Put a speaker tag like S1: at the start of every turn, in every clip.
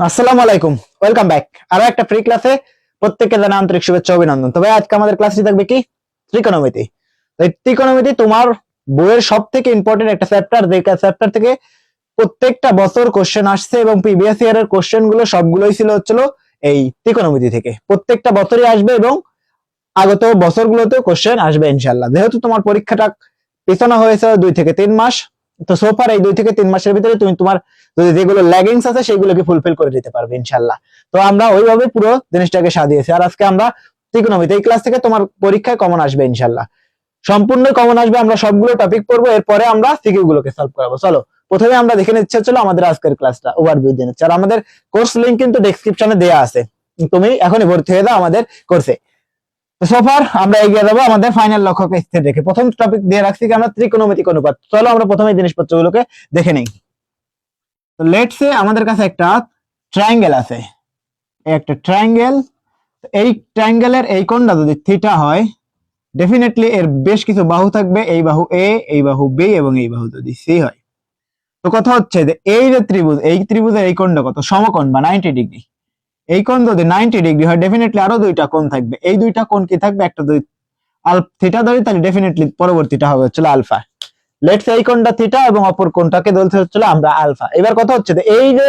S1: আসসালামু আলাইকুম, welcome back. আরো একটা ফ্রি ক্লাসে প্রত্যেককে জানাই আন্তরিক শুভেচ্ছা অভিনন্দন। তবে আজকে আমাদের ক্লাসটি থাকবে কি ত্রিকোণমিতি। তো এই ত্রিকোণমিতি তোমার বইয়ের সব থেকে ইম্পর্টেন্ট একটা চ্যাপ্টার, যে চ্যাপ্টার থেকে প্রত্যেকটা বছর কোশ্চেন আসছে এবং প্রিভিয়াস ইয়ারের কোশ্চেন গুলো সবগুলোই ছিল হচ্ছিল এই ত্রিকোণমিতি থেকে। প্রত্যেকটা বছরই আসবে এবং আগত বছরগুলোতেও কোশ্চেন আসবে ইনশাআল্লাহ। যেহেতু তোমার পরীক্ষাটা পেছানো হয়েছে 2 থেকে 3 মাস, তো সোফার এই 2 থেকে 3 মাসের ভিতরে তুমি তোমার যেগুলো ল্যাগিংস আছে সেগুলোকে ফুলফিল করে দিতে পারবে ইনশাআল্লাহ। তো আমরা ওইভাবে পুরো জিনিসটাকে সাজিয়েছি। আর আজকে আমরা ত্রিকোণমিতি এই ক্লাস থেকে তোমার পরীক্ষায় কমন আসবে ইনশাআল্লাহ, সম্পূর্ণ কমন আসবে। আমরা সবগুলো টপিক পড়বো, এরপরে আমরা সিকিউ গুলোকে সলভ করাবো। চলো প্রথমে আমরা দেখে নিচ্ছি চলো আমাদের আজকের ক্লাসটা ওভারভিউ দিয়ে নিচ্ছি। আর আমাদের কোর্স লিংক কিন্তু ডেসক্রিপশনে দেওয়া আছে, তুমি এখনই ভর্তি হয়ে যাও আমাদের কোর্সে। তো সোফার আমরা এগিয়ে যাবো আমাদের ফাইনাল লক্ষ্যকে স্থির রেখে। প্রথম টপিক দিয়ে রাখছি কি আমরা ত্রিকোণমিতিক অনুপাত। চলো আমরা প্রথমে জিনিসপত্রগুলোকে দেখে নেই। তো লেটস সে আমাদের কাছে একটা ট্রায়াঙ্গেল আছে, একটা ট্রায়াঙ্গেল। এই ট্রায়াঙ্গেলের এই কোণটা যদি থিটা হয়, ডেফিনেটলি এর বেশ কিছু বাহু থাকবে, এই বাহু এ, এই বাহু বি এবং এই বাহু যদি সি হয়। তো কথা হচ্ছে যে এই যে ত্রিভুজ, এই ত্রিভুজের এই কোণটা কত, সমকোণ বা 90 ডিগ্রি। এই কোণ যদি 90 ডিগ্রি হয়, ডেফিনেটলি আরো দুইটা কোণ থাকবে। এই দুইটা কোণ কি থাকবে, একটা দুই থিটা ধরি, তাহলে ডেফিনেটলি পরবর্তীটা হবে হচ্ছে আলফা। লেটস এই কোণটা থিটা এবং অপর কোণটাকে বলতে হচ্ছে আমরা আলফা। এবার কথা হচ্ছে যে এই যে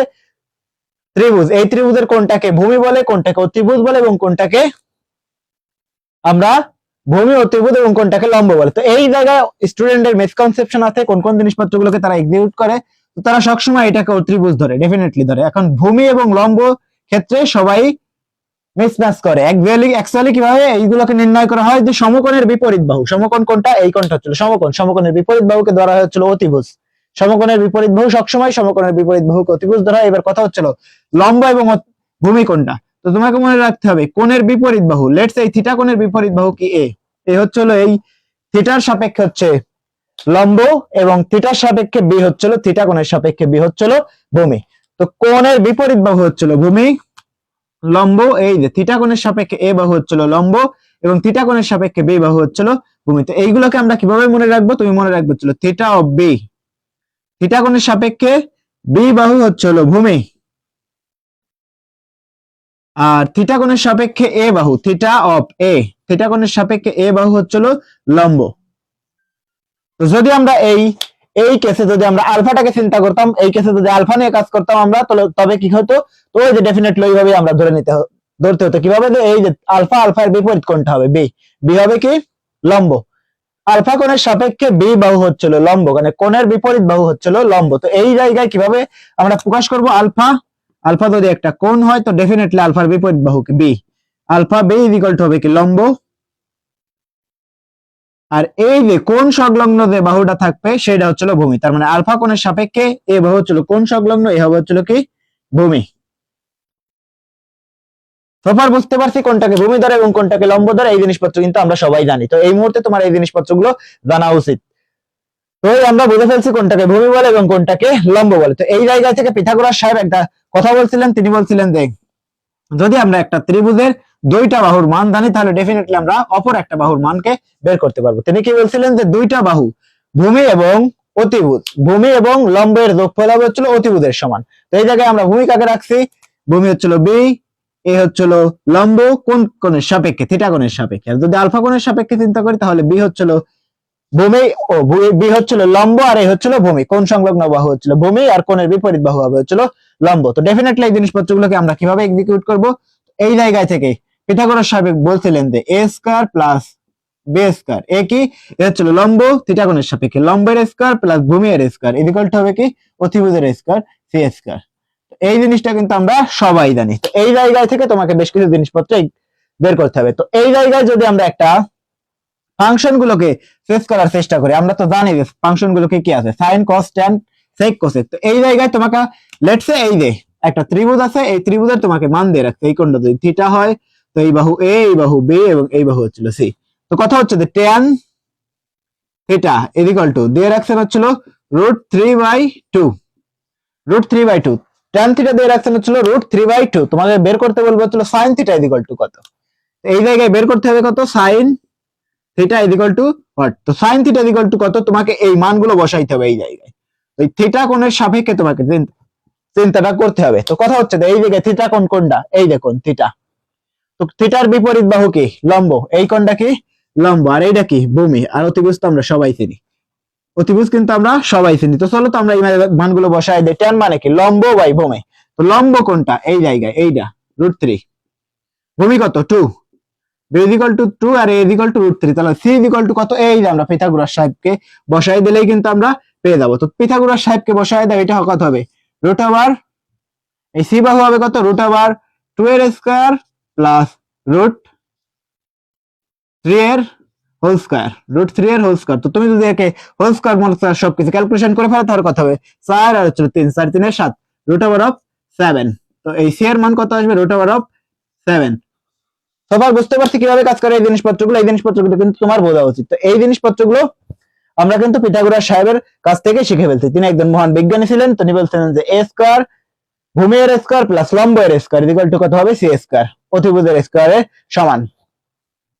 S1: ত্রিভুজ, এই ত্রিভুজের কোণটাকে ভূমি বলে, কোণটাকে অতিভুজ বলে এবং কোণটাকে আমরা ভূমি, অতিভুজ এবং কোণটাকে লম্ব বলে। তো এই জায়গায় স্টুডেন্টের মিসকনসেপশন আছে, কোন কোন জিনিসপত্রগুলোকে তারা এক্সিকিউট করে। তো তারা সবসময় এটাকে অতিভুজ ধরে, ডেফিনেটলি ধরে। এখন ভূমি এবং লম্ব ক্ষেত্রে সবাই মিসম্যাচ করে। অ্যাকচুয়ালি কিভাবে এইগুলোকে নির্ণয় করা হয়, যে সমকোণের বিপরীত বাহু, সমকোণ কোনটা, এই কোণটা হচ্ছিল সমকোণ, সমকোণের বিপরীত বাহুকে ধরা হচ্ছিল অতিভুজ। সমকোণের বিপরীত বাহু সবসময় সমকোণের বিপরীত বাহুকে অতিভুজ ধরা। এবার কথা হচ্ছিল লম্ব এবং ভূমি কোণটা। তো তোমাকে মনে রাখতে হবে কোণের বিপরীত বাহু, লেটস এই থিটা কোণের বিপরীত বাহু কি এ। এই হচ্ছিল এই থিটার সাপেক্ষে হচ্ছে লম্ব এবং থিটার সাপেক্ষে বি হচ্ছিল, থিটা কোণের সাপেক্ষে বি হচ্ছিল ভূমি। তো কোণের বিপরীত বাহু হচ্ছিল ভূমি, লম্ব এই যে থিটা কোণের সাপেক্ষে এ বাহু হচ্ছিল লম্ব এবং থিটা কোণের সাপেক্ষে বি বাহু হচ্ছিল ভূমি। তো এইগুলোকে আমরা কিভাবে মনে রাখবো, তুমি মনে রাখবে হচ্ছিল থিটা অফ বি, থিটা কোণের সাপেক্ষে বি বাহু হচ্ছিল ভূমি, আর থিটা কোণের সাপেক্ষে এ বাহু, থিটা অফ এ, থিটা কোণের সাপেক্ষে এ বাহু হচ্ছিল লম্ব। তো যদি আমরা এই এই কেসে যদি আমরা আলফাটাকে চিন্তা করতাম, এই কেসে যদি আলফা নিয়ে কাজ করতাম আমরা, তবে কি হতো, তো ওই যে ডেফিনেটলি ওইভাবে আমরা ধরতে হতো কিভাবে, এই যে আলফা, আলফার বিপরীত কোণটা হবে বি, বি হবে কি লম্ব। আলফা কোণের সাপেক্ষে বি বাহু হচ্ছিল লম্ব, মানে কোণের বিপরীত বাহু হচ্ছিল লম্ব। তো এই জায়গায় কিভাবে আমরা প্রকাশ করব, আলফা, আলফা যদি একটা কোণ হয় তো ডেফিনেটলি আলফার বিপরীত বাহু কি B, alpha B is equal to হবে কি লম্ব। আর এই যে কোণ সংলগ্ন যে বাহুটা থাকবে সেটা হচ্ছিল ভূমি। তার মানে আলফা কোণের সাপেক্ষে এ বাহু হচ্ছিল কোণ সংলগ্ন, এ হবে হচ্ছিল কি ভূমি। সোফার বুঝতে পারছি কোনটাকে ভূমি ধরে এবং কোনটাকে লম্ব ধরে, এই জিনিসপত্র কিন্তু আমরা সবাই জানি। তো এই মুহূর্তে তোমার এই জিনিসপত্রগুলো জানা উচিত। তো আমরা বুঝে ফেলছি কোনটাকে ভূমি বলে এবং কোনটাকে লম্ব বলে। তো এই জায়গা থেকে পিথাগোরাস সাহেব একটা কথা বলছিলেন, তিনি বলছিলেন যে যদি আমরা একটা ত্রিভুজের দুইটা বাহুর মান জানি তাহলে ডেফিনেটলি আমরা অপর একটা বাহুর মানকে বের করতে পারবো। তিনি কি বলছিলেন, যে দুইটা বাহু ভূমি এবং অতিভুজ, ভূমি এবং লম্বের যোগফল হবে হচ্ছিল অতিভুজের সমান। তো এই জায়গায় আমরা ভূমি কাকে রাখছি, ভূমি হচ্ছিল বি, এ হচ্ছিল লম্ব কোন কোণের সাপেক্ষে, থিটা কোণের সাপেক্ষে। যদি আলফা কোণের সাপেক্ষে চিন্তা করি তাহলে বি হচ্ছিল ভূমি, ও বি হচ্ছিল লম্ব, আর এই হচ্ছিল ভূমি, কোণ সংলগ্ন বাহু হচ্ছিল ভূমি আর কোণের বিপরীত বাহু হবে হচ্ছিল লম্ব। তো ডেফিনেটলি এই জিনিসপত্রগুলোকে আমরা কিভাবে এক্সিকিউট করব, এই জায়গায় থেকে পিথাগোরাস সাহেব বলছিলেন যে এ স্কয়ার প্লাস বি স্কয়ার, এ কি, এ হচ্ছিল লম্ব থিটা কোণের সাপেক্ষে, লম্বের স্কয়ার প্লাস ভূমি এর স্কয়ার ইকুয়াল টু হবে কি অতিভুজের স্কয়ার সি স্কয়ার। এই জিনিসটা কিন্তু আমরা সবাই জানি। তো এই জায়গায় থেকে তোমাকে বেশ কিছু জিনিসপত্র বের করতে হবে। তো এই জায়গায় যদি আমরা একটা ফাংশন গুলোকে ফেস করার চেষ্টা করি, আমরা তো জানি যে ফাংশন গুলোকে কি আছে, sine cos tan sec cosec. তো এই জায়গায় তোমাকে লেটস সে এই যে একটা ত্রিভুজ আছে, এই ত্রিভুজের তোমাকে মান দিয়ে রাখতে, এই কোণটা যদি থিটা হয় তো এই বাহু এ, এই বাহু বি এবং এই বাহু হচ্ছিল সি। তো কথা হচ্ছে যে tan theta is equal two দিয়ে রাখছেন হচ্ছিল √3/2, √3/2। ট্যান থিটা দিয়ে রাখছেন হচ্ছিল √3/2। তোমাদের বের করতে বলবো হচ্ছিল sine theta is equal to কত। এই জায়গায় বের করতে হবে কত, sine theta is equal to what. তো sine theta is equal to কত, তোমাকে এই মানগুলো বসাইতে হবে এই জায়গায়। ওই থিটা কোণের সাপেক্ষে তোমাকে চিন্তাটা করতে হবে। তো কথা হচ্ছে এই জায়গায় থিটা কোণ কোনটা, এই দেখুন থিটা। তো থিটার বিপরীত বাহু কি? লম্ব। এই কোণটা কি? লম্ব। আর এইটা কি? ভূমি। আর অতিভুজ তো আমরা সবাই চিনি, অতিভুজ কিন্তু আমরা সবাই চিনি। তো চলো তো আমরা এই মানগুলো বসাই দিই। tan মানে কি? লম্ব বাই ভূমি। তো লম্ব কোনটা? এই জায়গায়, এইটা √3। ভূমি কত? 2। b = 2 R a = √3। তাহলে c = কত? এই যে আমরা পিথাগোরাস সাহেবকে বসাই দিলেই কিন্তু আমরা পেয়ে যাব। তো পিথাগোরাস সাহেবকে বসাই দাও, এটা কত হবে? √ এই c বাহু হবে কত? √ 2 এর স্কয়ার প্লাস √3 এর হোল স্কয়ার, √3 এর হোল স্কয়ার। তো তুমি যদি একে হোল স্কয়ার মনে সবকিছু ক্যালকুলেশন করে ফেলো তাহলে কত হবে? 4 আর 3, 4 3 এর 7, √7। তো এই c এর মান কত আসবে? √7। সবার বুঝতে পারছি কিভাবে কাজ করে এই জিনিসপত্রগুলো? এই জিনিসপত্রগুলো কিন্তু তোমার বোঝা উচিত। তো এই জিনিসপত্রগুলো আমরা কিন্তু পিথাগোরাস সাহেবের কাছ থেকে শিখে ফেলছি। তিনি একজন মহান বিজ্ঞানী ছিলেন। তিনি বলছিলেন যে a স্কয়ার, ভূমি এর স্কয়ার প্লাস লম্ব এর স্কয়ার = কত হবে? c স্কয়ার, অতিভুজের স্কয়ারের সমান।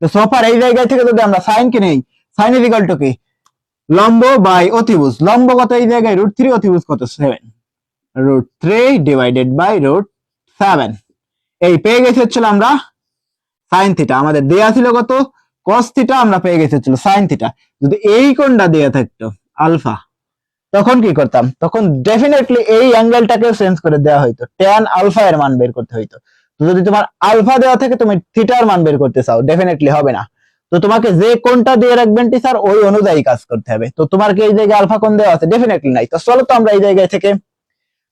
S1: তো সোফার এই জায়গা থেকে যদি আমরা সাইন কে নেই, সাইন = কি? লম্ব বাই অতিভুজ। লম্ব কত এই জায়গায়? √3, অতিভুজ কত? 7, √3 ডিভাইডেড বাই √7। এই পেয়ে গেছি হচ্ছিল আমরা সাইন থিটা। আমাদের দেয়া ছিল কত? কস থিটা, আমরা পেয়ে গেছি হচ্ছিল সাইন থিটা। যদি এই কোণটা দেয়া থাকতো আলফা, তখন কি করতাম? তখন ডেফিনেটলি এই অ্যাঙ্গেলটাকেও চেঞ্জ করে দেওয়া হইতো, tan আলফা এর মান বের করতে হইতো। তো যদি তোমার আলফা দেওয়া থাকে, তুমি থিটার মান বের করতে চাও, ডেফিনেটলি হবে না। তো তোমাকে যে কোণটা দিয়ে রাখবেন টিচার, ওই অনুযায়ী কাজ করতে হবে। তো তোমার কি এই জায়গায় আলফা কোণ দেওয়া আছে? ডেফিনেটলি নাই। তো চলো তো আমরা এই জায়গায় থেকে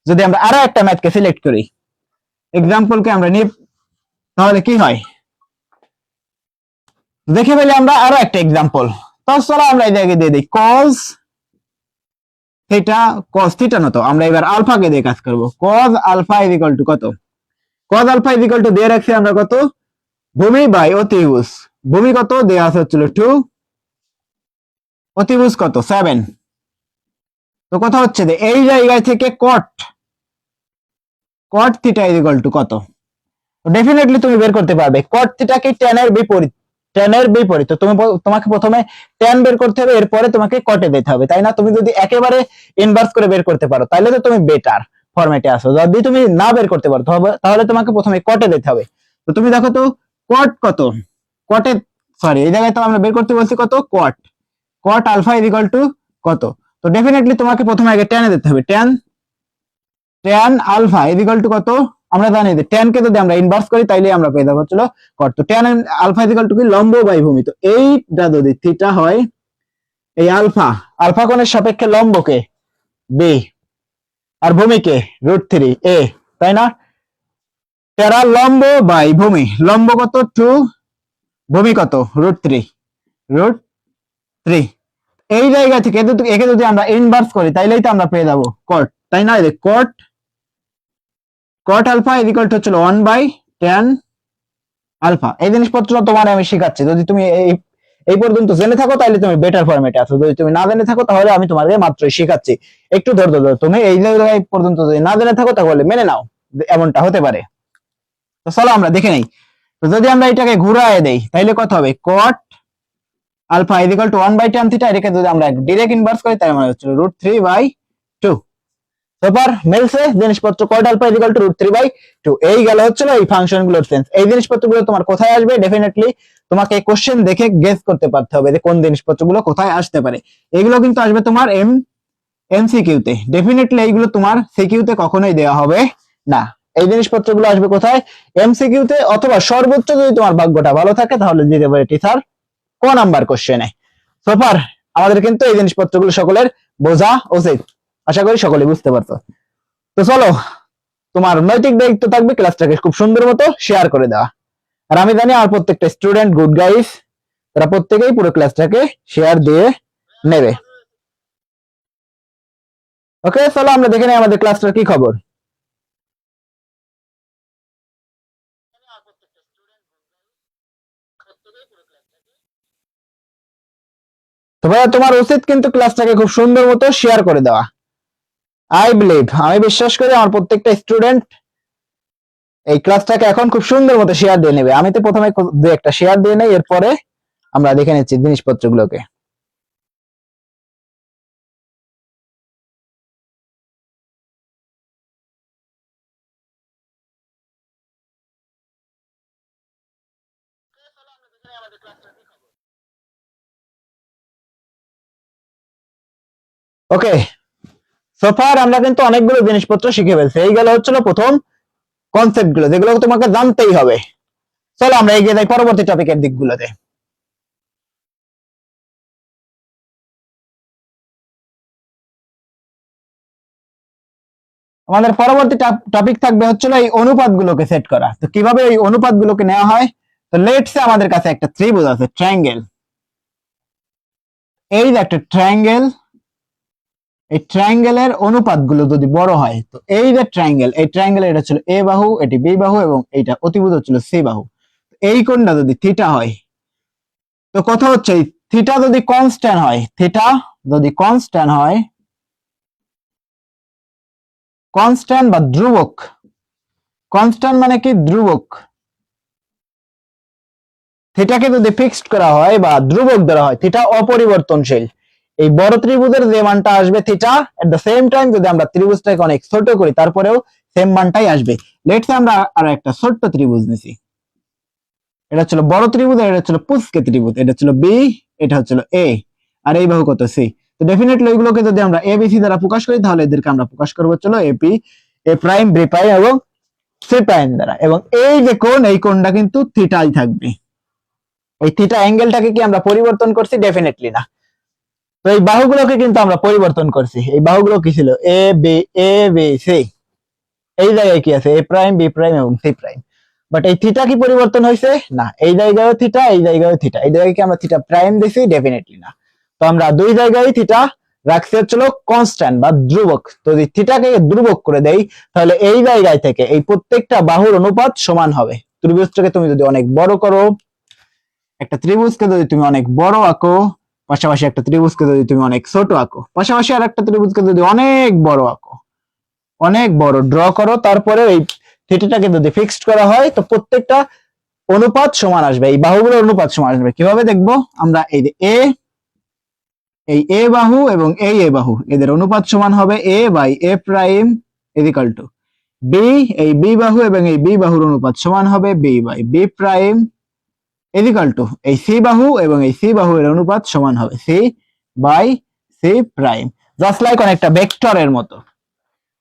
S1: যদি আমরা আরো একটা ম্যাথকে সিলেক্ট করি, এক্সাম্পলকে আমরা নিই, তাহলে কি হয় দেখে ফেলি আমরা আরো একটা এক্সাম্পল। তো চলো আমরা এই জায়গায় দিয়ে দিই cos থিটা, cos থিটা না, তো আমরা এবার আলফাকে দিয়ে কাজ করব। cos আলফা = কত? cos আলফা = দিয়ে রাখছি আমরা কত? ভূমি বাই অতিভুজ। ভূমি কত দেয়া আছে হচ্ছিল 2, অতিভুজ কত? 7। তো কথা হচ্ছে যে এই জায়গায় থেকে cot থিটা = কত? ডেফিনেটলি তুমি বের করতে পারবে। cot থিটা কি? tan এর বিপরীত, tan এর বিপরীত। তো তোমাকে প্রথমে tan বের করতে হবে, এরপরে তোমাকে cot এ যেতে হবে, তাই না? তুমি যদি একেবারে ইনভার্স করে বের করতে পারো তাহলে তো তুমি বেটার ফরম্যাটে আসো। যদি তুমি না বের করতে পারো তাহলে তোমাকে প্রথমে cot এ যেতে হবে। তো তুমি দেখো তো cot কত? cot এ সরি, এই জায়গায় তো আমরা বের করতে বলছি কত? cot আলফা = কত? তো ডেফিনেটলি তোমাকে প্রথমে আগে tan এ যেতে হবে। tan আলফা = কত? আমরা জানি যে tan কে যদি আমরা ইনভার্স করি তাইলে আমরা পেয়ে যাবো হলো cot। তো tan আলফা = কি? লম্ব বাই ভূমি। তো এইটা যদি থিটা হয়, এই আলফা কোণের সাপেক্ষে লম্বকে b আর ভূমিকে √3 a, তাই না? টেরা লম্ব বাই ভূমি। লম্ব কত? 2, ভূমি কত? √3। এই জায়গা থেকে একে যদি আমরা ইনভার্স করি তাইলেই তো আমরা পেয়ে যাবো cot, তাই না? এই cot আলফা হচ্ছিল 1/tan আলফা। এই জিনিসপত্র তোমার আমি শেখাচ্ছি। যদি তুমি এই পর্যন্ত জেনে থাকো তাহলে তুমি বেটার ফরম্যাটে আছো। যদি তুমি না জেনে থাকো তাহলে আমি তোমাকে মাত্রই শেখাচ্ছি। একটু ধৈর্য ধরো। তুমি এই জায়গায় পর্যন্ত যদি না জেনে থাকো তাহলে মেনে নাও এমনটা হতে পারে। তো চলো আমরা দেখে নেই। তো যদি আমরা এটাকে ঘুরায় দেই তাহলে কত হবে? cot alpha = 1/tan theta. এটাকে যদি আমরা ডাইরেক্ট ইনভার্স করি তার মানে হচ্ছে √3/2। সুপার মিলছে জিনিসপত্র। cot alpha = √3/2। এই গেল হচ্ছিল এই ফাংশনগুলোর সেন্স। এই জিনিসপত্রগুলো তোমার কোথায় আসবে? ডেফিনেটলি তোমাকে কোশ্চেন দেখে গেস করতে পারতে হবে যে কোন জিনিসপত্রগুলো কোথায় আসতে পারে। এগুলো কিন্তু আসবে তোমার এমসিকিউ তে। ডেফিনেটলি এইগুলো তোমার সিকিউ তে কখনোই দেওয়া হবে না। এই জিনিসপত্রগুলো আসবে কোথায়? এমসিকিউ তে, অথবা সর্বোচ্চ যদি তোমার ভাগ্যটা ভালো থাকে তাহলে দিতে পারে টিচার ক নাম্বার কোশ্চেনে। সুপার, আমাদের কিন্তু এই জিনিসপত্রগুলো সকলের বোঝা উচিত। আশা করি সকলে বুঝতে পারতো। তো চলো, তোমার নৈতিক দায়িত্ব থাকবে ক্লাসটাকে খুব সুন্দর মতো শেয়ার করে দেওয়া। আর আমি জানি আমার প্রত্যেকটা স্টুডেন্ট গুড গাইস, তারা প্রত্যেকেই পুরো ক্লাসটাকে শেয়ার দিয়ে নেবে। ওকে, চলো আমরা দেখে নেই আমাদের ক্লাসটার কি খবর। তো ভাইয়া তোমার উচিত কিন্তু ক্লাসটাকে খুব সুন্দর মতো শেয়ার করে দেওয়া। আমি বিশ্বাস করি আমার প্রত্যেকটা স্টুডেন্ট এই ক্লাসটাকে এখন খুব সুন্দর মতো শেয়ার দিয়ে নেবে। আমি তো প্রথমে দু একটা শেয়ার দিয়ে নেই, এরপরে আমরা দেখে নিচ্ছি জিনিসপত্রগুলোকে। ওকে, সোফার আমরা কিন্তু অনেকগুলো জিনিসপত্র শিখে ফেলছি। এই গেল হচ্ছিল প্রথম কনসেপ্ট গুলো, যেগুলো তোমাকে জানতেই হবে। চলো আমরা এগিয়ে যাই পরবর্তী টপিকের দিকগুলোতে। আমাদের পরবর্তী টপিক থাকবে হচ্ছিল এই অনুপাতগুলোকে সেট করা। তো কিভাবে এই অনুপাতগুলোকে নেওয়া হয়, তো লেটস সে আমাদের কাছে একটা ত্রিভুজ আছে, ট্রায়াঙ্গেল। এই যে একটা ট্রায়াঙ্গেল, এই ট্রায়াঙ্গেলের অনুপাতগুলো যদি বড় হয়, তো এই যে ট্রায়াঙ্গেল, এই ট্রায়াঙ্গেলের এটা ছিল এ বাহু, এটি বি বাহু এবং এইটা অতিভুজ ছিল সি বাহু। এই কোণটা যদি থিটা হয়, তো কথা হচ্ছে থিটা যদি কনস্ট্যান্ট হয়, থিটা যদি কনস্ট্যান্ট হয়, কনস্ট্যান্ট বা ধ্রুবক, কনস্ট্যান্ট মানে কি ধ্রুবক, থিটাকে যদি ফিক্সড করা হয় বা ধ্রুবক ধরা হয়, থিটা অপরিবর্তনশীল, এই বড় ত্রিভুজের যে মানটা আসবে theta, at the same time যদি আমরা ত্রিভুজটাকে অনেক ছোট করি তারপরেও সেম মানটাই আসবে। লেটস আমরা আর একটা ছোট্ট ত্রিভুজ নিছি, এটা ছিল বড় ত্রিভুজ, এটা ছিল পুচকে ত্রিভুজ, এটা ছিল বি, এটা হচ্ছিল এ, আর এই বাহু কত সি। তো ডেফিনেটলি এগুলোকে যদি আমরা এ বি সি দ্বারা প্রকাশ করি, তাহলে এদেরকে আমরা প্রকাশ করবো চলো এপি, এ প্রাইম, বি প্রাইম এবং সি প্রাইম দ্বারা। এবং এই যে কোণ, এই কোণটা কিন্তু থিটাই থাকবে। এই থিটা অ্যাঙ্গেলটাকে কি আমরা পরিবর্তন করছি? ডেফিনেটলি না। তো এই বাহুগুলোকে কিন্তু আমরা পরিবর্তন করছি। এই বাহুগুলো কি ছিল? A B C. এই জায়গায় কি আছে? এ প্রাইম, বি প্রাইম এবং সি প্রাইম। বাট এই থিটা কি পরিবর্তন হয়েছে? না। এই জায়গায় থিটা, এই জায়গায় থিটা, এই জায়গায় কি আমরা থিটা প্রাইম দিছি? ডেফিনেটলি না। তো আমরা দুই জায়গায় থিটা রাখছি হচ্ছিল কনস্ট্যান্ট বা ধ্রুবক। তো যদি থিটাকে ধ্রুবক করে দেই, তাহলে এই জায়গায় থেকে এই প্রত্যেকটা বাহুর অনুপাত সমান হবে। ত্রিভুজটাকে তুমি যদি অনেক বড় করো, একটা ত্রিভুজকে যদি তুমি অনেক বড় আঁকো, পাশাপাশি একটা ত্রিভুজকে যদি তুমি অনেক ছোট আঁকো, পাশাপাশি আর একটা ত্রিভুজকে যদি অনেক বড় আঁকো, অনেক বড় ড্র করো, তারপরে এই থিটাটাকে যদি ফিক্সড করা হয়, তো প্রত্যেকটা অনুপাত সমান আসবে, এই বাহুগুলোর অনুপাত সমান আসবে। কিভাবে দেখবো আমরা? এই যে এই এ বাহু এবং এই এ বাহু, এদের অনুপাত সমান হবে A by A prime equal to B, এই বি বাহু এবং এই বি বাহুর অনুপাত সমান হবে B by B prime equal to এই সি বাহু এবং এই সি বাহু এর অনুপাত সমান হবে C by C prime. Just like অনেকটা ভেক্টরের মতো।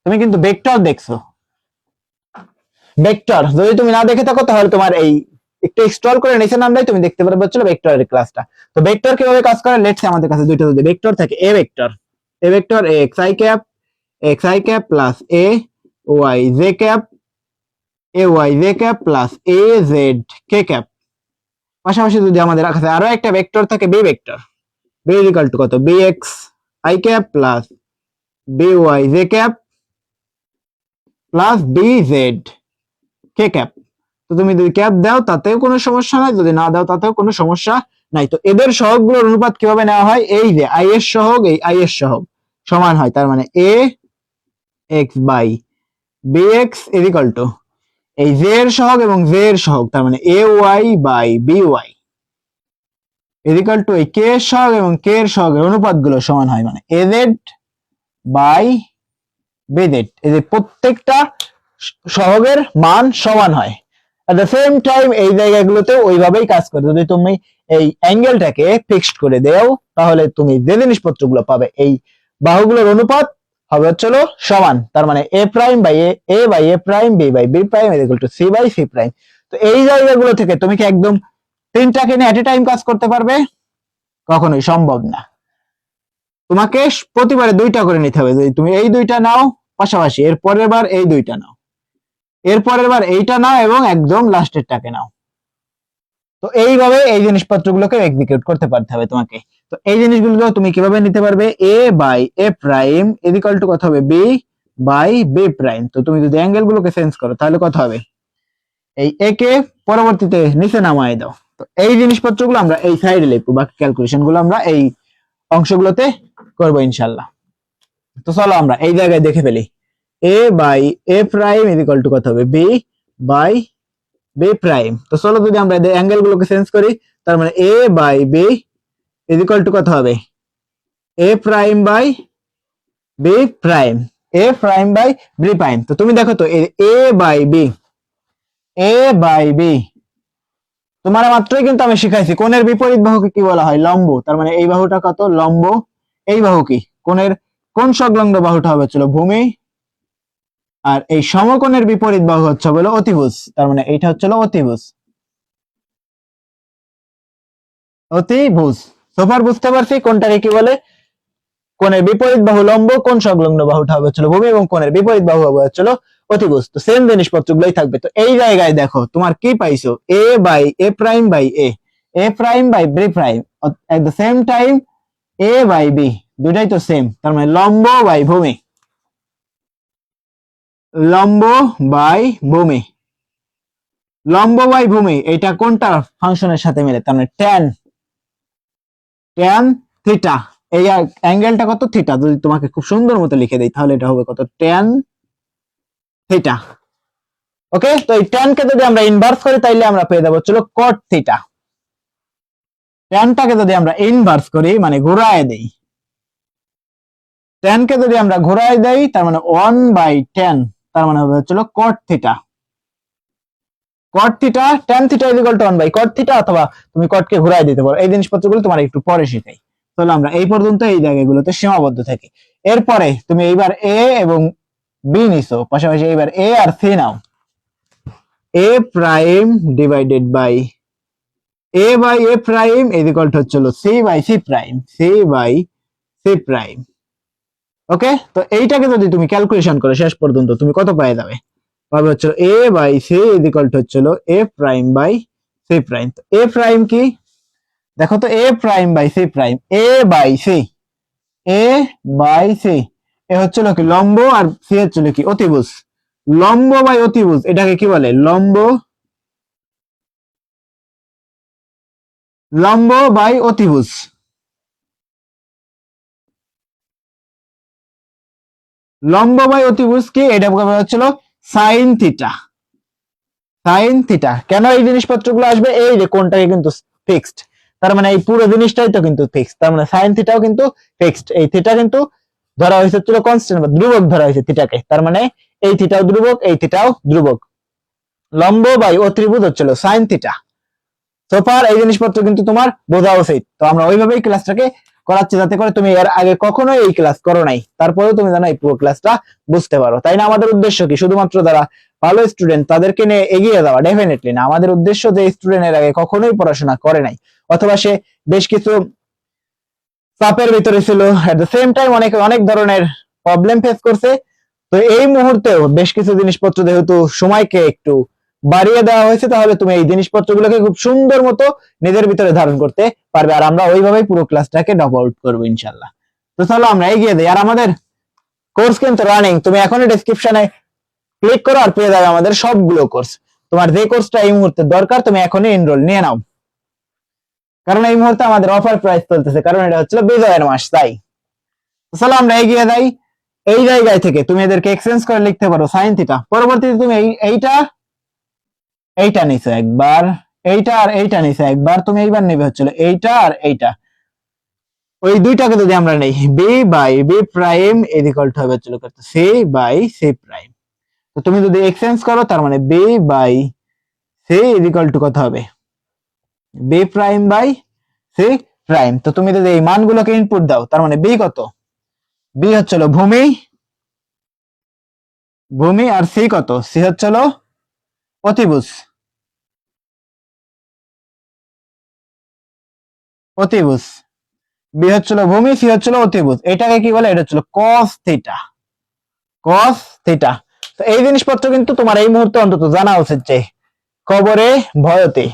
S1: তুমি কিন্তু ভেক্টর দেখছো, ভেক্টর যদি তুমি না দেখে থাকো তাহলে তোমার এই একটু স্ক্রল করে নিচে নামলেই তুমি দেখতে পারবে হচ্ছে ভেক্টরের ক্লাসটা। তো ভেক্টর কিভাবে কাজ করে? লেটস সে আমাদের কাছে দুইটা যদি ভেক্টর থাকে, A vector X I cap plus A Y J cap, A Y J cap plus A Z K cap. পাশাপাশি যদি আমাদের কাছে আরো একটা ভেক্টর থাকে, B vector, B equal to কত? B X I cap plus B Y J cap plus B Z K cap. তো তুমি যদি ক্যাপ দাও তাতেও কোনো সমস্যা নাই, যদি না দাও তাতেও কোনো সমস্যা নাই। তো এদের সহগগুলোর অনুপাত কিভাবে নেওয়া হয়? এই যে আই এর সহগ, এই আই এর সহগ সমান হয়, তার মানে A X by B X equal to এই জে এর সহগ এবং জে এর সহগ, তার মানে A Y by B Y equal to এই কে এর সহগ এবং কে এর সহগের অনুপাতগুলো সমান হয়, মানে A Z by B Z. এই যে প্রত্যেকটা সহগের মান সমান হয়। এট দ্য সেম টাইম এই জায়গাগুলোতে ওইভাবেই কাজ করে। যদি তুমি এই অ্যাঙ্গেলটাকে ফিক্সড করে দেও, তাহলে তুমি যে জিনিসপত্রগুলো পাবে, এই বাহুগুলোর অনুপাত হবে হচ্ছিল সমান, তার মানে A prime by A by A prime, B by B prime equal to C by C prime. তো এই জায়গাগুলো থেকে তুমি কি একদম তিনটাকে নিয়ে এট এ টাইম কাজ করতে পারবে? কখনোই সম্ভব না। তোমাকে প্রতিবারে দুইটা করে নিতে হবে। যদি তুমি এই দুইটা নাও পাশাপাশি, এর পরের বার এই দুইটা নাও, এর পরের বার এইটা নাও এবং একদম লাস্টের টাকে নাও। তো এইভাবে এই জিনিসপত্রগুলোকে এক্সিকিউট করতে পারতে হবে তোমাকে। তো এই জিনিসগুলো তুমি কিভাবে নিতে পারবে? A by A prime equal to কত হবে? B by B prime. তো তুমি যদি অ্যাঙ্গেল গুলোকে চেঞ্জ করো তাহলে কত হবে? এই এ কে পরবর্তীতে নিচে নামায় দাও। তো এই জিনিসপত্রগুলো আমরা এই সাইডে লিখবো, বাকি ক্যালকুলেশন গুলো আমরা এই অংশগুলোতে করবো ইনশাল্লাহ। তো চলো আমরা এই জায়গায় দেখে ফেলি। A by A prime equal to কত হবে? B by B prime. তো চলো যদি আমরা এদের অ্যাঙ্গেল গুলোকে চেঞ্জ করি, তার মানে A by B equal to কত হবে? A prime by B prime, A prime by B prime. তো তুমি দেখো তো A by B, A by B, তোমার মাত্রই কিন্তু আমি শিখাইছি কোণের বিপরীত বাহুকে কি বলা হয়, লম্ব। তার মানে এই বাহুটা কত, লম্ব। এই বাহু কি, কোণের কোণ সংলগ্ন বাহুটা হবে হচ্ছিল ভূমি, আর এই সমকোণের বিপরীত বাহু হচ্ছে বলো অতিভুজ। তার মানে এইটা হচ্ছিল অতিভুজ, অতিভুজ। সোফার বুঝতে পারছি কোনটাকে কি বলে, কোণের বিপরীত বাহু লম্ব, কোণ সংলগ্ন বাহুটা হবে হচ্ছিল ভূমি, এবং কোণের বিপরীত বাহু হবে হচ্ছিল অতিভুজ। তো সেম জিনিসপত্রগুলোই থাকবে। তো এই জায়গায় দেখো তোমার কি পাইছো, A by A prime by A prime by B prime, at the same time A by B, দুটাই তো সেম। তার মানে লম্ব বাই ভূমি, লম্ব বাই ভূমি, লম্ব বাই ভূমি, এটা কোনটা ফাংশনের সাথে মিলে, তার মানে ট্যান, ট্যান থিটা। এই অ্যাঙ্গেলটা কত, থিটা। যদি তোমাকে খুব সুন্দর মতো লিখে দেই তাহলে এটা হবে কত, ট্যান থিটা। ওকে, তো এই ট্যান কে যদি আমরা ইনভার্স করি তাইলে আমরা পেয়ে যাবো চলো কট থিটা। ট্যানটাকে যদি আমরা ইনভার্স করি মানে ঘোরায় দেই, ট্যান কে যদি আমরা ঘোরায় দেই তার মানে 1/10, তার মানে হবে চলো কট theta. Cot theta, tan theta is equal two 1/cot theta, অথবা তুমি কট কে ঘোরায় দিতে পারো। এই জিনিসপত্রগুলো তোমার একটু পরে শিখাই। তাহলে আমরা এই পর্যন্ত এই জায়গাগুলোতে সীমাবদ্ধ থাকি। এরপরে তুমি এইবার এ এবং বি নিছো, পাশাপাশি এইবার এ আর সি নাও। A prime divided by A by A prime is equal to হচ্ছিল C by C prime, C by C prime. Okay, তো এইটাকে যদি তুমি ক্যালকুলেশন করো শেষ পর্যন্ত তুমি কত পেয়ে যাবে, পাবে হচ্ছিল A by C is equal to হচ্ছিল A prime by C prime. তো এ প্রাইম কি, দেখো তো, A prime by C prime, A by C, A by C, A হচ্ছিল কি লম্ব, আর সি হচ্ছিল কি অতিভুজ। লম্ব বাই অতিভুজ এটাকে কি বলে, লম্ব, লম্ব বাই অতিভুজ। লম্ব বাই অতিভুজ কি, এটা বলা হচ্ছিল সাইন থিটা, সাইন থিটা। কেন এই জিনিসপত্রগুলো আসবে, এই যে কোণটাকে কিন্তু ফিক্সড, তার মানে এই পুরো জিনিসটাই তো কিন্তু ফিক্সড, তার মানে সাইন থিটাও কিন্তু ফিক্সড। এই থিটা কিন্তু ধরা হয়েছে হচ্ছিল কনস্ট্যান্ট বা ধ্রুবক ধরা হয়েছে থিটাকে, তার মানে এই থিটাও ধ্রুবক, এই থিটাও ধ্রুবক। লম্ব বাই অতিভুজ হচ্ছিল সাইন থিটা। সোফার এই জিনিসপত্র কিন্তু তোমার বোঝা উচিত। তো আমরা ওইভাবেই ক্লাসটাকে করাচ্ছি যাতে করে তুমি এর আগে কখনোই এই ক্লাস করো নাই, তারপরেও তুমি জানো এই পুরো ক্লাসটা বুঝতে পারো। তাই না, আমাদের উদ্দেশ্য কি শুধুমাত্র যারা ভালো স্টুডেন্ট তাদেরকে নিয়ে এগিয়ে যাওয়া? ডেফিনেটলি না, আমাদের উদ্দেশ্য যে স্টুডেন্টের আগে কখনোই পড়াশোনা করে নাই, অথবা সে বেশ কিছু চাপের ভিতরে ছিল, এট দ্য সেম টাইম অনেক অনেক ধরনের প্রবলেম ফেস করছে। তো এই মুহূর্তেও বেশ কিছু জিনিসপত্র যেহেতু সময়কে একটু বাড়িয়ে দেওয়া হয়েছে, তাহলে তুমি এই জিনিসপত্রগুলোকে খুব সুন্দর মতো নিজের ভিতরে ধারণ করতে পারবে। আর আমরা ওইভাবেই পুরো ক্লাসটাকে ড্রপ আউট করবো ইনশাল্লাহ। তো চলো আমরা এগিয়ে দিই। আর আমাদের কোর্স কিন্তু রানিং, তুমি এখনই ডেসক্রিপশনে ক্লিক করো আর পেয়ে যাবে আমাদের সবগুলো কোর্স। তোমার যে কোর্সটা এই মুহূর্তে দরকার তুমি এখনই এনরোল নিয়ে নাও, কারণ এই মুহূর্তে আমাদের অফার প্রাইস চলতেছে, কারণ এটা হচ্ছিল বিজয়ের মাস। তাই চলো আমরা এগিয়ে যাই। এই জায়গায় থেকে তুমি এদেরকে এক্সচেঞ্জ করে লিখতে পারো সাইন থিটা। পরবর্তীতে তুমি এইটা এইটা নিছো একবার, এইটা আর এইটা নিছো একবার, তুমি এইবার নেবে হচ্ছিল এইটা আর এইটা। ওই দুইটাকে যদি আমরা নেই, B by B prime is equal to হবে হচ্ছিল কত, সি বাই সি প্রাইম। তো তুমি যদি এক্সচেঞ্জ করো তার মানে B by C is equal to কত হবে, B prime by C prime. তো তুমি যদি এই মানগুলোকে ইনপুট দাও তার মানে বি কত, বি হচ্ছিল ভূমি, ভূমি, আর সি কত, সি হচ্ছিল অতিভুজ, অতিভুজ। বি হচ্ছিল ভূমি, সি হচ্ছিল অতিভুজ। এটাকে কি বলে, এটা হচ্ছিল কস থিটা, কস থিটা। তো এই জিনিসপত্র কিন্তু তোমার এই মুহূর্তে অন্তত জানা উচিত যে কবরে ভয়তে,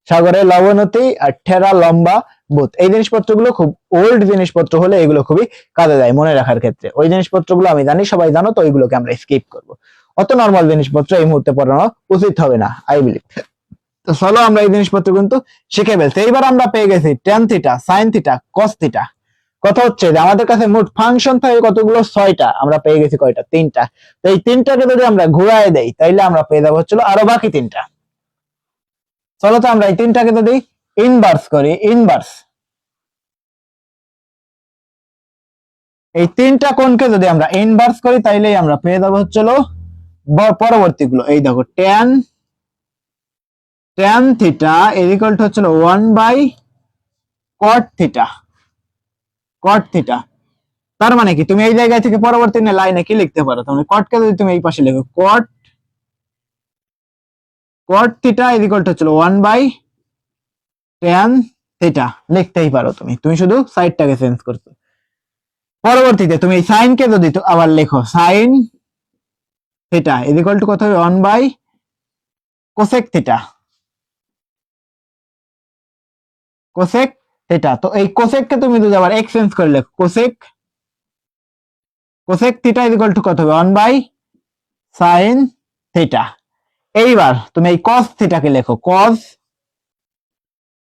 S1: সাগরে লবণতি, আর ঠেরা লম্বা বুথ, এই জিনিসপত্রগুলো খুব ওল্ড জিনিসপত্র হলে এগুলো খুবই কাজে দেয় মনে রাখার ক্ষেত্রে। ওই জিনিসপত্রগুলো আমি জানি সবাই জানো, তো ওইগুলোকে আমরা স্কিপ করব। অত নর্মাল জিনিসপত্র এই মুহূর্তে পড়ানো উচিত হবে না, আই বিলিভ। তো চলো আমরা এই জিনিসপত্র কিন্তু শিখে ফেলছি। এইবার আমরা পেয়ে গেছি tan theta, sine theta, cos theta. কথা হচ্ছে যে আমাদের কাছে মোট ফাংশন থাকে কতগুলো, 6টা। আমরা পেয়ে গেছি কয়টা, 3টা। তো এই 3টাকে যদি আমরা ঘুরায় দেই তাইলে আমরা পেয়ে যাবো হচ্ছিল আরো বাকি 3টা। চলো তো আমরা এই 3টাকে যদি ইনভার্স করি, ইনভার্স, এই 3টা কোণকে যদি আমরা ইনভার্স করি তাইলেই আমরা পেয়ে যাবো হচ্ছিল পরবর্তী গুলো। এই দেখো tan tan theta is equal to হচ্ছে 1/cot থিটা। কট থিটা তার মানে কি তুমি এই জায়গা থেকে পরবর্তী লাইনে কি লিখতে পারো, তাহলে কটকে যদি তুমি এই পাশে লিখো কট থিটা ইজ ইকুয়াল টু হচ্ছে 1/tan থিটা লিখতেই পারো। তুমি শুধু সাইডটাকে চেঞ্জ করছো। পরবর্তীতে তুমি এই সাইন কে যদি আবার লেখো sign theta is equal to কত হবে 1/cosec থিটা। কোসেক থিটা, তো এই কোসেক কে তুমি যদি আবার এক্সচেঞ্জ করে লেখো cosec theta is equal to কত হবে 1/sin থিটা। এইবার তুমি এই cos থিটাকে লেখো cos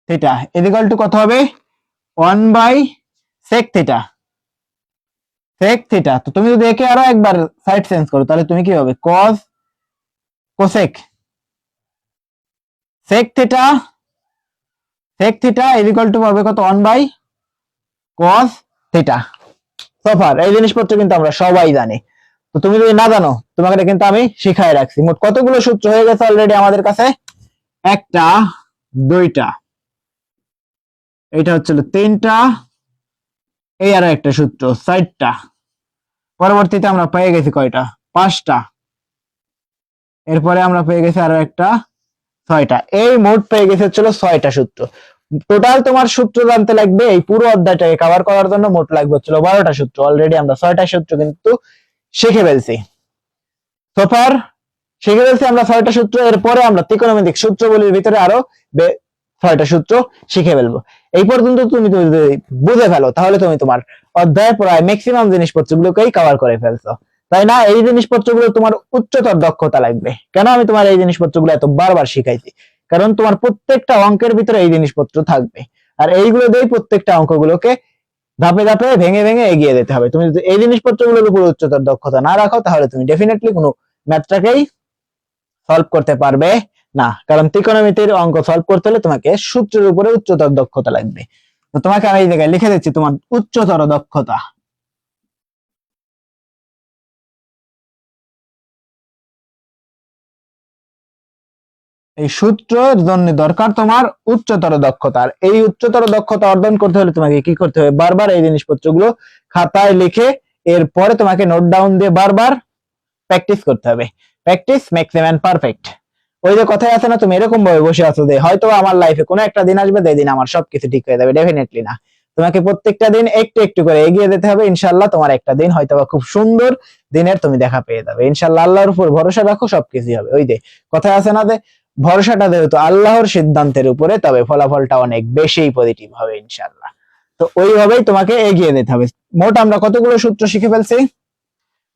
S1: theta is equal to কত হবে 1/sec থিটা। তো তুমি যদি একে আরো একবার সাইড চেঞ্জ করো তাহলে তুমি কি হবে cos cosec sec theta is equal to হবে কত 1/cos থিটা। সফার এই জিনিসপত্র কিন্তু আমরা সবাই জানি, তো তুমি যদি না জানো তোমাকে কিন্তু আমি শিখাই রাখছি। মোট কতগুলো সূত্র হয়ে গেছে অলরেডি আমাদের কাছে? একটা, দুইটা, এটা হচ্ছিল তিনটা, এই আরো একটা সূত্র চারটা, পরবর্তীতে আমরা পেয়ে গেছি কয়টা? পাঁচটা, এরপরে আমরা পেয়ে গেছি আরো একটা ছয়টা। এই মোট পেয়ে গেছে হচ্ছিল ছয়টা সূত্র। টোটাল তোমার সূত্র জানতে লাগবে এই পুরো অধ্যায়টাকে কভার করার জন্য মোট লাগবে হচ্ছিল 12টা সূত্র। অলরেডি আমরা 6টা সূত্র কিন্তু শিখে ফেলছি। সোফার শিখে ফেলছি আমরা 6টা সূত্র। এরপরে আমরা ত্রিকোণমিতিক সূত্রগুলির ভিতরে আরো 6টা সূত্র শিখে ফেলবো। এই পর্যন্ত তুমি যদি বুঝে ফেলো তাহলে তুমি তোমার অধ্যায়ের প্রায় ম্যাক্সিমাম জিনিসপত্রগুলোকেই কভার করে ফেলছো, তাই না? এই জিনিসপত্রগুলো তোমার উচ্চতর দক্ষতা লাগবে। কেন আমি তোমার এই জিনিসপত্রগুলো এত বারবার শিখাইছি? কারণ তোমার প্রত্যেকটা অঙ্কের ভিতরে এই জিনিসপত্র থাকবে, আর এইগুলো দিয়েই প্রত্যেকটা অঙ্কগুলোকে ধাপে ধাপে ভেঙে ভেঙে এগিয়ে যেতে হবে। তুমি যদি এই জিনিসপত্রগুলোর উপর উচ্চতর দক্ষতা না রাখো তাহলে তুমি ডেফিনেটলি কোনো ম্যাথটাকেই সলভ করতে পারবে না। কারণ ত্রিকোণমিতির অঙ্ক সলভ করতে হলে তোমাকে সূত্রের উপরে উচ্চতর দক্ষতা লাগবে। তো তোমাকে আমি এই জায়গায় লিখে দিচ্ছি তোমার উচ্চতর দক্ষতা। এই সূত্রের জন্য দরকার তোমার উচ্চতর দক্ষতা। আর এই উচ্চতর দক্ষতা অর্জন করতে হলে তোমাকে কি করতে হবে? বারবার এই জিনিসপত্রগুলো খাতায় লিখে এরপরে তোমাকে নোট ডাউন দিয়ে বারবার প্র্যাকটিস করতে হবে। Practice makes a man perfect. ওই যে কথাই আছে না, তুমি এরকম ভাবে বসে আছো যে হয়তো আমার লাইফে কোনো একটা দিন আসবে যেদিন আমার সবকিছু ঠিক হয়ে যাবে। ডেফিনেটলি না, তোমাকে প্রত্যেকটা দিন একটু একটু করে এগিয়ে যেতে হবে। ইনশাআল্লাহ তোমার একটা দিন হয়তো খুব সুন্দর দিনের তুমি দেখা পেয়ে যাবে। ইনশাআল্লাহ আল্লাহর উপর ভরসা রাখো, সবকিছু হবে। ওই যে কথায় আছে না যে ভরসাটা যেহেতু আল্লাহর সিদ্ধান্তের উপরে, তবে ফলাফলটা অনেক বেশি পজিটিভ হবে ইনশাআল্লাহ। তো ওইভাবেই তোমাকে এগিয়ে যেতে হবে। মোট আমরা কতগুলো সূত্র শিখে ফেলছি?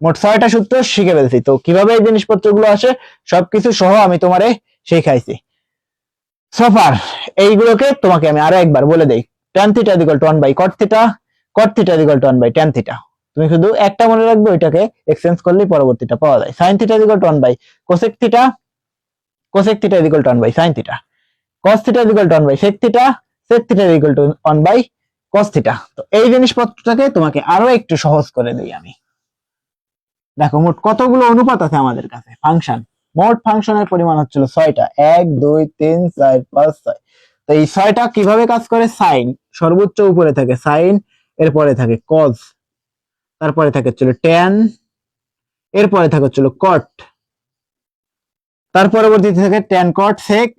S1: মোট 6টা সূত্র শিখে ফেলছি। তো কিভাবে এই জিনিসপত্রগুলো আসে সবকিছু সহ আমি তোমারে শেখাইছি। সফার এইগুলোকে তোমাকে আমি আরো একবার বলে দেই। tan theta is equal two 1/cot theta, cot theta is equal two 1/tan theta. তুমি শুধু একটা মনে রাখবে, ওইটাকে এক্সচেঞ্জ করলেই পরবর্তীটা পাওয়া যায়। sin theta is equal two 1/cosec theta, cosec theta is equal two 1/sin theta, cos theta is equal two 1/sec theta, sec theta is equal two 1/cos theta. তো এই জিনিসপত্রটাকে তোমাকে আরো একটু সহজ করে দেই আমি। দেখো মোট কতগুলো অনুপাত আছে আমাদের কাছে? ফাংশন, মোট ফাংশনের পরিমাণ হচ্ছিল 6টা। 1 2 3 4 5 6। তো এই 6টা কিভাবে কাজ করে? সাইন সর্বোচ্চ উপরে থাকে সাইন, এরপরে থাকে কজ, তারপরে থাকে হচ্ছিল ট্যান, এরপরে থাকে হচ্ছিল কট, তার পরবর্তীতে থাকে ট্যান কট সেক,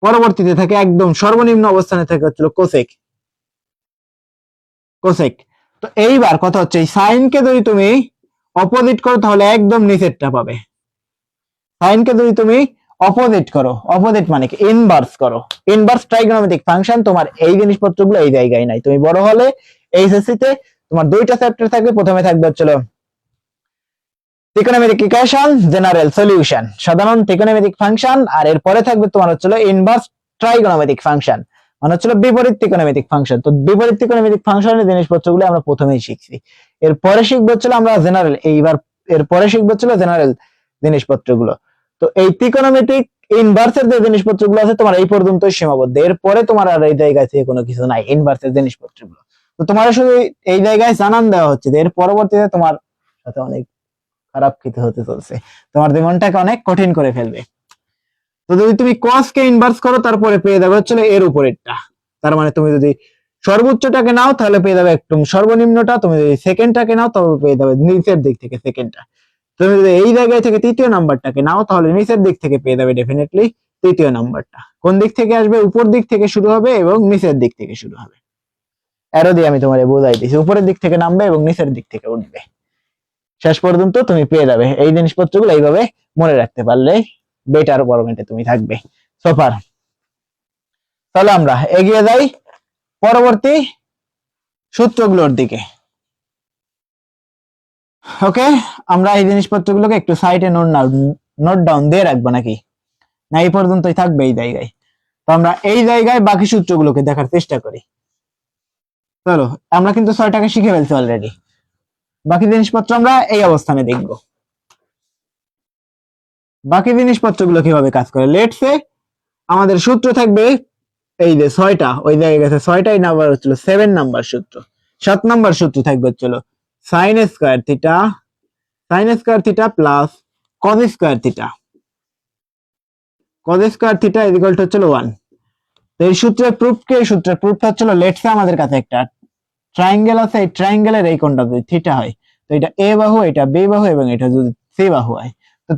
S1: পরবর্তীতে থাকে একদম সর্বনিম্ন অবস্থানে থাকে হচ্ছিল কোসেক। তো এইবার কথা হচ্ছে এই সাইনকে যদি তুমি অপোজিট করো তাহলে একদম নিচেরটা পাবে। সাইনকে যদি তুমি অপোজিট করো, অপোজিট মানে কি ইনভার্স করো, ইনভার্স ট্রাইগোনোমেট্রিক ফাংশন, তোমার এই জিনিসপত্রগুলো এই জায়গায় নাই। তুমি বড় হলে এইচএসসি তে তোমার 2টা চ্যাপ্টার থাকবে। প্রথমে থাকবে হচ্ছিল ত্রিকোণমিতিক ইকুয়েশন, জেনারেল সলিউশন, সাধারণ ত্রিকোণমিতিক ফাংশন, আর এরপরে থাকবে তোমার হচ্ছিল ইনভার্স ট্রাইগোনোমেট্রিক ফাংশন, মানে হচ্ছিল বিপরীত ত্রিকোণমিতিক ফাংশন। তো বিপরীত ত্রিকোণমিতিক ফাংশনের জিনিসপত্রগুলো আমরা প্রথমেই শিখছি। এরপরে শিখবো হচ্ছিল আমরা জেনারেল, এইবার এরপরে শিখবো হচ্ছিল জেনারেল জিনিসপত্রগুলো। তো এই ত্রিকোণমিতিক ইনভার্সের যে জিনিসপত্রগুলো আছে তোমার এই পর্যন্তই সীমাবদ্ধ। এরপরে তোমার আর এই জায়গায় থেকে কোনো কিছু নাই ইনভার্সের জিনিসপত্রগুলো। তো তোমার শুধু এই জায়গায় জানান দেওয়া হচ্ছে যে এর পরবর্তীতে তোমার সাথে অনেক খারাপ কিছু হতে চলছে, তোমার জীবনটাকে অনেক কঠিন করে ফেলবে। তো যদি তুমি cos কে ইনভার্স করো তারপরে পেয়ে যাবে হচ্ছে এর উপরেরটা। তার মানে তুমি যদি সর্বোচ্চটাকে নাও তাহলে পেয়ে যাবে একদম সর্বনিম্নটা, তুমি যদি সেকেন্ডটাকে নাও তবে পেয়ে যাবে নিচের দিক থেকে সেকেন্ডটা। তুমি যদি এই জায়গায় থেকে তৃতীয় নাম্বারটাকে নাও তাহলে নিচের দিক থেকে পেয়ে যাবে ডেফিনেটলি তৃতীয় নাম্বারটা। কোন দিক থেকে আসবে? উপর দিক থেকে শুরু হবে এবং নিচের দিক থেকে শুরু হবে। অ্যারো দিয়ে আমি তোমারে বোঝাই দিয়েছি, উপরের দিক থেকে নামবে এবং নিচের দিক থেকে উঠবে। শেষ পর্যন্ত তুমি পেয়ে যাবে। এই জিনিসপত্রগুলো এইভাবে মনে রাখতে পারলে বেটার ফরম্যাটে তুমি থাকবে। সোফার তাহলে আমরা এগিয়ে যাই পরবর্তী সূত্রগুলোর দিকে। ওকে, আমরা এই জিনিসপত্রগুলোকে একটু সাইডে নোট ডাউন দিয়ে রাখবো নাকি, না এই পর্যন্তই থাকবে এই জায়গায়? তো আমরা এই জায়গায় বাকি সূত্রগুলোকে দেখার চেষ্টা করি। চলো, আমরা কিন্তু 6টাকে শিখে ফেলছি অলরেডি, বাকি জিনিসপত্র আমরা এই অবস্থানে দেখব। বাকি জিনিসপত্রগুলো কিভাবে কাজ করে। লেটস সে আমাদের সূত্র থাকবে এই যে 6টা, ওই জায়গায় গেছে 6টাই নাম্বার হচ্ছিল 7 নাম্বার সূত্র। 7 নাম্বার সূত্র থাকবে হচ্ছিল sin square theta plus cos square theta is equal to হচ্ছিল 1। তো এই সূত্রের প্রুফটা হচ্ছিল লেটস সে আমাদের কাছে একটা ট্রায়াঙ্গেল আছে, এই ট্রায়াঙ্গেলের এই কোণটা যদি থিটা হয় তো এটা এ বাহু, এটা বি বাহু এবং এটা যদি সি বাহু হয়, তো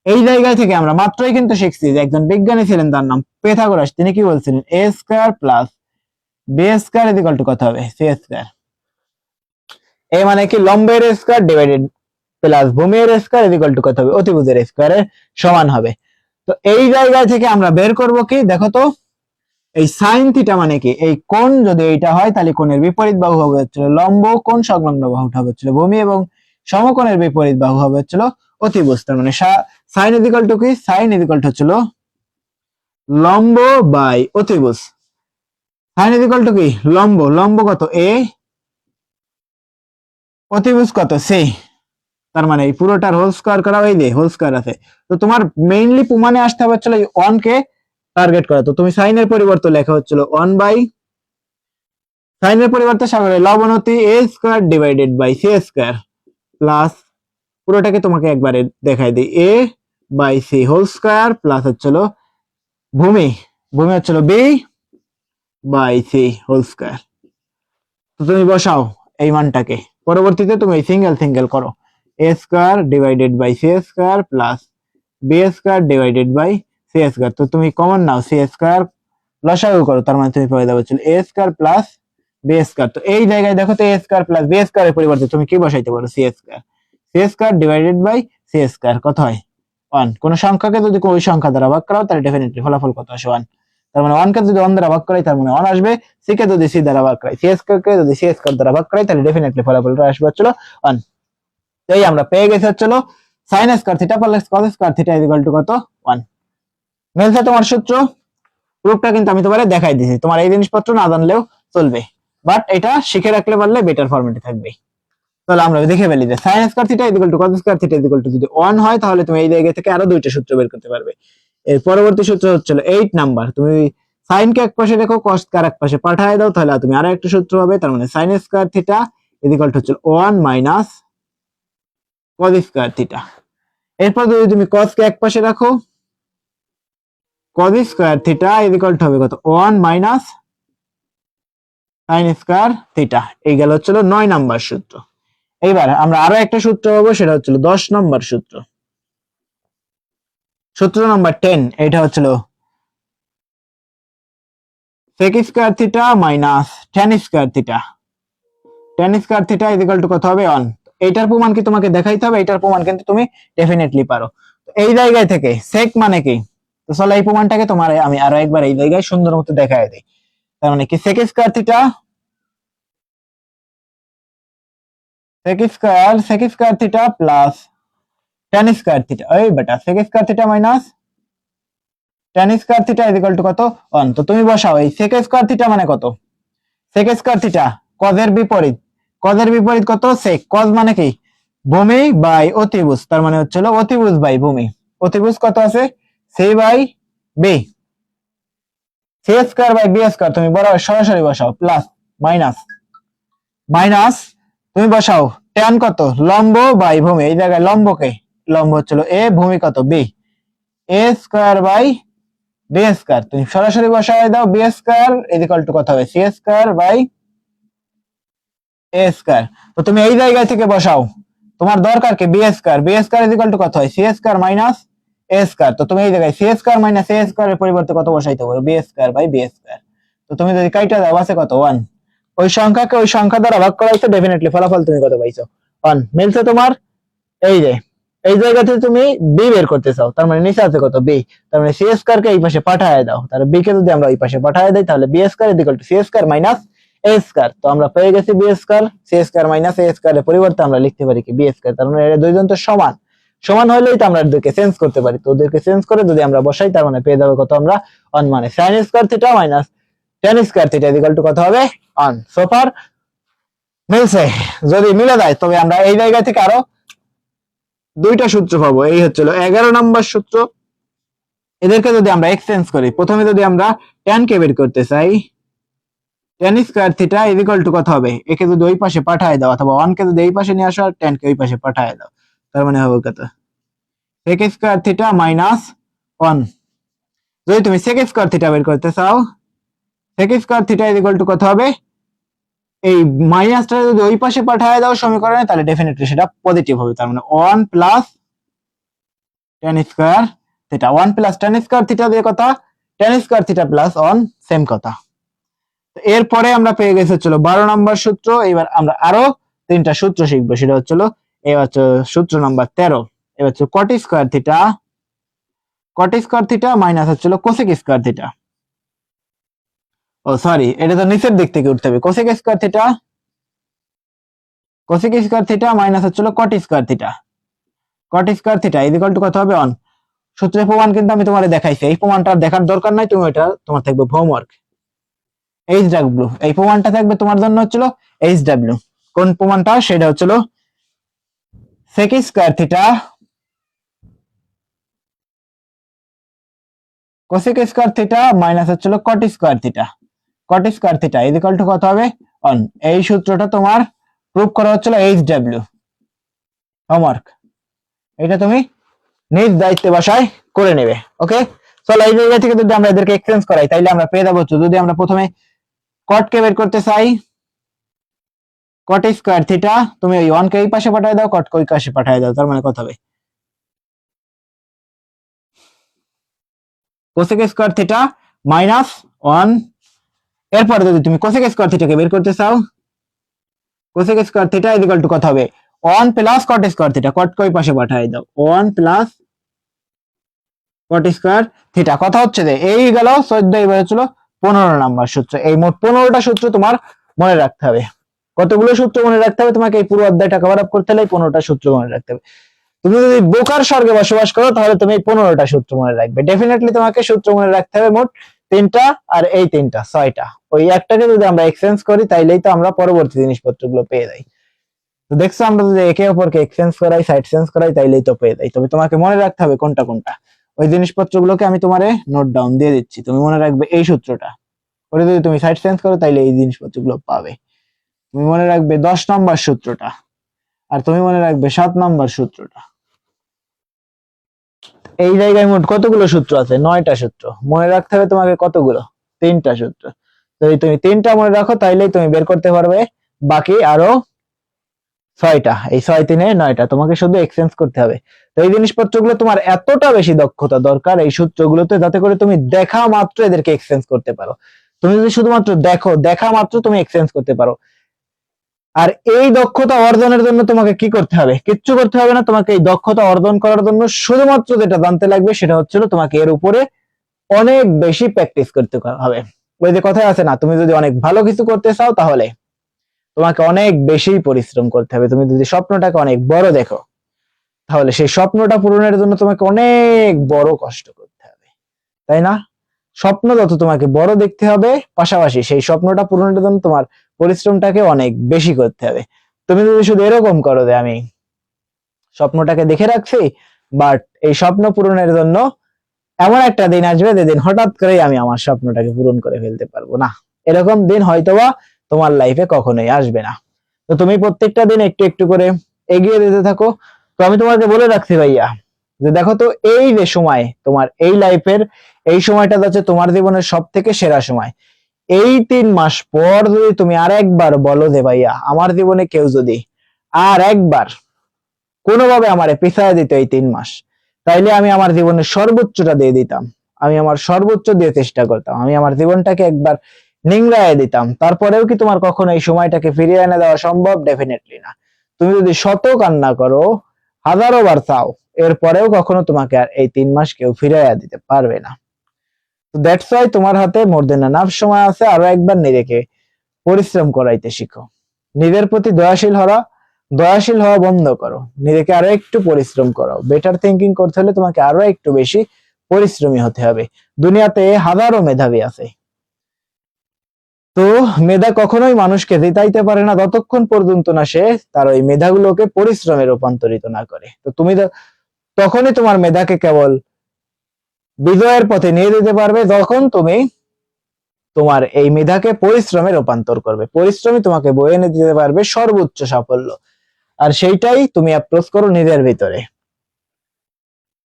S1: এই জায়গায় থেকে আমরা মাত্রই কিন্তু শিখছি যে একজন বিজ্ঞানী ছিলেন, তার নাম পিথাগোরাস। তিনি কি বলছিলেন? A square plus B square is equal to কত হবে? C square. এ মানে কি? লম্বের স্কয়ার ডিভাইডেড প্লাস ভূমির স্কয়ার ইজ ইকুয়াল টু কত হবে? অতিভুজের স্কয়ারের সমান হবে। তো এই জায়গা থেকে আমরা বের করব কি, দেখো তো, এই সাইন থিটা মানে কি? এই কোণ যদি এইটা হয় তাহলে কোণের বিপরীত বাহু হবে হচ্ছিল লম্ব, কোণ সংলগ্ন বাহুটা হবে হচ্ছিল ভূমি এবং সমকোণের বিপরীত বাহু হবে হচ্ছিল অতিভুজ। তার মানে সাইন ইজ ইকুয়াল টু কি? সাইন ইজ ইকুয়াল টু হচ্ছিল লম্ব বাই অতিভুজ। সাইন ইজ ইকুয়াল টু কি? লম্ব কত? এ, অতিভুজ কত? সি। তার মানে এই পুরোটার হোল স্কয়ার করা, এই যে হোল স্কয়ার আছে। তো তোমার মেইনলি প্রমাণে আসতে হবে হচ্ছিল 1 কে টার্গেট করা। তো তুমি সাইনের পরিবর্তে লেখা হচ্ছিল 1 বাই, সাইনের পরিবর্তে সাগরে লবণতি A square divided by C square plus, পুরোটাকে তোমাকে একবারে দেখাই দিই, A by C whole square plus হচ্ছিল ভূমি হচ্ছিল B by C whole square. তো তুমি বসাও এই মানটাকে, পরবর্তীতে তুমি সিঙ্গেল করো। A square divided by C square plus B square divided by C square. তো তুমি কমন নাও, সি স্কয়ার লসাগু করো, তার মানে তুমি পেয়ে যাবে হচ্ছে A square plus B square. তো এই জায়গায় দেখো তো, এ স্কয়ার প্লাস বি স্কয়ারের পরিবর্তে তুমি কি বসাইতে পারো? C square divided by C square কত হয়? 1। কোন সংখ্যাকে যদি ওই সংখ্যা দ্বারা ভাগ করাও তাহলে ডেফিনেটলি ফলাফল কত আসে? 1। তার মানে 1 কে যদি 1 দ্বারা ভাগ করাই তার মানে 1 আসবে। সি কে যদি সি দ্বারা ভাগ করাই, সি স্কয়ার কে যদি সি স্কয়ার দ্বারা ভাগ করাই তাহলে ডেফিনেটলি ফলাফলটা আসবে হচ্ছে 1। এই আমরা পেয়ে গেছি হচ্ছিল sin square theta plus cos square theta is equal to কত? 1। মিলছে তোমার সূত্র? প্রুফটা কিন্তু আমি তোমারে দেখাই দিয়েছি, তোমার এই জিনিসপত্র না জানলেও চলবে, বাট এটা শিখে রাখলে পারলে বেটার ফরম্যাটে থাকবে। তাহলে আমরা দেখে ফেলি যে sin square theta is equal two cos square theta is equal two যদি 1 হয় তাহলে তুমি এই জায়গা থেকে আরো দুইটা সূত্র বের করতে পারবে। এর পরবর্তী সূত্র হচ্ছে 8 নাম্বার, তুমি sin কে এক পাশে রেখো, cos কে আরেক পাশে পাঠিয়ে দাও, তাহলে তুমি আরো একটা সূত্র হবে। তার মানে sin square theta is equal to হচ্ছে 1 মাইনাস cos স্কয়ার থিটা। এরপর যদি তুমি cos কে এক পাশে রাখো, cos square theta is equal to হবে কত? 1 মাইনাস sin স্কয়ার থিটা। এই গেল হচ্ছিল 9 নাম্বার সূত্র। এইবার আমরা আরো একটা সূত্র পাবো, সেটা হচ্ছিল 10 নম্বর সূত্র। সূত্র নাম্বার 10, এটা হচ্ছিল sec square theta minus tan square theta. tan square theta is equal to কত হবে? 1। এইটার প্রমাণ কি তোমাকে দেখাইতে হবে? এইটার প্রমাণ কিন্তু তুমি ডেফিনেটলি পারো। এই জায়গায় থেকে sec মানে কি? তো চলো এই প্রমাণটাকে তোমার আমি আরো একবার এই জায়গায় সুন্দর মতো দেখায় দিই। তার মানে কি? sec square theta plus tan square theta, এই বেটা sec square theta minus tan square theta is equal to কত? 1। তো তুমি বসাও এই sec স্কয়ার থিটা মানে কত? sec স্কয়ার থিটা cos এর বিপরীত, কত? sec। cos মানে কি? ভূমি বাই অতিভুজ, তার মানে হচ্ছে অতিভুজ বাই ভূমি। অতিভুজ কত আছে? c বাই b, c square by b square. তুমি বরাবর সরাসরি বসাও, প্লাস মাইনাস তুমি বসাও tan কত? লম্ব বাই ভূমি। এই জায়গায় লম্ব হচ্ছিল a, ভূমি কত? b। A square by B square. তুমি সরাসরি বসায় দাও, বি স্কয়ার ইকুয়াল টু কত হবে, C square by A square. তো তুমি এই জায়গা থেকে বসাও, তোমার দরকার কি B square, B square equal to কত হয়, C square minus A square. তো তুমি এই জায়গায় C square minus A square এর পরিবর্তে কত বসাইতে পারো, B square by B square. তো তুমি যদি কাইটা দাও আছে কত 1, ওই সংখ্যাকে ওই সংখ্যা দ্বারা ভাগ করা হইছে, ডেফিনেটলি ফলাফল তুমি কত পাইছো 1 মিলছে তোমার। এই যে এই জায়গাতে তুমি বি বের করতে চাও, তার মানে নিচে আছে কত বি, তার মানে সি স্কয়ার কে এই পাশে পাঠায় দাও, তাহলে বি কে যদি আমরা এই পাশে পাঠায় দেই তাহলে B square equal to C square minus A square. তো আমরা পেয়ে গেছি B square, C square minus A square এর পরিবর্তে আমরা লিখতে পারি কি বি স্কয়ার। তার মানে এরা দুইজন তো সমান, সমান হলেই তো আমরা এদেরকে চেঞ্জ করতে পারি। তো ওদেরকে চেঞ্জ করে যদি আমরা বসাই তার মানে পেয়ে যাবে কত আমরা 1, মানে sin square theta minus tan square theta equal to কত হবে 1। সো ফার মিলছে। যদি মিলে যায় তবে আমরা এই জায়গা থেকে আরো দুইটা সূত্র পাবো। এই হচ্ছিল 11 নম্বর সূত্র। এদেরকে যদি আমরা এক্সচেঞ্জ করি, প্রথমে যদি আমরা tan কে বের করতে চাই, tan square theta equal to কত হবে, একে যদি ওই পাশে পাঠায় দাও অথবা 1 কে যদি এই পাশে নিয়ে আসো আর tan কে ওই পাশে পাঠায় দাও, তার মানে হবে কত sec স্কয়ার থিটা মাইনাস 1। যদি তুমি sec স্কয়ার থিটা বের করতে চাও, sec square theta equal to কত হবে, এই মাইনাসটা যদি ওই পাশে পাঠায় দাও সমীকরণে তাহলে ডেফিনেটলি সেটা পজিটিভ হবে। তার মানে 1 plus tan square theta, 1 plus tan square theta দিয়ে কথা, tan square theta plus 1 same কথা। এরপরে আমরা পেয়ে গেছি হচ্ছিল 12 নম্বর সূত্র। এবার আমরা আরো তিনটা সূত্র শিখবো, সেটা হচ্ছিল এবার হচ্ছে সূত্র নাম্বার 13। এবার হচ্ছে cot স্কয়ার থিটা মাইনাস হচ্ছিল কোসেক স্কয়ার থিটা, ও সরি এটা তো নিচের দিক থেকে উঠতে হবে, কোসেক স্কয়ার থিটা মাইনাস হচ্ছিল cot square theta equal to কত হবে 1। সূত্রের প্রমাণ কিন্তু আমি তোমারে দেখাইছি, এই প্রমাণটা দেখার দরকার নাই, তুমি এটা তোমার থাকবে হোমওয়ার্ক। এইচডব্লিউ এই প্রমাণটা থাকবে তোমার জন্য হচ্ছিল এইচডব্লিউ। কোন প্রমাণটা, সেটা হচ্ছিল sec square theta cosec square theta minus হচ্ছিল cot square theta equal to কত হবে 1। এই সূত্রটা তোমার প্রুফ করা হচ্ছিল এইচডব্লিউ, হোমওয়ার্ক। এটা তুমি নিজ দায়িত্বে বাসায় করে নেবে, ওকে। চলো এই জায়গা থেকে যদি আমরা এদেরকে এক্সচেঞ্জ করাই তাইলে আমরা পেয়ে যাবো, যদি আমরা প্রথমে cot কে বের করতে চাই, cot স্কয়ার থিটা তুমি ওই 1 কে এই পাশে পাঠিয়ে দাও, cot কে ওই পাশে পাঠিয়ে দাও, তার মানে কত হবে cosec স্কয়ার থিটা মাইনাস 1। এরপরে যদি তুমি cosec স্কয়ার থিটাকে বের করতে চাও, cosec square theta equal to কত হবে 1 plus cot square theta, cot কে ওই পাশে পাঠিয়ে দাও, 1 প্লাস cot স্কয়ার থিটা। কথা হচ্ছে যে এই গেল 14, এবার হচ্ছিল 15 নাম্বার সূত্র। এই মোট 15টা সূত্র তোমার মনে রাখতে হবে। কতগুলো সূত্র মনে রাখতে হবে তোমাকে, এই পুরো অধ্যায়টা কভার আপ করতে হলে 15টা সূত্র মনে রাখতে হবে। তুমি যদি বোকার স্বর্গে বসবাস করো তাহলে তুমি এই 15টা সূত্র মনে রাখবে। ডেফিনেটলি তোমাকে সূত্র মনে রাখতে হবে মোট 3টা, আর এই 3টা 6টা। ওই একটাকে যদি আমরা এক্সচেঞ্জ করি তাইলেই তো আমরা পরবর্তী জিনিসপত্রগুলো পেয়ে যাই। তো দেখছো আমরা যদি একে অপরকে এক্সচেঞ্জ করাই, সাইড চেঞ্জ করাই তাইলেই তো পেয়ে যাই। তবে তোমাকে মনে রাখতে হবে কোনটা কোনটা। ওই জিনিসপত্রগুলোকে আমি তোমারে নোট ডাউন দিয়ে দিচ্ছি, তুমি মনে রাখবে এই সূত্রটা, ওটা যদি তুমি সাইড চেঞ্জ করো তাইলে এই জিনিসপত্রগুলো পাবে। তুমি মনে রাখবে 10 নম্বর সূত্রটা, আর তুমি মনে রাখবে 7 নম্বর সূত্রটা। এই জায়গায় মোট কতগুলো সূত্র আছে, 9টা সূত্র মনে রাখতে হবে তোমাকে। কতগুলো, 3টা সূত্র। যদি তুমি 3টা মনে রাখো তাইলেই তুমি বের করতে পারবে বাকি আরো 6টা। এই 6 3 9টা তোমাকে শুধু এক্সচেঞ্জ করতে হবে। তো এই জিনিসপত্রগুলো তোমার এতটা বেশি দক্ষতা দরকার এই সূত্রগুলোতে, যাতে করে তুমি দেখা মাত্র এদেরকে এক্সচেঞ্জ করতে পারো। তুমি যদি শুধুমাত্র দেখা মাত্র তুমি এক্সচেঞ্জ করতে পারো। আর এই দক্ষতা অর্জনের জন্য তোমাকে কি করতে হবে, কিচ্ছু করতে হবে না। তোমাকে এই দক্ষতা অর্জন করার জন্য শুধুমাত্র যেটা জানতে লাগবে সেটা হচ্ছিল তোমাকে এর উপরে অনেক বেশি প্র্যাকটিস করতে হবে। ওই যে কথাই আছে না, তুমি যদি অনেক ভালো কিছু করতে চাও তাহলে তোমাকে অনেক বেশি পরিশ্রম করতে হবে। তুমি যদি স্বপ্নটাকে অনেক বড় দেখো তাহলে সেই স্বপ্নটা পূরণের জন্য তোমাকে অনেক বড় কষ্ট করতে হবে, তাই না? স্বপ্ন যত তোমাকে বড় দেখতে হবে, পাশাপাশি সেই স্বপ্নটা পূরণের জন্য তোমার পরিশ্রমটাকে অনেক বেশি করতে হবে। তুমি যদি শুধু এরকম করো যে আমি স্বপ্নটাকে দেখে রাখছি, বাট এই স্বপ্ন পূরণের জন্য এমন একটা দিন আসবে যেদিন হঠাৎ করে আমি আমার স্বপ্নটাকে পূরণ করে ফেলতে পারবো না, এরকম দিন হয়তোবা তোমার লাইফে কখনোই আসবে না। তো তুমি প্রত্যেকটা দিন একটু একটু করে এগিয়ে যেতে থাকো। তো আমি তোমাকে বলে রাখছি ভাইয়া, যে দেখো তো এই যে সময় তোমার এই লাইফের এই সময়টা যাচ্ছে তোমার জীবনের সব থেকে সেরা সময়, এই 3 মাস পর যদি তুমি আর একবার বলো যে ভাইয়া আমার জীবনে কেউ যদি আর একবার কোনোভাবে আমারে পিছায় দিত এই 3 মাস, তাইলে আমি আমার জীবনের সর্বোচ্চটা দিয়ে দিতাম, আমি আমার সর্বোচ্চ দিয়ে চেষ্টা করতাম, আমি আমার জীবনটাকে একবার নিংড়ায় দিতাম, তারপরেও কি তোমার কখনো এই সময়টাকে ফিরিয়ে এনে দেওয়া সম্ভব? ডেফিনেটলি না। তুমি যদি শত কান্না করো, হাজারো বার চাও, এরপরেও কখনো তোমাকে আর এই 3 মাস কেউ ফিরাইয়া দিতে পারবে না। তো দ্যাটস ওয়াই তোমার হাতে মোর দেন এনাফ সময় আছে, আরো একবার নিজেকে পরিশ্রম করাইতে শিখো, নিজের প্রতি দয়াশীল হওয়া বন্ধ করো, নিজেকে আরো একটু পরিশ্রম করো। বেটার থিঙ্কিং করতে হলে তোমাকে আরো একটু বেশি পরিশ্রমী হতে হবে। দুনিয়াতে হাজারো মেধাবী আছে, তো মেধা কখনোই মানুষকে জিতাইতে পারে না যতক্ষণ পর্যন্ত না সে তার ওই মেধাগুলোকে পরিশ্রমে রূপান্তরিত না করে। তো তুমি তখনই তোমার মেধাকে কেবল বিজয়ের পথে নিয়ে যেতে পারবে যখন তুমি তোমার এই মেধাকে পরিশ্রমে রূপান্তর করবে। পরিশ্রমই তোমাকে বয়ে এনে দিতে পারবে সর্বোচ্চ সাফল্য, আর সেইটাই তুমি অ্যাপ্রোচ করো নিজের ভিতরে।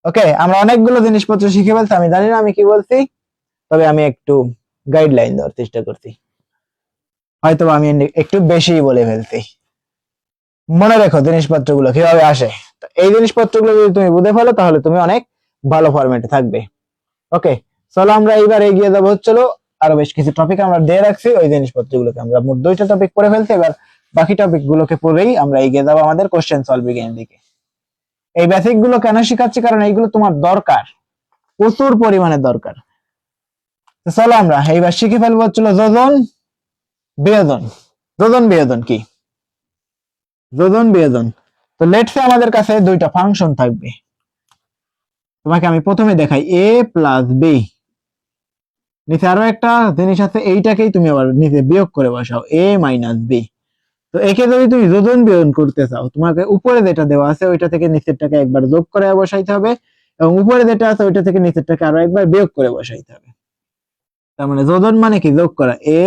S1: ওকে, আমরা অনেকগুলো জিনিসপত্র শিখে ফেলছি, আমি জানি না আমি কি বলছি, তবে আমি একটু গাইডলাইন দেওয়ার চেষ্টা করছি, হয়তো আমি একটু বেশি বলে ফেলছি। মনে রেখো জিনিসপত্রগুলো কিভাবে আসে, তো এই জিনিসপত্রগুলো যদি তুমি বুঝে ফেলো তাহলে তুমি অনেক ভালো ফরম্যাটে থাকবে। ওকে, চলো আমরা এইবার এগিয়ে যাবো হচ্ছিল, আরো বেশ কিছু টপিক আমরা দিয়ে রাখছি, ওই জিনিসপত্রগুলোকে আমরা মোট 2টা টপিক পড়ে ফেলছি, এবার বাকি টপিক গুলোকে পড়েই আমরা এগিয়ে যাবো আমাদের কোশ্চেন সলভিং এর দিকে। এই বেসিক গুলো কেন শিখাচ্ছি, কারণ এইগুলো তোমার দরকার, প্রচুর পরিমাণে দরকার। তো চলো আমরা এইবার শিখে ফেলবো হচ্ছিল যোজন বিয়োজন। যোজন বিয়োজন কি? যোজন বিয়োজন, তো লেটসে আমাদের কাছে 2টা ফাংশন থাকবে, তোমাকে আমি প্রথমে দেখাই a প্লাস বি, নিচে আরো একটা জিনিস আছে, এইটাকেই তুমি আবার নিচে বিয়োগ করে বসাও a মাইনাস বি। তো একে যদি তুমি যোজন বিয়োজন করতে চাও, তোমাকে উপরে যেটা দেওয়া আছে ওইটা থেকে নিচেরটাকে একবার যোগ করে বসাইতে হবে, এবং উপরে যেটা আছে ওইটা থেকে নিচেরটাকে আরো একবার বিয়োগ করে বসাইতে হবে। তার মানে যোজন মানে কি? যোগ করা, a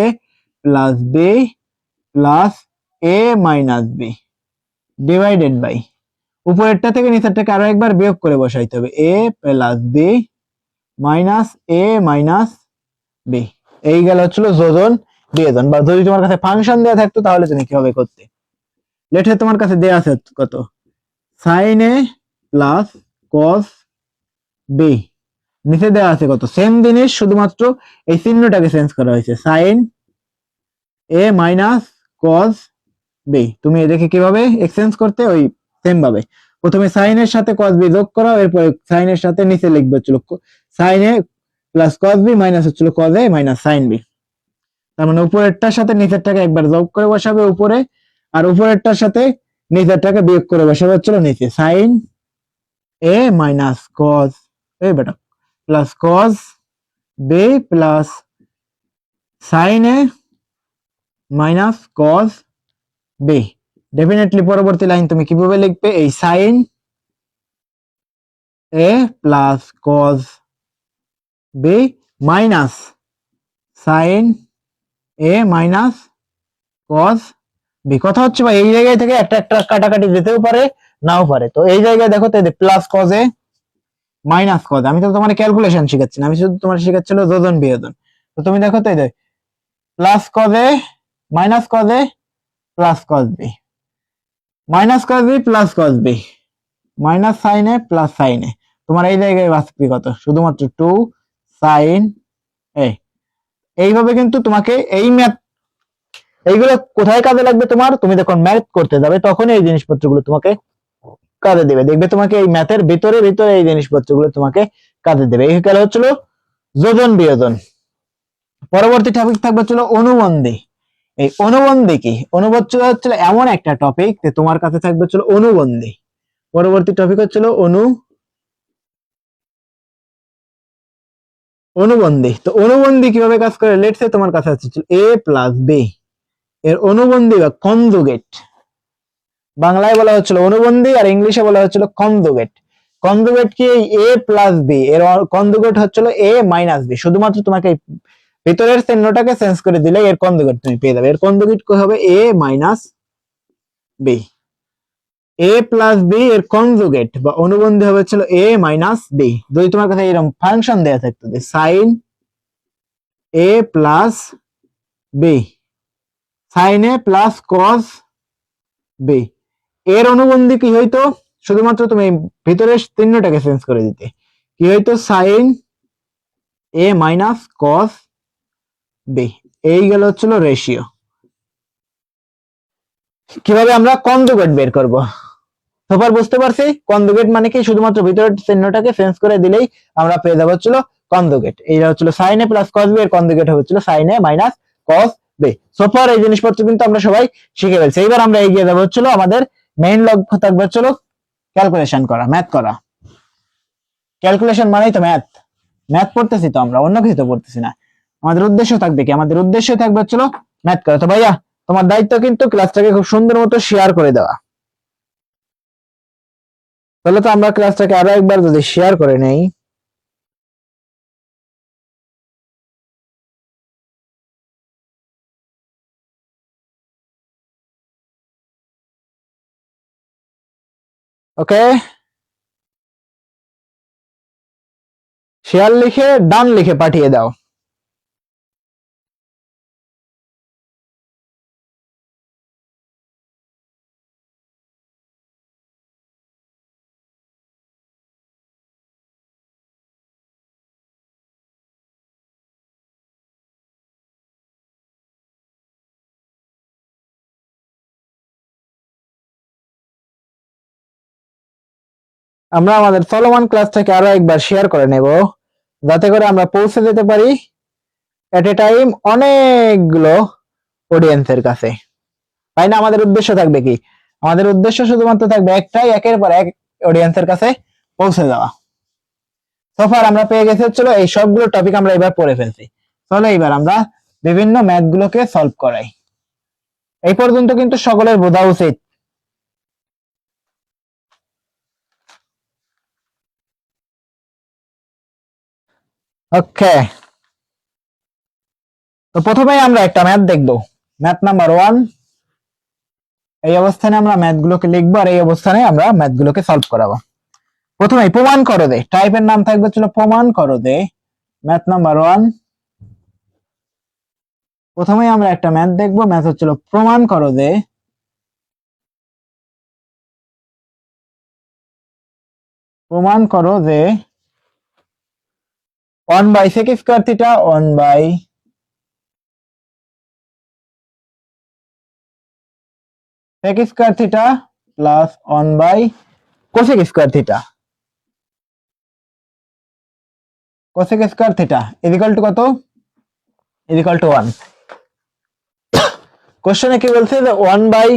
S1: plus B plus a minus B divided by উপরেরটা থেকে নিচেরটাকে আরো একবার বিয়োগ করে বসাইতে হবে, a plus B minus a minus B. এই গেল হচ্ছিল যোজন বিয়োজন। বা যদি তোমার কাছে ফাংশন দেওয়া থাকতো তাহলে তুমি কিভাবে করতে? লেটে তোমার কাছে দেওয়া আছে কত, সাইন এ প্লাস কস বি, নিচে দেওয়া আছে কত, সেম জিনিস, শুধুমাত্র এই চিহ্নটাকে চেঞ্জ করা হয়েছে, sign A minus cos B. তুমি এটাকে কিভাবে এক্সচেঞ্জ করতে? ওই সেম ভাবে প্রথমে সাইন এর সাথে কস বি যোগ করা, এরপরে সাইন এর সাথে নিচে লিখবে হচ্ছিল সাইন এ প্লাস কস বি মাইনাস হচ্ছিল কস এ মাইনাস সাইন বি। তার মানে উপরেরটার সাথে নিচেরটাকে একবার যোগ করে বসাবে উপরে, আর উপরেরটার সাথে নিচেরটাকে বিয়োগ করে বসাবে হচ্ছিল নিচে, sign A minus cos A বেটা plus cos B plus sine A minus cos B. Definitely পরবর্তী লাইন তুমি কিভাবে লিখবে? এই sine A plus cos B minus sine A minus cos B. কথা হচ্ছে ভাই এই জায়গায় থেকে একটা একটা কাটাকাটি যেতেও পারে, নাও পারে। তো এই জায়গায় দেখো তো প্লাস কস এ মাইনাস কস, আমি তো তোমার ক্যালকুলেশন শিখাচ্ছি না, আমি শুধু তোমার শিখাচ্ছিল যোজন বিয়োজন। তো তুমি দেখো তো এই plus cos A minus cos A plus cos B, minus cos B plus cos B, minus sine A plus sine A. তোমার এই জায়গায় বাঁচবে কত? শুধুমাত্র 2 সাইন এ। এইভাবে কিন্তু তোমাকে এই ম্যাথ, এইগুলো কোথায় কাজে লাগবে তোমার? তুমি যখন ম্যাথ করতে যাবে তখন এই জিনিসপত্রগুলো তোমাকে কাজে দেবে। দেখবে তোমাকে এই ম্যাথের ভিতরে ভিতরে এই জিনিসপত্রগুলো তোমাকে কাজে দেবে। এই গেল হচ্ছিল যোজন বিয়োজন। পরবর্তী টপিক থাকবে হচ্ছিল অনুবন্ধী। এই অনুবন্ধী কি? অনুবন্ধী হচ্ছিল এমন একটা টপিক যে তোমার কাছে থাকবে হচ্ছিল অনুবন্ধী। পরবর্তী টপিক হচ্ছিল অনুবন্ধী। তো অনুবন্ধী কিভাবে কাজ করে? লেটস সে তোমার কাছে আছে এ প্লাস বি, এর অনুবন্ধী বা কনজুগেট, বাংলায় বলা হচ্ছিল অনুবন্ধী আর ইংলিশে বলা হচ্ছিল কনজুগেট। কনজুগেট কি? এ প্লাস বি এর কনজুগেট হচ্ছিল এ মাইনাস বি। শুধুমাত্র তোমাকে ভিতরের চিহ্নটাকে চেঞ্জ করে দিলে এর কনজুগেট তুমি পেয়ে যাবে। এর কনজুগেট কি হবে? এ মাইনাস বি। এ প্লাস বি এর কনজুগেট বা অনুবন্ধী হবে ছিল এ মাইনাস বি। যদি তোমার কাছে এরকম ফাংশন দেয়া থাকতো যে সাইন এ প্লাস বি, সাইন এ প্লাস কস বি, এর অনুবন্ধী কি হইতো? শুধুমাত্র তুমি ভিতরের চিহ্নটাকে চেঞ্জ করে দিতে, কি হইতো? Sign A minus cos B. এই গেল হচ্ছিল রেশিও। কিভাবে আমরা কনজুগেট বের করব? সবার বুঝতে পারছি কনজুগেট মানে কি? শুধুমাত্র ভিতরের চিহ্নটাকে চেঞ্জ করে দিলেই আমরা পেয়ে যাবো হচ্ছিল কনজুগেট। এইটা হচ্ছিল সাইন এ প্লাস কস বি, এর কনজুগেট হচ্ছিল sign A minus cos B. সোফার এই জিনিসপত্র কিন্তু আমরা সবাই শিখে ফেলছি। এবার আমরা এগিয়ে যাবো হচ্ছিল আমাদের মেইন লক্ষ্য থাকবে হচ্ছিল ক্যালকুলেশন করা, ম্যাথ করা। ক্যালকুলেশন মানেই তো ম্যাথ। ম্যাথ পড়তেছি তো আমরা, অন্য কিছু তো পড়তেছি না। আমাদের উদ্দেশ্য থাকবে কি? আমাদের উদ্দেশ্য থাকবে হচ্ছিল ম্যাথ করা। তো ভাইয়া তোমার দায়িত্ব কিন্তু ক্লাসটাকে খুব সুন্দর মতো শেয়ার করে দেওয়া। তাহলে তো আমরা ক্লাসটাকে আরো একবার যদি শেয়ার করে নেই। ওকে, শেয়ার লিখে ডান লিখে পাঠিয়ে দাও। আমরা আমাদের চলমান ক্লাসটাকে আরো একবার শেয়ার করে নেব, যাতে করে আমরা পৌঁছে যেতে পারি এট এ টাইম অনেকগুলো অডিয়েন্সের কাছে। তাই না? আমাদের উদ্দেশ্য থাকবে কি? আমাদের উদ্দেশ্য শুধুমাত্র থাকবে একটাই, একের পর এক অডিয়েন্সের কাছে পৌঁছে যাওয়া। সোফার আমরা পেয়ে গেছি হচ্ছিল এই সবগুলো টপিক আমরা এবার পড়ে ফেলছি। চলো এবার আমরা বিভিন্ন ম্যাথ গুলোকে সলভ করাই। এই পর্যন্ত কিন্তু সকলের বোঝা উচিত। ওকে, তো প্রথমেই আমরা একটা ম্যাথ দেখব, ম্যাথ নাম্বার 1। এই অবস্থানে আমরা ম্যাথ গুলোকে লিখবো আর এই অবস্থানে আমরা ম্যাথ গুলোকে সলভ করাবো। প্রথমেই প্রমাণ করো দে, টাইপের নাম থাকবে হচ্ছিল প্রমাণ করো দে, ম্যাথ নাম্বার 1। প্রথমেই আমরা একটা ম্যাথ দেখবো, ম্যাথ হচ্ছিল প্রমাণ করো দে। প্রমাণ করো যে 1 by sec square theta 1 by sec square theta plus 1 by cosec square theta, cosec square theta equal to কত? Equal to 1। কোশ্চেনে কি বলছে যে 1 by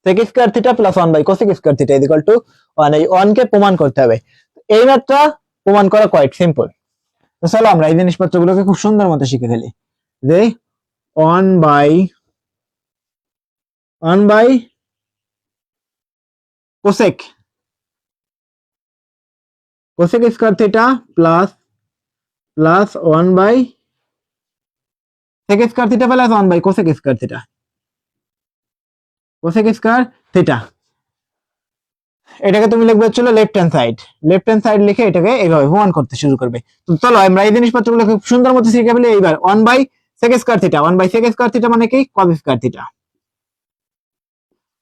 S1: sec square theta plus 1 by cosec square theta equal to 1। এই 1 কে প্রমাণ করতে হবে। এই ম্যাথটা প্রমাণ করা কোয়াইট সিম্পল। তো চলো আমরা এই জিনিসপত্রগুলোকে খুব সুন্দর মতো শিখে ফেলি। যে 1 by cosec square theta plus 1 by sec square theta plus 1 by cosec square theta, cosec square theta. এটাকে তুমি লিখবে হচ্ছিল left hand side. Left hand side লিখে এটাকে এইভাবে প্রমাণ করতে শুরু করবে। তো চলো আমরা এই জিনিসপত্রগুলো খুব সুন্দর মতো শিখে ফেলি। এইবার 1 by sec square theta, 1 by sec square theta মানে কি? cos square theta,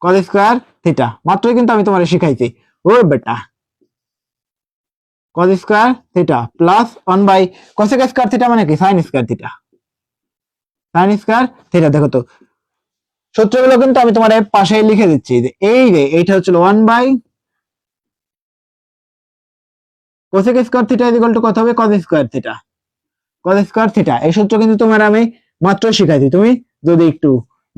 S1: cos square theta. মাত্রই কিন্তু আমি তোমারে শিখাইছি। ও বেটা, cos square theta plus 1 by cosec square theta মানে কি? sin square theta, sin square theta. দেখো তো সূত্রগুলো কিন্তু আমি তোমার পাশে লিখে দিচ্ছি। যে এই রে, এইটা হচ্ছিল 1 by cosec square theta equal to কত হবে? cos square theta, cos square theta. এই সূত্র কিন্তু তোমার আমি মাত্র শিখাইছি। তুমি যদি একটু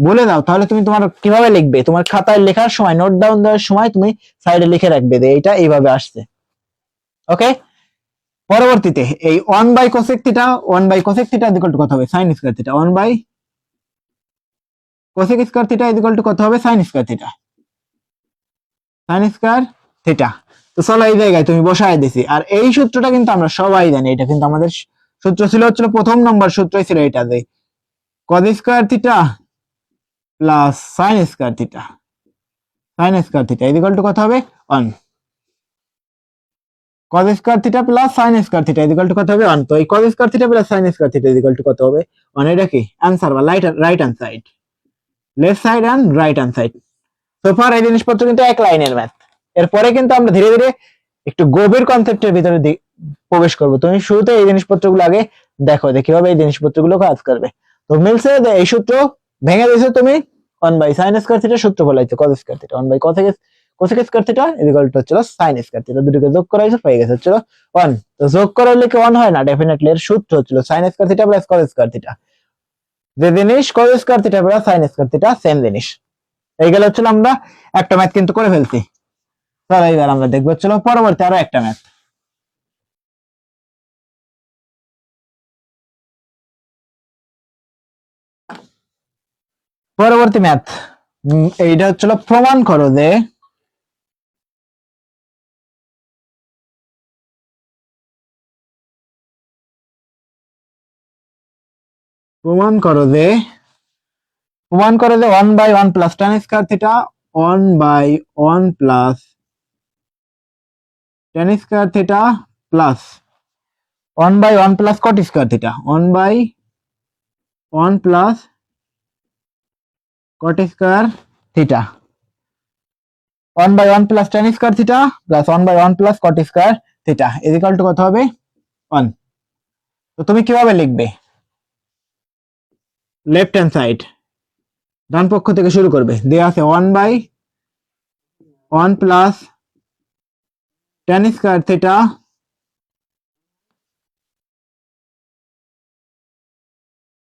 S1: বলে দাও তাহলে তুমি তোমার কিভাবে লিখবে, তোমার খাতায় লেখার সময়, নোট ডাউন দেওয়ার সময় তুমি সাইডে লিখে রাখবে যে এইটা এইভাবে আসছে। ওকে, পরবর্তীতে এই 1 by cosec theta, 1 by cosec theta equal to কত হবে? sin square theta. 1 by cosec square theta equal to কত হবে? sin square theta, sin square theta. তো চলো এই জায়গায় তুমি বসায় দিছি। আর এই সূত্রটা কিন্তু আমরা সবাই জানি, এটা কিন্তু আমাদের সূত্র ছিল হচ্ছিল প্রথম নম্বর সূত্রই ছিল এটা, যে cos square theta plus sin square theta, sine square theta equal to কত হবে 1 cos square theta plus sine square theta equal to কত হবে 1 তো এই cos square theta plus sine square theta equal to কত হবে 1 এটা কি आंसर বা right hand side left side and right hand side so far জিনিসপত্র কিন্তু এক লাইনের ম্যাথ এরপরে কিন্তু আমরা ধীরে ধীরে একটু গভীর কনসেপ্টের ভিতরে প্রবেশ করব তুমি শুরুতে এই জিনিসপত্রগুলো আগে দেখো যে কিভাবে এই জিনিসপত্রগুলো কাজ করবে তো মিলছে যে এই সূত্র ভেঙে দিয়েছো তুমি 1 বাই sin স্কয়ার থিটা সূত্র বলাইছো cos square theta 1 by cosec square theta equal to হচ্ছে sin স্কয়ার থিটা দুটোকে যোগ করা হয়েছে পেয়ে গেছে হচ্ছে 1 তো যোগ করা হলে কি 1 হয় না ডেফিনেটলি এর সূত্র হচ্ছে sin square theta plus cos square theta যে জিনিস cos square theta plus sin square theta same জিনিস এই গেল হচ্ছে আমরা একটা ম্যাথ কিন্তু করে ফেলছি চলো এবার আমরা দেখব চলো পরবর্তী আরো একটা ম্যাথ পরবর্তী ম্যাথ এইটা হচ্ছিল প্রমাণ করো যে প্রমাণ করো যে 1 by 1 plus tan square theta 1 by 1 plus tan square theta plus 1 by 1 plus cot square theta 1 by 1 plus cot square theta 1 by 1 plus tan square theta plus 1 by 1 plus cot square theta equal to কত হবে 1 তো তুমি কিভাবে লিখবে left hand side ডান পক্ষ থেকে শুরু করবে দেয়া আছে 1 by 1 plus tan square theta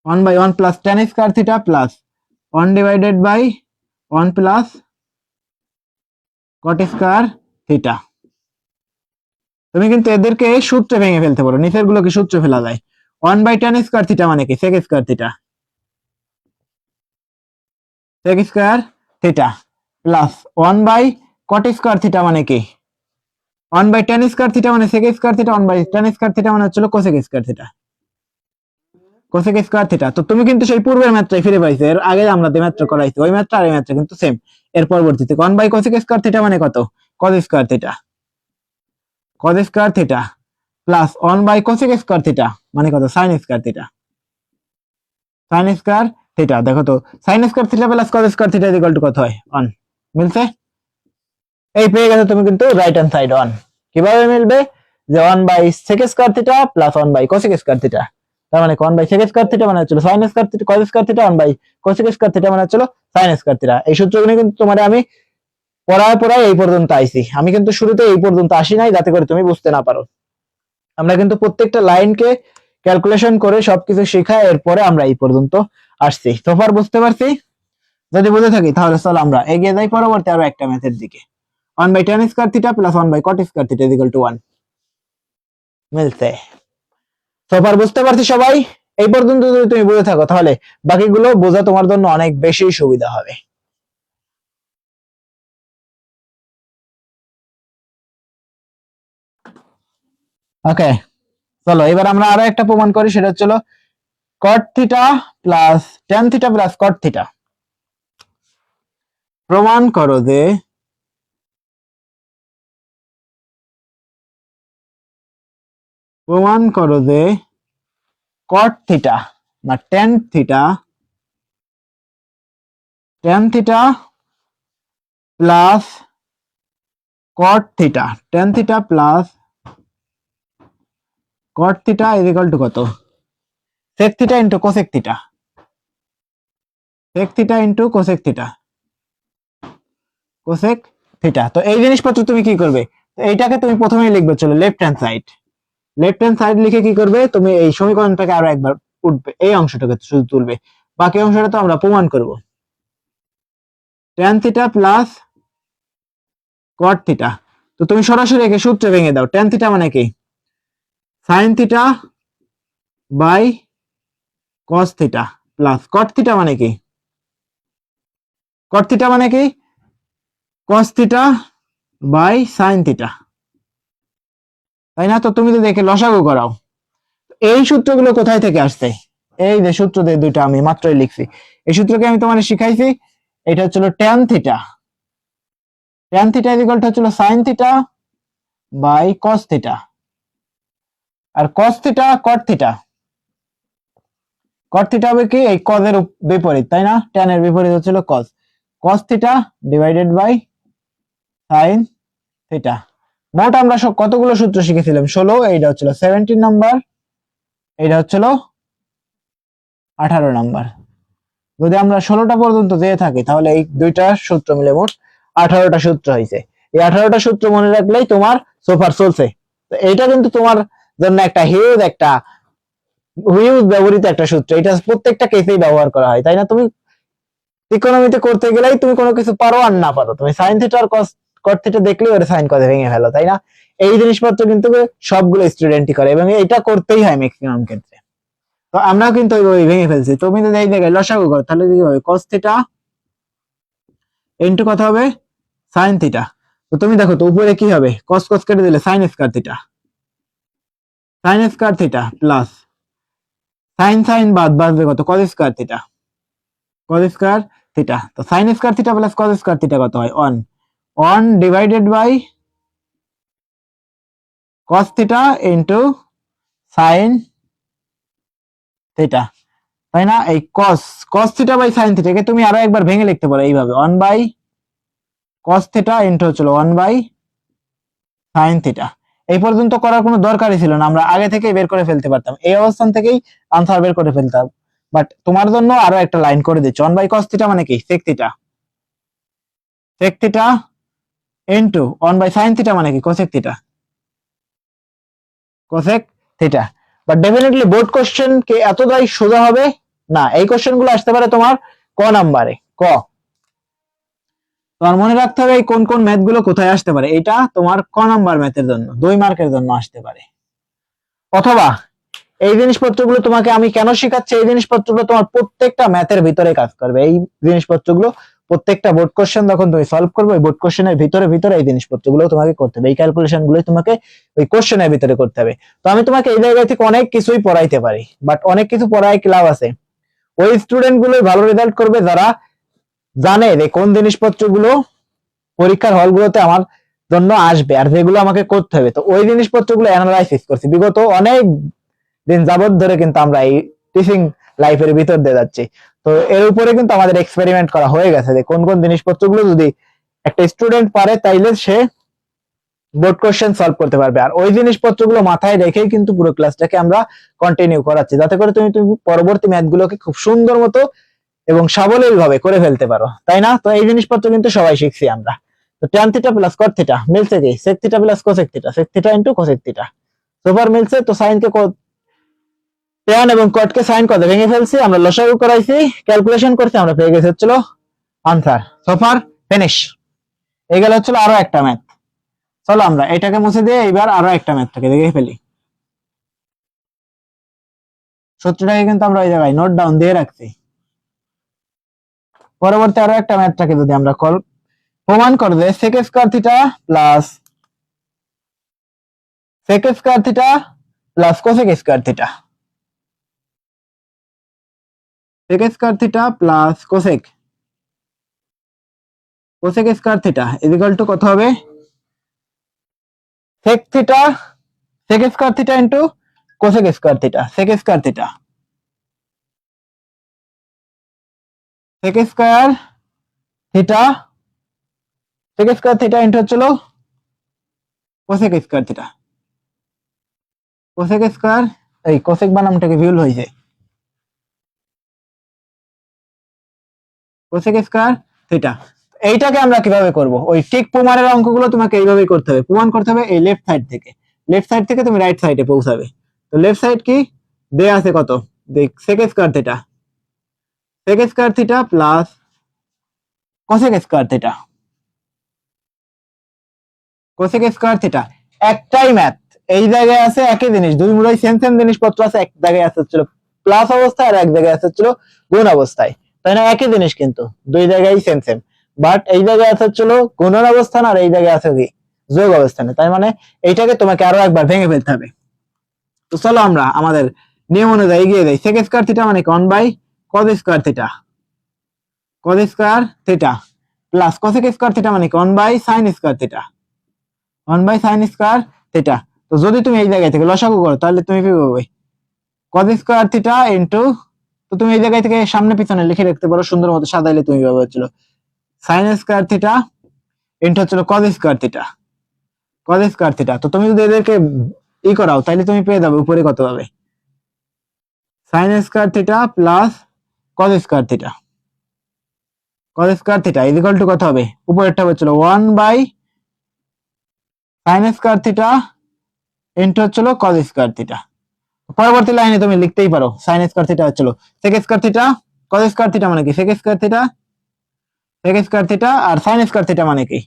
S1: 1 by 1 plus tan square theta plus 1 divided by 1 plus cot square theta তুমি কিন্তু এদেরকে সূত্রে ভেঙে ফেলতে পারো নিচের গুলোকে সূত্রে ফেলা যায় 1 বাই tan স্কয়ার থিটা মানে কি sec square theta sec square theta plus 1 by cot square theta মানে কি 1 বাই tan স্কয়ার থিটা মানে sec square theta 1 by tan square theta মানে হচ্ছে cosec square theta cosec square theta তো তুমি কিন্তু সেই পূর্বের ম্যাথটাই ফিরে পাইছো এর আগে আমরা যে ম্যাথটা করাইছি ওই ম্যাথটা আর এই ম্যাথটা কিন্তু সেম এর পরবর্তীতে 1 বাই cosec স্কয়ার থিটা মানে কত cos square theta cos square theta plus 1 by cosec square theta মানে কত sin square theta sin square theta দেখো তো sin square theta plus cos square theta equal to কত হয় 1 মিলছে এই পেয়ে গেছো তুমি কিন্তু রাইট হ্যান্ড সাইড 1 কিভাবে মিলবে যে 1 by sec square theta plus 1 by cosec square theta তার মানে 1 বাই sec স্কয়ার থিটা মানে হচ্ছে sin square theta cos square theta 1 by cosec square theta মানে হচ্ছে sin স্কয়ার থিটা এই সূত্রগুলো কিন্তু তোমারে আমি পড়ায় এই পর্যন্ত আইছি আমি কিন্তু শুরুতে এই পর্যন্ত আসি নাই যাতে করে তুমি বুঝতে না পারো আমরা কিন্তু প্রত্যেকটা লাইনকে ক্যালকুলেশন করে সবকিছু শেখায় এরপরে আমরা এই পর্যন্ত আসছি সোফার বুঝতে পারছি যদি বুঝে থাকি তাহলে চলো আমরা এগিয়ে যাই পরবর্তী আরো একটা ম্যাথের দিকে 1 by tan square theta plus 1 by cot square theta equal to 1 মিলছে সোফার বুঝতে পারছি সবাই এই পর্যন্ত যদি তুমি বুঝে থাকো তাহলে বাকিগুলো বোঝা তোমার জন্য অনেক বেশি সুবিধা হবে ওকে চলো এবার আমরা আরো একটা প্রমাণ করি সেটা হচ্ছে cot theta plus tan theta plus cot theta প্রমাণ করো যে cot থিটা বা tan theta plus cot theta tan theta plus cot theta is equal to কত sec theta into cosec theta sec theta into cosec theta cosec theta তো এই জিনিসপত্র তুমি কি করবে এইটাকে তুমি প্রথমেই লিখবে চলো লেফট হ্যান্ড সাইড লিখে কি করবে তুমি এই সমীকরণটাকে আরো একবার উঠবে এই অংশটাকে শুধু তুলবে বাকি অংশটা তো আমরা প্রমাণ করব tan theta plus cot theta তো তুমি সরাসরি একে সূত্রে ভেঙে দাও tan থিটা মানে কি sin theta by cos theta plus cot theta মানে কি cos theta by sin theta তাই না তো তুমি তো দেখে লসাগু করাও এই সূত্রগুলো কোথায় থেকে আসছে এই যে সূত্র দিয়ে দুইটা আমি মাত্রই লিখছি এই সূত্রকে আমি তোমাদের শিখাইছি এটা হচ্ছে tan theta tan theta equal to হচ্ছিল sine theta by cos theta, আর cos theta cot theta, cot theta হবে কি এই কজ এর বিপরীত, তাই না? ট্যান এর বিপরীত হচ্ছিল cos, cos theta divided by sine theta. মোট আমরা সব কতগুলো সূত্র শিখেছিলাম? 16, এইটা হচ্ছিল 17 নাম্বার, এইটা হচ্ছিল 18 নাম্বার। যদি আমরা 16টা পর্যন্ত যেয়ে থাকি তাহলে এই দুইটা সূত্র মিলে মোট 18টা সূত্র হয়েছে। এই 18টা সূত্র মনে রাখলেই তোমার সোফার চলছে। তো এইটা কিন্তু তোমার জন্য একটা হিউজ ব্যবহৃত একটা সূত্র, এটা প্রত্যেকটা কেসেই ব্যবহার করা হয়, তাই না? তুমি ইকোনমিতে করতে গেলেই তুমি কোনো কিছু পারো আর না পারো, তুমি সাইন থিটা আর কট থিটা দেখলেই ওটা সাইন কজে ভেঙে ফেলো, তাই না? এই জিনিসপত্র কিন্তু সবগুলো স্টুডেন্টই করে এবং এটা করতেই হয় ম্যাক্সিমাম ক্ষেত্রে। তো আমরা কিন্তু ওই ভেঙে ফেলছি। তুমি যদি এই জায়গায় লসাগু করো তাহলে কি হবে? কস থিটা ইনটু কত হবে? Sine theta. তো তুমি দেখো তো উপরে কি হবে? কস কস কেটে দিলে sine square theta, sine square theta plus sine sine বাদ বাঁচবে কত? Cos square theta, cos square theta. তো sine square theta plus cos square theta কত হয়? 1 divided by cos theta into sine theta, তাই না? এই কস থিটা বাই সাইন থিটাকে তুমি আরো একবার ভেঙে লিখতে পারো এইভাবে, 1 বাই কস থিটা ইনটু হচ্ছিল 1 বাই সাইন থিটা। এই পর্যন্ত করার কোনো দরকারই ছিল না, আমরা আগে থেকেই বের করে ফেলতে পারতাম, এই অবস্থান থেকেই আনসার বের করে ফেলতাম। বাট তোমার জন্য আরো একটা লাইন করে দিচ্ছি, 1 বাই কস থিটা মানে কি? Sec theta, sec theta into 1 by sine theta মানে কি? Cosec theta, cosec theta. But definitely board question কি এতটাই সোজা হবে না, এই কোশ্চেন গুলো আসতে পারে তোমার ক নাম্বারে, তোমার মনে রাখতে হবে এই কোন কোন ম্যাথ গুলো কোথায় আসতে পারে। এটা তোমার ক নাম্বার ম্যাথের জন্য 2 মার্কের জন্য আসতে পারে। অথবা এই জিনিসপত্রগুলো তোমাকে আমি কেন শেখাচ্ছি, এই জিনিসপত্রগুলো তোমার প্রত্যেকটা ম্যাথের ভিতরে কাজ করবে। এই জিনিসপত্রগুলো প্রত্যেকটা বোর্ড কোশ্চেন যখন তুমি সলভ করবে, ওই বোর্ড কোশ্চেনের ভিতরে এই জিনিসপত্রগুলো তোমাকে করতে হবে, এই ক্যালকুলেশন গুলো তোমাকে ওই কোশ্চেনের ভিতরে করতে হবে। তো আমি তোমাকে এই জায়গা থেকে অনেক কিছুই পড়াইতে পারি, বাট অনেক কিছু পড়ায় কি লাভ আছে? ওই স্টুডেন্ট গুলোই ভালো রেজাল্ট করবে যারা জানে যে কোন জিনিসপত্রগুলো পরীক্ষার হলগুলোতে আমার জন্য আসবে আর যেগুলো আমাকে করতে হবে। তো ওই জিনিসপত্রগুলো অ্যানালাইসিস করছি বিগত অনেক দিন যাবত ধরে, কিন্তু আমরা এই টিচিং লাইফের ভিতর দিয়ে যাচ্ছি। তো এর উপরে কিন্তু আমাদের এক্সপেরিমেন্ট করা হয়ে গেছে যে কোন কোন জিনিসপত্রগুলো যদি একটা স্টুডেন্ট পারে তাইলে সে বোর্ড কোশ্চেন সলভ করতে পারবে। আর ওই জিনিসপত্রগুলো মাথায় রেখেই কিন্তু পুরো ক্লাসটাকে আমরা কন্টিনিউ করাচ্ছি, যাতে করে তুমি পরবর্তী ম্যাথগুলোকে খুব সুন্দর মতো এবং সাবলীল ভাবে করে ফেলতে পারো, তাই না? তো এই জিনিসপত্র কিন্তু সবাই শিখছি আমরা। তো tan theta plus cot theta মিলছে কি? Sec theta plus cosec theta, sec theta into cosec theta. Super মিলছে। তো সাইন কে ট্যান এবং কট কে সাইন কত ভেঙে ফেলছি, আমরা লসাগু করাইছি, ক্যালকুলেশন করছি, আমরা পেয়ে গেছি হচ্ছিল আনসার। Super finish. এই গেল হচ্ছিল আরো একটা ম্যাথ। চলো আমরা এটাকে মুছে দিয়ে এবার আরো একটা ম্যাথটাকে দেখে ফেলি। সূত্রটাকে কিন্তু আমরা ওই জায়গায় নোট ডাউন দিয়ে রাখছি। পরবর্তী আরো একটা ম্যাথটাকে যদি আমরা প্রমাণ করে দেয়, sec square theta plus sec square theta plus cosec square theta, sec square theta plus cosec square theta is equal to কত হবে? Sec theta, sec square theta into cosec square theta, sec square theta, sec square theta, sec square theta into হচ্ছিল cosec square theta, cosec square, এই cosec বানামটাকে ভুল হয়েছে, cosec square theta. এইটাকে আমরা কিভাবে করব? ওই ঠিক প্রমাণের অঙ্কগুলো তোমাকে এইভাবেই করতে হবে। প্রমাণ করতে হবে এই লেফট সাইড থেকে তুমি রাইট সাইডে পৌঁছাবে। তো লেফট সাইড কি দেয়া আছে? কত? দেখ, sec square theta, sec square theta plus cosec square theta, cosec square theta. একটাই ম্যাথ, এই জায়গায় আছে একই জিনিস, দুই মুড়াই সেম সেম জিনিসপত্র আছে, এক জায়গায় আছে হচ্ছিল প্লাস অবস্থায় আর এক জায়গায় আছে হচ্ছিল গুণ অবস্থায়, তাই না? একই জিনিস কিন্তু দুই জায়গায় সেম সেম, বাট এই জায়গায় আছে হচ্ছিল গুণন অবস্থান আর এই জায়গায় আছে কি যোগ অবস্থানে। তাই মানে এইটাকে তোমাকে আরো একবার ভেঙে ফেলতে হবে। তো চলো আমরা আমাদের নিয়ম অনুযায়ী এগিয়ে যাই। সেক স্কয়ার থিটা মানে 1 by cos square theta, cos square theta plus cosec square theta মানে কি 1 by sine square theta, 1 by sine square theta. তো যদি তুমি এই জায়গায় থেকে লসাগু করো তাহলে তুমি কি পাবে কজ স্কয়ার থিটা ইনটু, তো তুমি এই জায়গায় থেকে সামনে পিছনে লিখে রাখতে পারো সুন্দর মতো সাজাইলে তুমি পাবে হচ্ছিল সাইন স্কয়ার থিটা ইনটু হচ্ছিল cos square theta, cos square theta. তো তুমি যদি এদেরকে ই করাও তাহলে তুমি পেয়ে যাবে উপরে কত পাবে sine square theta plus cos square theta, cos square theta is equal to কত হবে উপরেরটা হচ্ছিল 1 by sine square theta into হচ্ছিল কজ স্কয়ার থিটা। পরবর্তী লাইনে তুমি লিখতেই পারো সাইন স্কয়ার থিটা হচ্ছিল sec square theta, cos square theta মানে কি sec square theta, sec square theta, আর সাইন স্কয়ার থিটা মানে কি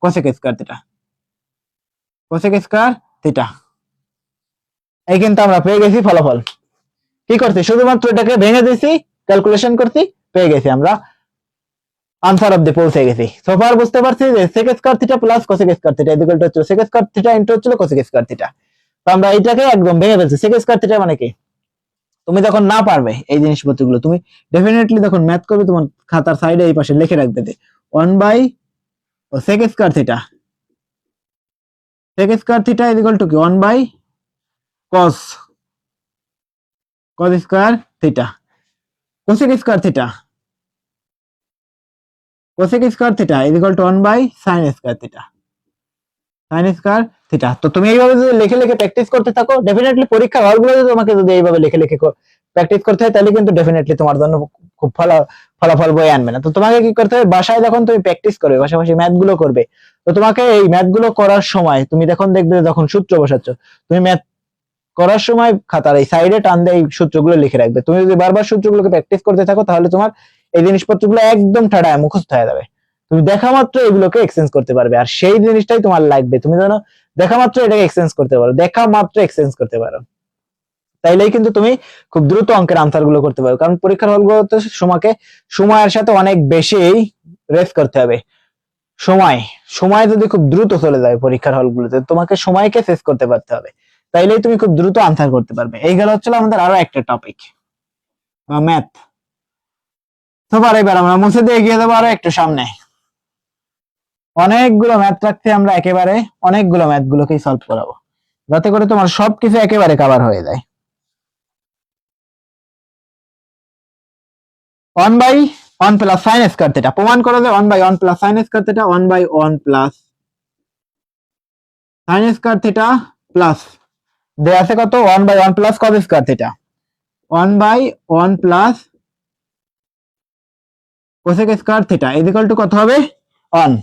S1: cosec square theta, cosec square theta. এই কিন্তু আমরা পেয়ে গেছি ফলাফল। কি করছি শুধুমাত্র এটাকে ভেঙে দিয়েছি, ক্যালকুলেশন করছি, পেয়ে গেছি আমরা আনসার অফ দি পৌঁছে গেছি। সোফার বুঝতে পারছি যে sec square theta plus cosec square theta equal to হচ্ছে সেক স্কয়ার থিটা ইনটু হচ্ছে কোসেক স্কয়ার থিটা। তো আমরা এটাকে একদম ভেঙে ফেলছি। সেক স্কয়ার থিটা মানে কি, তুমি যখন না পারবে এই জিনিসপত্রগুলো তুমি ডেফিনেটলি যখন ম্যাথ করবে তোমার খাতার সাইডে এই পাশে লিখে রাখবে যে 1 by sec square theta, sec square theta equal to কি 1 by cos cos square theta, cosec square theta, cosec square theta equal to 1 by sine square theta, sine square theta. তো তুমি এইভাবে যদি লিখে লিখে প্র্যাকটিস করতে থাকো ডেফিনেটলি পরীক্ষার হলগুলো তোমাকে যদি এইভাবে লিখে লিখে প্র্যাকটিস করতে হয় তাহলে কিন্তু ডেফিনেটলি তোমার জন্য খুব ফলাফল বয়ে আনবে না। তো তোমাকে কি করতে হবে বাসায় যখন তুমি প্র্যাকটিস করবে পাশাপাশি ম্যাথ গুলো করবে, তো তোমাকে এই ম্যাথ গুলো করার সময় তুমি যখন দেখবে যখন সূত্র বসাচ্ছ তুমি ম্যাথ করার সময় খাতার এই সাইডে টান দিয়ে এই সূত্রগুলো লিখে রাখবে। তুমি যদি বারবার সূত্রগুলোকে প্র্যাকটিস করতে থাকো তাহলে তোমার এই জিনিসপত্রগুলো একদম ঠাড়ায় মুখস্থ হয়ে যাবে। তুমি দেখা মাত্র এগুলোকে এক্সচেঞ্জ করতে পারবে, আর সেই জিনিসটাই তোমার লাগবে। তুমি জানো দেখা মাত্র এটাকে এক্সচেঞ্জ করতে পারো, দেখা মাত্র এক্সচেঞ্জ করতে পারো, তাইলেই কিন্তু তুমি খুব দ্রুত অঙ্কের আনসার গুলো করতে পারো। কারণ পরীক্ষার হলগুলোতে সময়ের সাথে অনেক বেশি রেস করতে হবে। সময় যদি খুব দ্রুত চলে যায় পরীক্ষার হলগুলোতে তোমাকে সময়কে শেষ করতে পারতে হবে, তাইলেই তুমি খুব দ্রুত আনসার করতে পারবে। এই গেল হচ্ছিল আমাদের আরো একটা টপিক ম্যাথ। তো এবার আমরা মুছে দিয়ে এগিয়ে যাবো আরো একটু সামনে। অনেকগুলো ম্যাথ রাখতে আমরা একেবারে অনেকগুলো ম্যাথ গুলোকেই সলভ করাবো যাতে করে তোমার সবকিছু একেবারে কভার হয়ে যায়। 1 by 1 plus sine square theta প্রমাণ করা যায় 1 by 1 plus sine square theta 1 by 1 plus sine square theta plus দেয়া আছে কত 1 by 1 plus cos square theta 1 by 1 plus cosec square theta equal to কত হবে 1।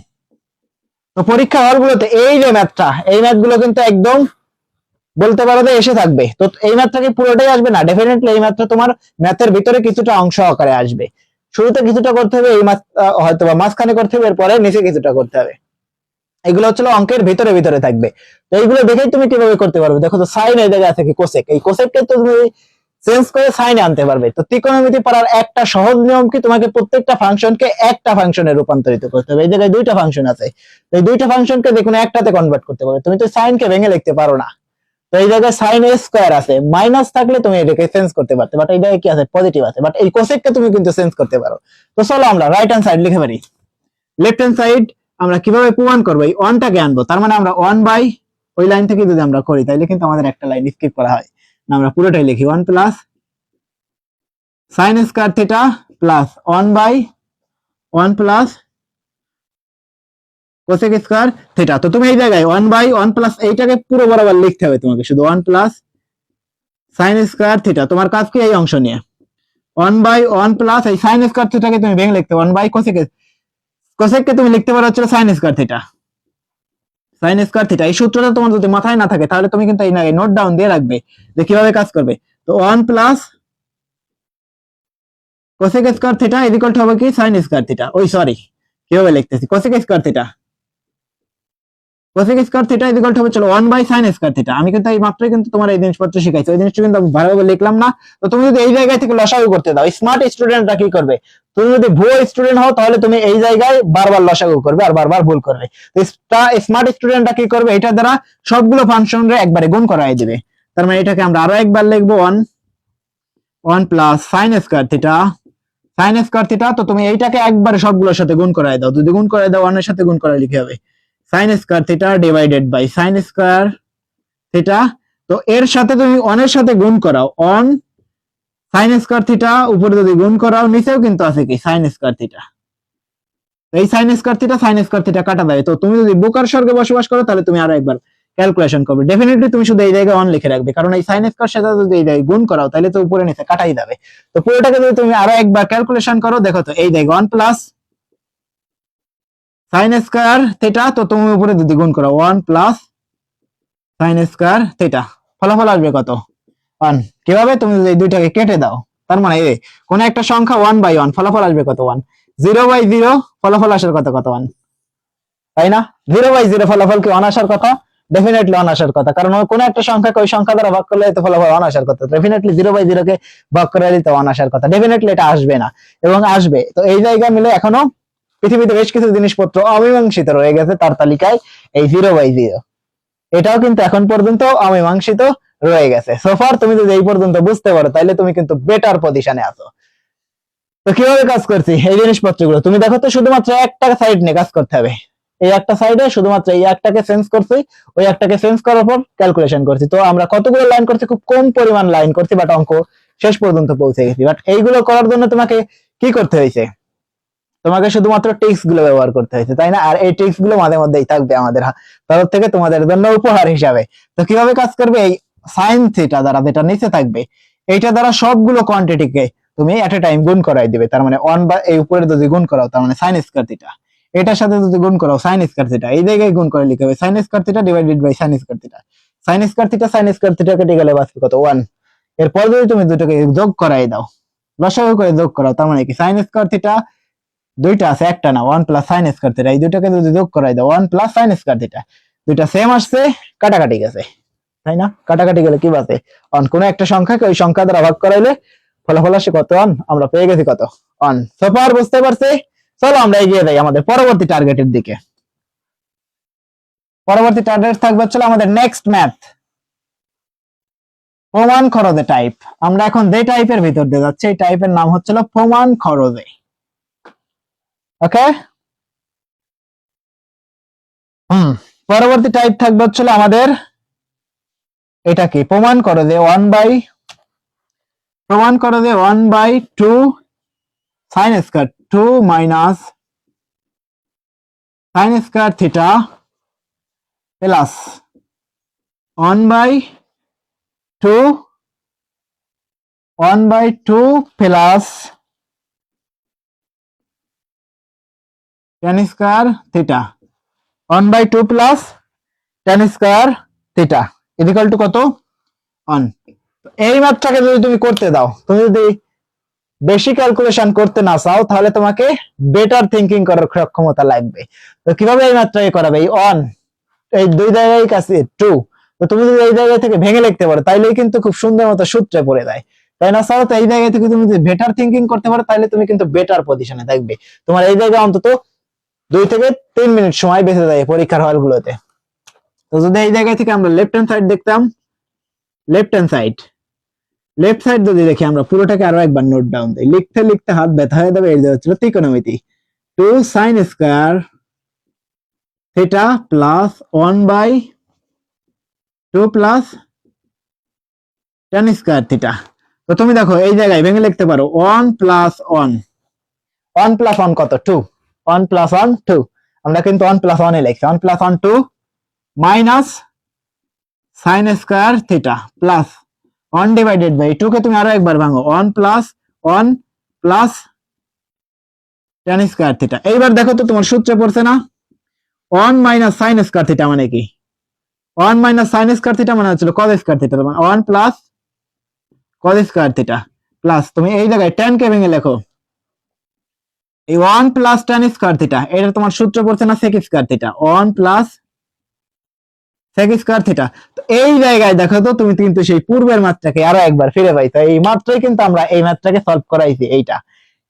S1: তো পরীক্ষা হলগুলোতে এই যে ম্যাথটা এই ম্যাথগুলো কিন্তু একদম বলতে পারো যে এসে থাকবে। তো এই ম্যাথটা কি পুরোটাই আসবে না, ডেফিনেটলি এই ম্যাথটা তোমার ম্যাথের ভিতরে কিছুটা অংশ আকারে আসবে। শুরুতে কিছুটা করতে হবে, এই ম্যাথ হয়তো বা মাঝখানে করতে হবে, এরপরে নিচে কিছুটা করতে হবে। এগুলো হচ্ছে অঙ্কের ভিতরে ভিতরে থাকবে। তো এইগুলো দেখেই তুমি কিভাবে করতে পারবে। দেখো তো সাইন এই জায়গায় আছে কি কোসেক, এই কোসেককে তো তুমি চেঞ্জ করে সাইনে আনতে পারবে। তো ত্রিকোণমিতি পড়ার একটা সহজ নিয়ম কি তোমাকে প্রত্যেকটা ফাংশনকে একটা ফাংশনে রূপান্তরিত করতে হবে। এই জায়গায় দুইটা ফাংশন আছে, এই দুইটা ফাংশনকে দেখুন একটাতে কনভার্ট করতে পারবে। তুমি তো সাইনকে ভেঙে লিখতে পারো না, তো এই জায়গায় সাইন এ স্কয়ার আছে, মাইনাস থাকলে তুমি এটাকে চেঞ্জ করতে পারতে, বাট এই জায়গায় কি আছে পজিটিভ আছে, বাট এই কোসেককে তুমি কিন্তু চেঞ্জ করতে পারো। তো চলো আমরা রাইট হ্যান্ড সাইড লিখে পারি। লেফট হ্যান্ড সাইড আমরা কিভাবে প্রমাণ করবো, এই 1টাকে আনবো, তার মানে আমরা 1 বাই ওই লাইন থেকে যদি আমরা করি তাহলে কিন্তু আমাদের একটা লাইন স্কিপ করা হয় না, আমরা পুরোটাই লিখি 1 plus sine square theta plus 1 by 1 plus cosec square theta. তো তুমি এই জায়গায় 1 বাই 1 প্লাস এইটাকে পুরো বরাবর লিখতে হবে তোমাকে, শুধু 1 প্লাস সাইন স্কয়ার থিটা। তোমার কাজ কি এই অংশ নিয়ে 1 বাই 1 প্লাস এই সাইন স্কয়ার থিটাকে তুমি ভেঙে লিখতে 1 বাই কোসেক, কোসেককে তুমি লিখতে পারো হচ্ছে sign square theta, sine square theta. এই সূত্রটা তোমার যদি মাথায় না থাকে তাহলে তুমি কিন্তু এই নোট ডাউন দিয়ে রাখবে যে কিভাবে কাজ করবে। তো 1 plus cosec square theta equal to হবে কি সাইন স্কয়ার থিটা, ওই সরি কিভাবে লিখতেছি cosec square theta, cosec square theta equal to হবে চলো 1 বাই সাইন স্কয়ার থিটা। আমি কিন্তু এই মাত্রই কিন্তু তোমার এই জিনিসপত্র শিখাইছি, ওই জিনিসটা কিন্তু আমি ভালোভাবে লিখলাম না। তো তুমি যদি এই জায়গায় থেকে লসাগু করতে দাও, স্মার্ট স্টুডেন্টরা কি করবে, তুমি যদি ভুয়ো স্টুডেন্ট হও তাহলে তুমি এই জায়গায় বারবার লসাগু করবে আর বারবার ভুল করবে। তো স্মার্ট স্টুডেন্টরা কি করবে, এটা দ্বারা সবগুলো ফাংশনরে একবারে গুণ করাই দিবে। তার মানে এটাকে আমরা আরো একবার লিখবো 1 plus sine square theta sine square theta, তো তুমি এইটাকে একবারে সবগুলোর সাথে গুণ করায় দাও, যদি গুণ করায় দাও 1 এর সাথে গুণ করায় লিখে হবে sine square theta divided by sine square theta. তো এর সাথে তুমি 1 এর সাথে গুণ করাও 1 সাইন স্কয়ার থিটা, উপরে যদি গুণ করাও নিচেও কিন্তু আছে কি সাইন স্কয়ার থিটা। এই সাইন স্কয়ার থিটা কাটা যায়। তো তুমি যদি বোকার স্বর্গে বসবাস করো তাহলে তুমি আরো একবার ক্যালকুলেশন করবে। ডেফিনেটলি তুমি শুধু এই জায়গায় 1 লিখে রাখবে, কারণ এই সাইন স্কয়ার সাথে যদি এই জায়গায় গুণ করাও তাহলে তো উপরে নিচে কাটাই যাবে। তো পুরোটাকে যদি তুমি আরো একবার ক্যালকুলেশন করো, দেখো তো এই জায়গায় 1 প্লাস সাইন স্কয়ার থিটা, তো তুমি উপরে যদি গুণ করো 1 প্লাস সাইন স্কয়ার থিটা, ফলাফল আসবে কত 1। কিভাবে? তুমি যদি এই দুইটাকে কেটে দাও, তার মানে এই কোন একটা সংখ্যা 1/1, ফলাফল আসবে কত 1। 0/0 ফলাফল আসার কত 1, তাই না? 0/0 ফলাফল কি 1 আসার কথা? ডেফিনেটলি 1 আসার কথা, কারণ কোন একটা সংখ্যাকে ওই সংখ্যা দ্বারা ভাগ করলে তো ফলাফল 1 আসার কথা। ডেফিনেটলি 0/0 কে ভাগ করে দিতে 1 আসার কথা, ডেফিনেটলি এটা আসবে না এবং আসবে। তো এই জায়গা মিলে এখনো পৃথিবীতে বেশ কিছু জিনিসপত্র অমীমাংসিত রয়ে গেছে তার তালিকায় এই 0/0, এটাও কিন্তু এখন পর্যন্ত অমীমাংসিত রয়ে গেছে। সোফার তুমি যদি এই পর্যন্ত বুঝতে পারো তাহলে তুমি কিন্তু বেটার পজিশনে আছো। তো কিভাবে কাজ করছি এই জিনিসপত্রগুলো তুমি দেখো তো, শুধুমাত্র একটা সাইড নিয়ে কাজ করতে হবে। এই একটা সাইডে শুধুমাত্র এই একটাকে চেঞ্জ করছি, ওই একটাকে চেঞ্জ করার পর ক্যালকুলেশন করছি। তো আমরা কতগুলো লাইন করছি? খুব কম পরিমাণ লাইন করছি, বাট অঙ্ক শেষ পর্যন্ত পৌঁছে গেছি। বাট এইগুলো করার জন্য তোমাকে কি করতে হয়েছে? তোমাকে শুধুমাত্র ট্রিক্স গুলো ব্যবহার করতে হয়েছে, তাই না? আর এই ট্রিক্স গুলো মাঝে মধ্যেই থাকবে আমাদের তরফ থেকে তোমাদের জন্য উপহার হিসাবে। তো কিভাবে কাজ করবে? এই সাইন থিটা দ্বারা যেটা নিচে থাকবে এইটা দ্বারা সবগুলো কোয়ান্টিটিকে তুমি এট এ টাইম গুণ করাই দিবে। তার মানে 1 বা এই উপরে যদি গুণ করাও তার মানে সাইন স্কয়ার থিটা, এটার সাথে যদি গুণ করাও সাইন স্কয়ার থিটা, এই জায়গায় গুণ করে লিখে হবে sine square theta divided by sine square theta. Sine square theta কেটে গেলে বাঁচবে কত 1। এরপর যদি তুমি দুটোকে যোগ করাই দাও, লসাগু করে যোগ করাও, তার মানে কি সাইন স্কয়ার থিটা দুইটা আছে একটা না, 1 প্লাস সাইন স্কয়ার থিটা, এই দুইটাকে যদি যোগ করাই দাও 1 প্লাস সাইন স্কয়ার থিটা, দুইটা সেম আসছে, কাটাকাটি গেছে, তাই না? কাটাকাটি গেলে কি বাঁচে 1। কোন একটা সংখ্যাকে ওই সংখ্যা দ্বারা ভাগ করাইলে ফলাফল আসে কত 1, আমরা পেয়ে গেছি কত 1। সোফার বুঝতে পারছি? চলো আমরা এগিয়ে যাই আমাদের পরবর্তী টার্গেটের দিকে। পরবর্তী টার্গেট থাকবে হচ্ছে আমাদের নেক্সট ম্যাথ, প্রমাণ খরচে টাইপ। আমরা এখন যে টাইপের ভিতর দিয়ে যাচ্ছি এই টাইপের নাম হচ্ছিল প্রমাণ খরচে। ওকে, পরবর্তী টাইপ থাকবে হচ্ছে আমাদের এটা কি? প্রমাণ করো যে 1/2 sine square 2 minus sine square theta plus 1/2 plus tan square theta, 1/2 plus tan square theta equal to কত 1। এই ম্যাথটাকে যদি তুমি করতে দাও, তুমি যদি বেশি ক্যালকুলেশন করতে না চাও তাহলে তোমাকে বেটার থিঙ্কিং করার সক্ষমতা লাগবে। তো কিভাবে এই ম্যাথটাকে করাবে? এই 1 এই দুই জায়গায় কাছে 2, তো তুমি যদি এই জায়গা থেকে ভেঙে লিখতে পারো তাইলেই কিন্তু খুব সুন্দর মতো সূত্রে পড়ে যায়, তাই না? স্যার, তো এই জায়গা থেকে তুমি যদি বেটার থিঙ্কিং করতে পারো তাহলে তুমি কিন্তু বেটার পজিশনে থাকবে। তোমার এই জায়গায় অন্তত 2 থেকে 3 মিনিট সময় বেঁচে যায় পরীক্ষার হলগুলোতে। তো যদি এই জায়গা থেকে আমরা লেফট হ্যান্ড সাইড দেখতাম, লেফট সাইড যদি দেখি আমরা পুরোটাকে আরো একবার নোট ডাউন দিই, লিখতে লিখতে হাত ব্যথা হয়ে যাবে। এই যে হচ্ছে ত্রিকোণমিতি 2 sign square theta plus 1/2 plus tan square theta. তো তুমি দেখো এই জায়গায় ভেঙে লিখতে পারো 1 প্লাস 1 প্লাস 1 কত 2, 1 প্লাস 1 2, আমরা কিন্তু 1 প্লাস 1 এ লিখছি, 1 plus 1 2 minus sine square theta plus 1 divided by 2 কে তুমি আরো একবার ভাঙো 1 প্লাস tan স্কয়ার থিটা। এইবার দেখো তো তোমার সূত্রে পড়ছে না 1 মাইনাস সাইন স্কয়ার থিটা মানে কি? 1 মাইনাস সাইন স্কয়ার থিটা মানে হচ্ছে cos স্কয়ার থিটা, মানে 1 plus cos square theta plus তুমি এই জায়গায় tan কে ভেঙে লেখো এই 1 প্লাস tan স্কয়ার থিটা, এটা তোমার সূত্র পড়ছে না sec square theta, 1 plus sec square theta. তো এই জায়গায় দেখো তো তুমি কিন্তু সেই পূর্বের ম্যাথটাকে আরো একবার ফিরে পাইছো। এই মাত্রই কিন্তু আমরা এই ম্যাথটাকে সলভ করাইছি। এইটা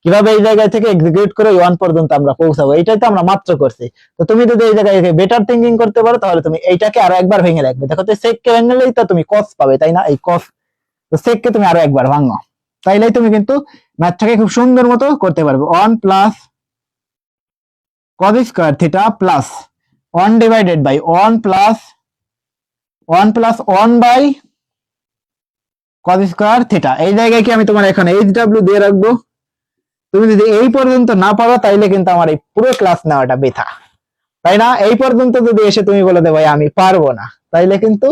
S1: কিভাবে এই জায়গা থেকে এক্সিকিউট করে 1 পর্যন্ত আমরা পৌঁছাবো, এইটাই তো আমরা মাত্র করছি। তো তুমি যদি এই জায়গায় বেটার থিঙ্কিং করতে পারো তাহলে তুমি এইটাকে আরো একবার ভেঙে রাখবে। দেখো তো sec কে ভেঙেলেই তো তুমি cos পাবে, তাই না? এই cos, তো sec কে তুমি আরো একবার ভাঙো, তাইলেই তুমি কিন্তু ম্যাথটাকে খুব সুন্দর মতো করতে পারবে। 1 plus cos square theta plus 1 divided by 1 plus 1 by cos square theta. এই জায়গায় কি আমি তোমার এখানে HW দিয়ে রাখবো? তুমি যদি এই পর্যন্ত না পারো তাইলে কিন্তু আমার এই পুরো ক্লাস নেওয়াটা বৃথা, তাই না? এই পর্যন্ত যদি এসে তুমি বলে দে ভাই আমি পারবো না, তাইলে কিন্তু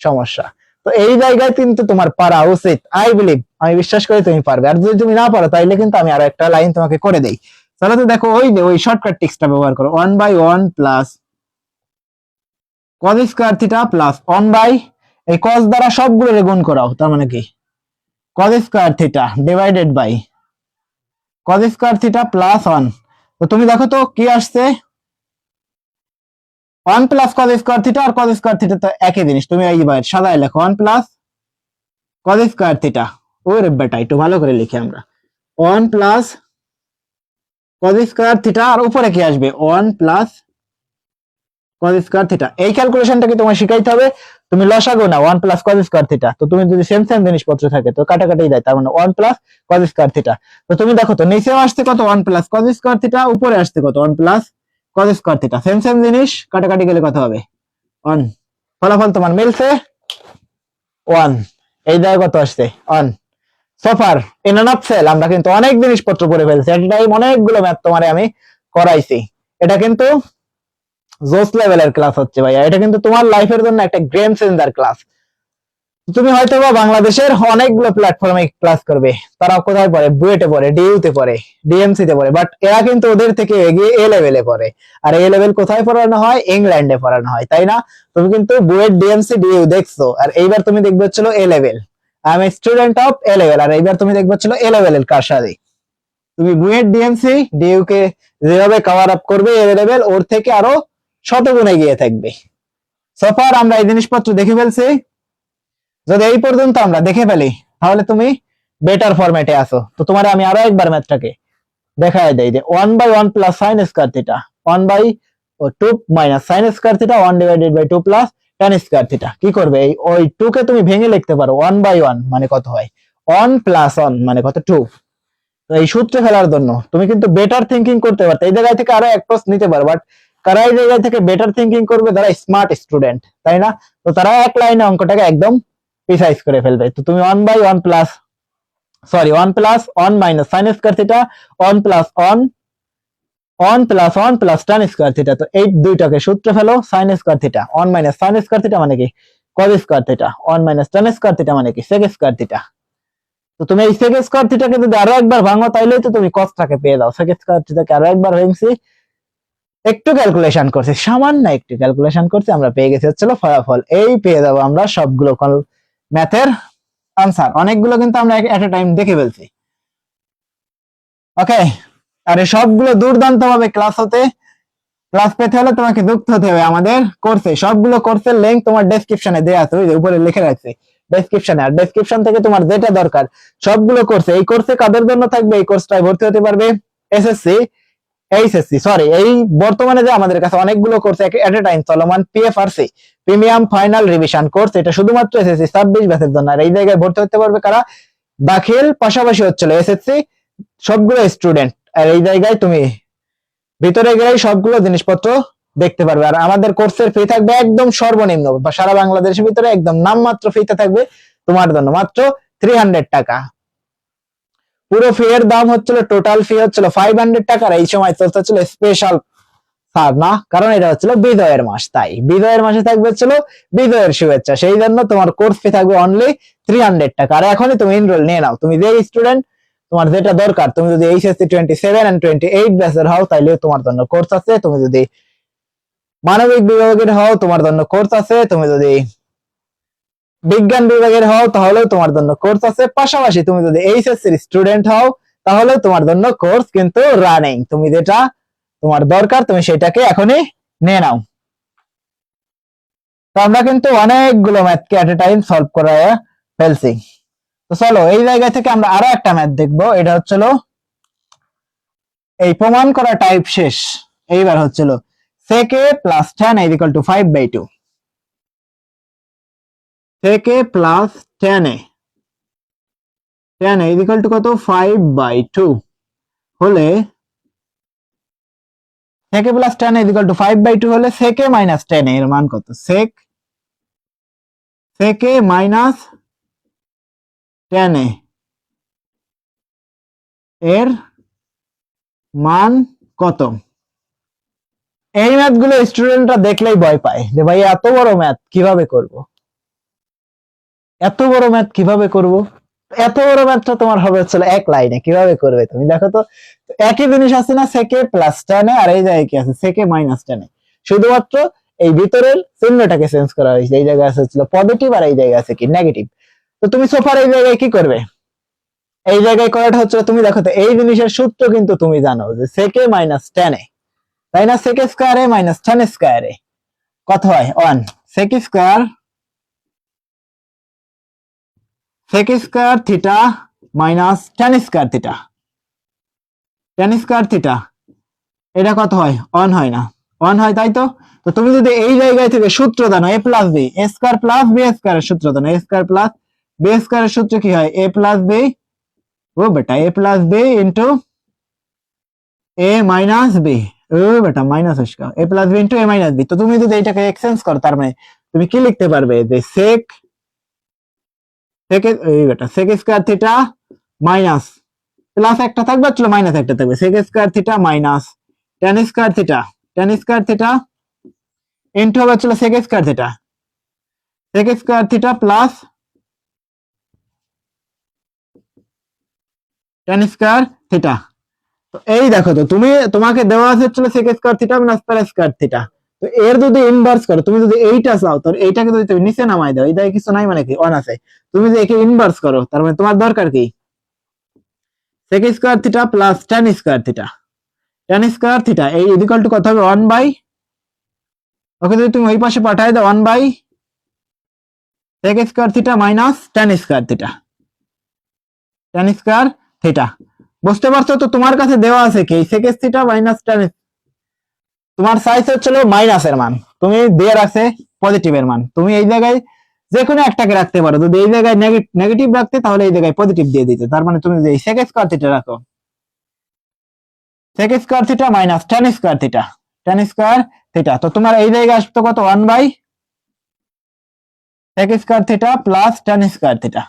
S1: সমস্যা। তো এই জায়গায় কিন্তু তোমার পারা উচিত। আই বিলিভ, আমি বিশ্বাস করি তুমি পারবে। আর যদি তুমি না পারো তাইলে কিন্তু আমি আরো একটা লাইন তোমাকে করে দেই। তাহলে তো দেখো ওই যে ওই শর্টকাট টিক্সটা ব্যবহার করো। 1/1 plus cos square theta plus 1 by এই cos দ্বারা সবগুলো গুণ করাও, তার মানে কি cos square theta divided by cos square theta plus 1। তো তুমি দেখো তো কি আসছে, 1 প্লাস cos স্কয়ার থিটা আর cos স্কয়ার থিটা তো একই জিনিস। তুমি এইবার সাদায় লেখো 1 প্লাস cos স্কয়ার থিটা। ওরে বেটা একটু ভালো করে লিখি আমরা, 1 প্লাস cos স্কয়ার থিটা আর উপরে কি আসবে 1 প্লাস cos স্কয়ার থিটা। এই ক্যালকুলেশনটা কি তোমার শিখাইতে হবে। তুমি লসাগু না 1 প্লাস cos স্কয়ার থিটা, তো তুমি যদি সেম সেম জিনিসপত্র থাকে তো কাটাকাটি দেয়, তার মানে 1 প্লাস cos স্কয়ার থিটা। তো তুমি দেখো তো নিচেও আসছে কত 1 প্লাস cos স্কয়ার থিটা, উপরে আসছে কত 1 plus cos square theta. Same same জিনিস, কাটাকাটি গেলে কত হবে 1। ফলাফল তোমার মিলছে 1। এই জায়গায় কত আসছে 1। সফার ইন আ নাটসেল আমরা কিন্তু অনেক জিনিসপত্র পড়ে ফেলছি, এটাই অনেকগুলো ম্যাথ তোমারে আমি করাইছি। এটা কিন্তু জোস লেভেলের ক্লাস হচ্ছে ভাইয়া, এটা কিন্তু তোমার লাইফের জন্য একটা গেম চেঞ্জার ক্লাস। তুমি হয়তো বা বাংলাদেশের অনেকগুলো প্ল্যাটফর্মে ক্লাস করবে, তারা কোথায় পড়ে, বুয়েটে পড়ে, ডিইউতে পড়ে, ডিএমসি তে পড়ে, বাট এরা কিন্তু ওদের থেকে এগিয়ে এ লেভেলে পড়ে। আর এ লেভেল কোথায় পড়ানো হয়, ইংল্যান্ডে পড়ানো হয়, তাই না? তুমি কিন্তু বুয়েট, ডিএমসি, ডিইউ দেখছো, আর এইবার তুমি দেখবে হচ্ছিল A level. I am a student of A level, আর এইবার তুমি দেখবে হচ্ছিল এ লেভেলের কারসাজি। তুমি বুয়েট, ডিএমসি, ডিইউ কে যেভাবে কভার আপ করবে, এ লেভেল ওর থেকে আরো শতগুণে এগিয়ে থাকবে। সফার আমরা এই জিনিসপত্র দেখে ফেলছি। যদি এই পর্যন্ত আমরা দেখে ফেলি তাহলে তুমি বেটার ফরম্যাটে আসো। তো তোমার আমি আরো একবার ম্যাথটাকে দেখায় দেই যে 1/1 plus sine square theta 1/2 minus sine square theta 1 divided by 2 plus tan square theta. কি করবে, এই ওই 2 কে তুমি ভেঙে লিখতে পারো, 1/1 মানে কত হয় 1 প্লাস 1 মানে কত 2। তো এই সূত্রে ফেলার জন্য তুমি কিন্তু বেটার থিংকিং করতে পারতে, এই জায়গায় থেকে আরো এক প্রশ্ন নিতে পারো, বাট কারা এই জায়গায় থেকে বেটার থিংকিং করবে, যারা স্মার্ট স্টুডেন্ট, তাই না? তো তারা এক লাইনে অঙ্কটাকে একদম প্রিসাইজ করে ফেলবে। তো তুমি 1/1 plus 1 plus 1 minus sine square theta 1 plus 1 plus 1 plus tan square theta. তো এই দুইটাকে সূত্রে ফেলো, sine square theta 1 minus sine square theta মানে কি cos square theta, 1 minus tan square theta মানে কি sec স্কয়ার থিটা। তো তুমি এই sec স্কয়ার থিটাকে যদি আরো একবার ভাঙো তাইলেই তো তুমি cosটাকে পেয়ে যাও। sec স্কয়ার থিটাকে আরো একবার ভাঙছি, একটু ক্যালকুলেশন করছি, সামান্য একটু ক্যালকুলেশন করছি, আমরা পেয়ে গেছি হচ্ছিল ফলাফল। এই পেয়ে যাবো আমরা সবগুলো ম্যাথের আনসার। অনেকগুলো কিন্তু আমরা এট এ টাইম দেখে ফেলছি। ওকে, আর এই সবগুলো দুর্দান্ত ভাবে ক্লাস পেতে হলে তোমাকে যুক্ত হতে হবে আমাদের কোর্সে। সবগুলো কোর্সের লিংক তোমার ডেসক্রিপশনে দেয়া আছে, ওই যে উপরে লিখে রাখছি ডেসক্রিপশনে। আর ডেসক্রিপশন থেকে তোমার যেটা দরকার সবগুলো কোর্সে। এই কোর্সে কাদের জন্য থাকবে, এই কোর্সটায় ভর্তি হতে পারবে এসএসসি, এইচএসসি, সরি এই বর্তমানে যে আমাদের কাছে অনেকগুলো কোর্স এট এ টাইম চলমান, পিএফআরসি প্রিমিয়াম ফাইনাল রিভিশন কোর্স, এটা শুধুমাত্র এসএসসি 26 ব্যাচের জন্য। আর এই জায়গায় ভর্তি হতে পারবে কারা, দাখিল পাশাপাশি হচ্ছিল এসএসসি সবগুলো স্টুডেন্ট। আর এই জায়গায় তুমি ভিতরে গেলেই সবগুলো জিনিসপত্র দেখতে পারবে। আর আমাদের কোর্সের ফি থাকবে একদম সর্বনিম্ন, বা সারা বাংলাদেশের ভিতরে একদম নামমাত্র ফিতে থাকবে তোমার জন্য মাত্র 300 টাকা। পুরো ফি এর দাম হচ্ছিল, টোটাল ফি হচ্ছিল 500 টাকা। আর এই সময় চলতেছিল স্পেশাল ছাড় না, কারণ এটা হচ্ছিল বিজয়ের মাস, তাই বিজয়ের মাসে থাকবে হচ্ছিল বিজয়ের শুভেচ্ছা, সেই জন্য তোমার কোর্স ফি থাকবে অনলি 300 টাকা। আর এখনই তুমি এনরোল নিয়ে নাও, তুমি যে স্টুডেন্ট তোমার যেটা দরকার, তুমি যদি এইচএসসি 27 এন্ড 28 ব্যাচের হও তাইলে তোমার জন্য কোর্স আছে, তুমি যদি মানবিক বিভাগের হও তোমার জন্য কোর্স আছে, তুমি যদি বিজ্ঞান বিভাগের হও তাহলেও তোমার জন্য কোর্স আছে, পাশাপাশি তুমি যদি এইচএসসি এর স্টুডেন্ট হও তাহলে তোমার জন্য কোর্স কিন্তু রানিং। তুমি যেটা তোমার দরকার তুমি সেটাকে এখনই নিয়ে নাও। তো আমরা কিন্তু অনেকগুলো ম্যাথকে এট এ টাইম সলভ করে ফেলছি। তো চলো এই জায়গা থেকে আমরা আরো একটা ম্যাথ দেখবো, এটা হচ্ছিল এই প্রমাণ করা টাইপ শেষ। এইবার হচ্ছিল sec a plus tan a equal to 5/2, sec a plus tan a tan a equal to কত 5/2 হলে sec a plus tan a equal two 5/2 হলে sec a minus tan a এর মান কত? sec a minus tan a এর মান কত? এই ম্যাথ গুলো স্টুডেন্টরা দেখলেই ভয় পায় যে ভাই এত বড় ম্যাথ কিভাবে করব, এত বড় ম্যাথ কিভাবে করব। এত বড় ম্যাথটা তোমার হবে হচ্ছে এক লাইনে, কিভাবে করবে তুমি দেখো তো। একই জিনিস আছে না, sec a plus tan a, আর এই জায়গায় কি আছে sec a minus tan a, শুধুমাত্র এই ভিতরের চিহ্নটাকে চেঞ্জ করা হয়েছে। এই জায়গায় আছে পজিটিভ আর এই জায়গায় আছে কি নেগেটিভ। তো তুমি সোফার এই জায়গায় কি করবে? এই জায়গায় করাটা হচ্ছে তুমি দেখো তো এই জিনিসের সূত্র কিন্তু তুমি জানো যে sec a minus tan a, তাই না? sec square a minus tan square a কত হয়? 1 sec square theta minus tan square theta, tan square theta এটা কত হয়? 1 হয় না? 1 হয়, তাই তো। তো তুমি যদি এই জায়গায় থেকে সূত্র জানো a plus b, a square plus b স্কয়ারের সূত্র জানো, a স্কয়ার প্লাস b স্কয়ারের সূত্র কি হয়? a প্লাস b, ও বেটা a plus b into a minus b, ও বেটা মাইনাস আসকা a plus b into a minus b। তো তুমি যদি এটাকে এক্সচেঞ্জ করো তার মানে তুমি কি লিখতে পারবে যে sec এই বেটা sec square theta minus plus একটা থাকবে, চলো মাইনাস একটা থাকবে, sec square theta minus tan square theta, tan square theta into হবে চলো sec square theta, sec square theta plus tan square theta. তো এই দেখো তো তুমি, তোমাকে দেওয়া আছে হচ্ছে sec square theta minus tan square theta. তো এর যদি ইনভার্স করো, তুমি যদি এইটা চাও তো এইটাকে যদি তুমি নিচে নামাই দাও, এইটা কিছু নাই মানে কি 1 আছে, তুমি যদি একে ইনভার্স করো তার মানে তোমার দরকার কি sec square theta plus tan square theta, tan square theta এই ইকুয়াল টু কত হবে? 1 বাই, ওকে যদি তুমি ওই পাশে পাঠায় দাও 1 by sec square theta minus tan square theta, tan square theta. বুঝতে পারছো তো? তোমার কাছে দেওয়া আছে কি sec থিটা মাইনাস tan, তোমার সাইজ হচ্ছিল মাইনাস এর মান, তুমি দিয়ে রাখছে পজিটিভ এর মান, তুমি এই জায়গায় যে কোনো একটাকে রাখতে পারো। যদি এই জায়গায় নেগেটিভ রাখতে তাহলে এই জায়গায় পজিটিভ দিয়ে দিতে। তার মানে তুমি যে sec স্কয়ার থিটা রাখো, sec square theta minus tan square theta, tan square theta, তো তোমার এই জায়গায় আসতো কত? 1 by sec square theta plus tan square theta.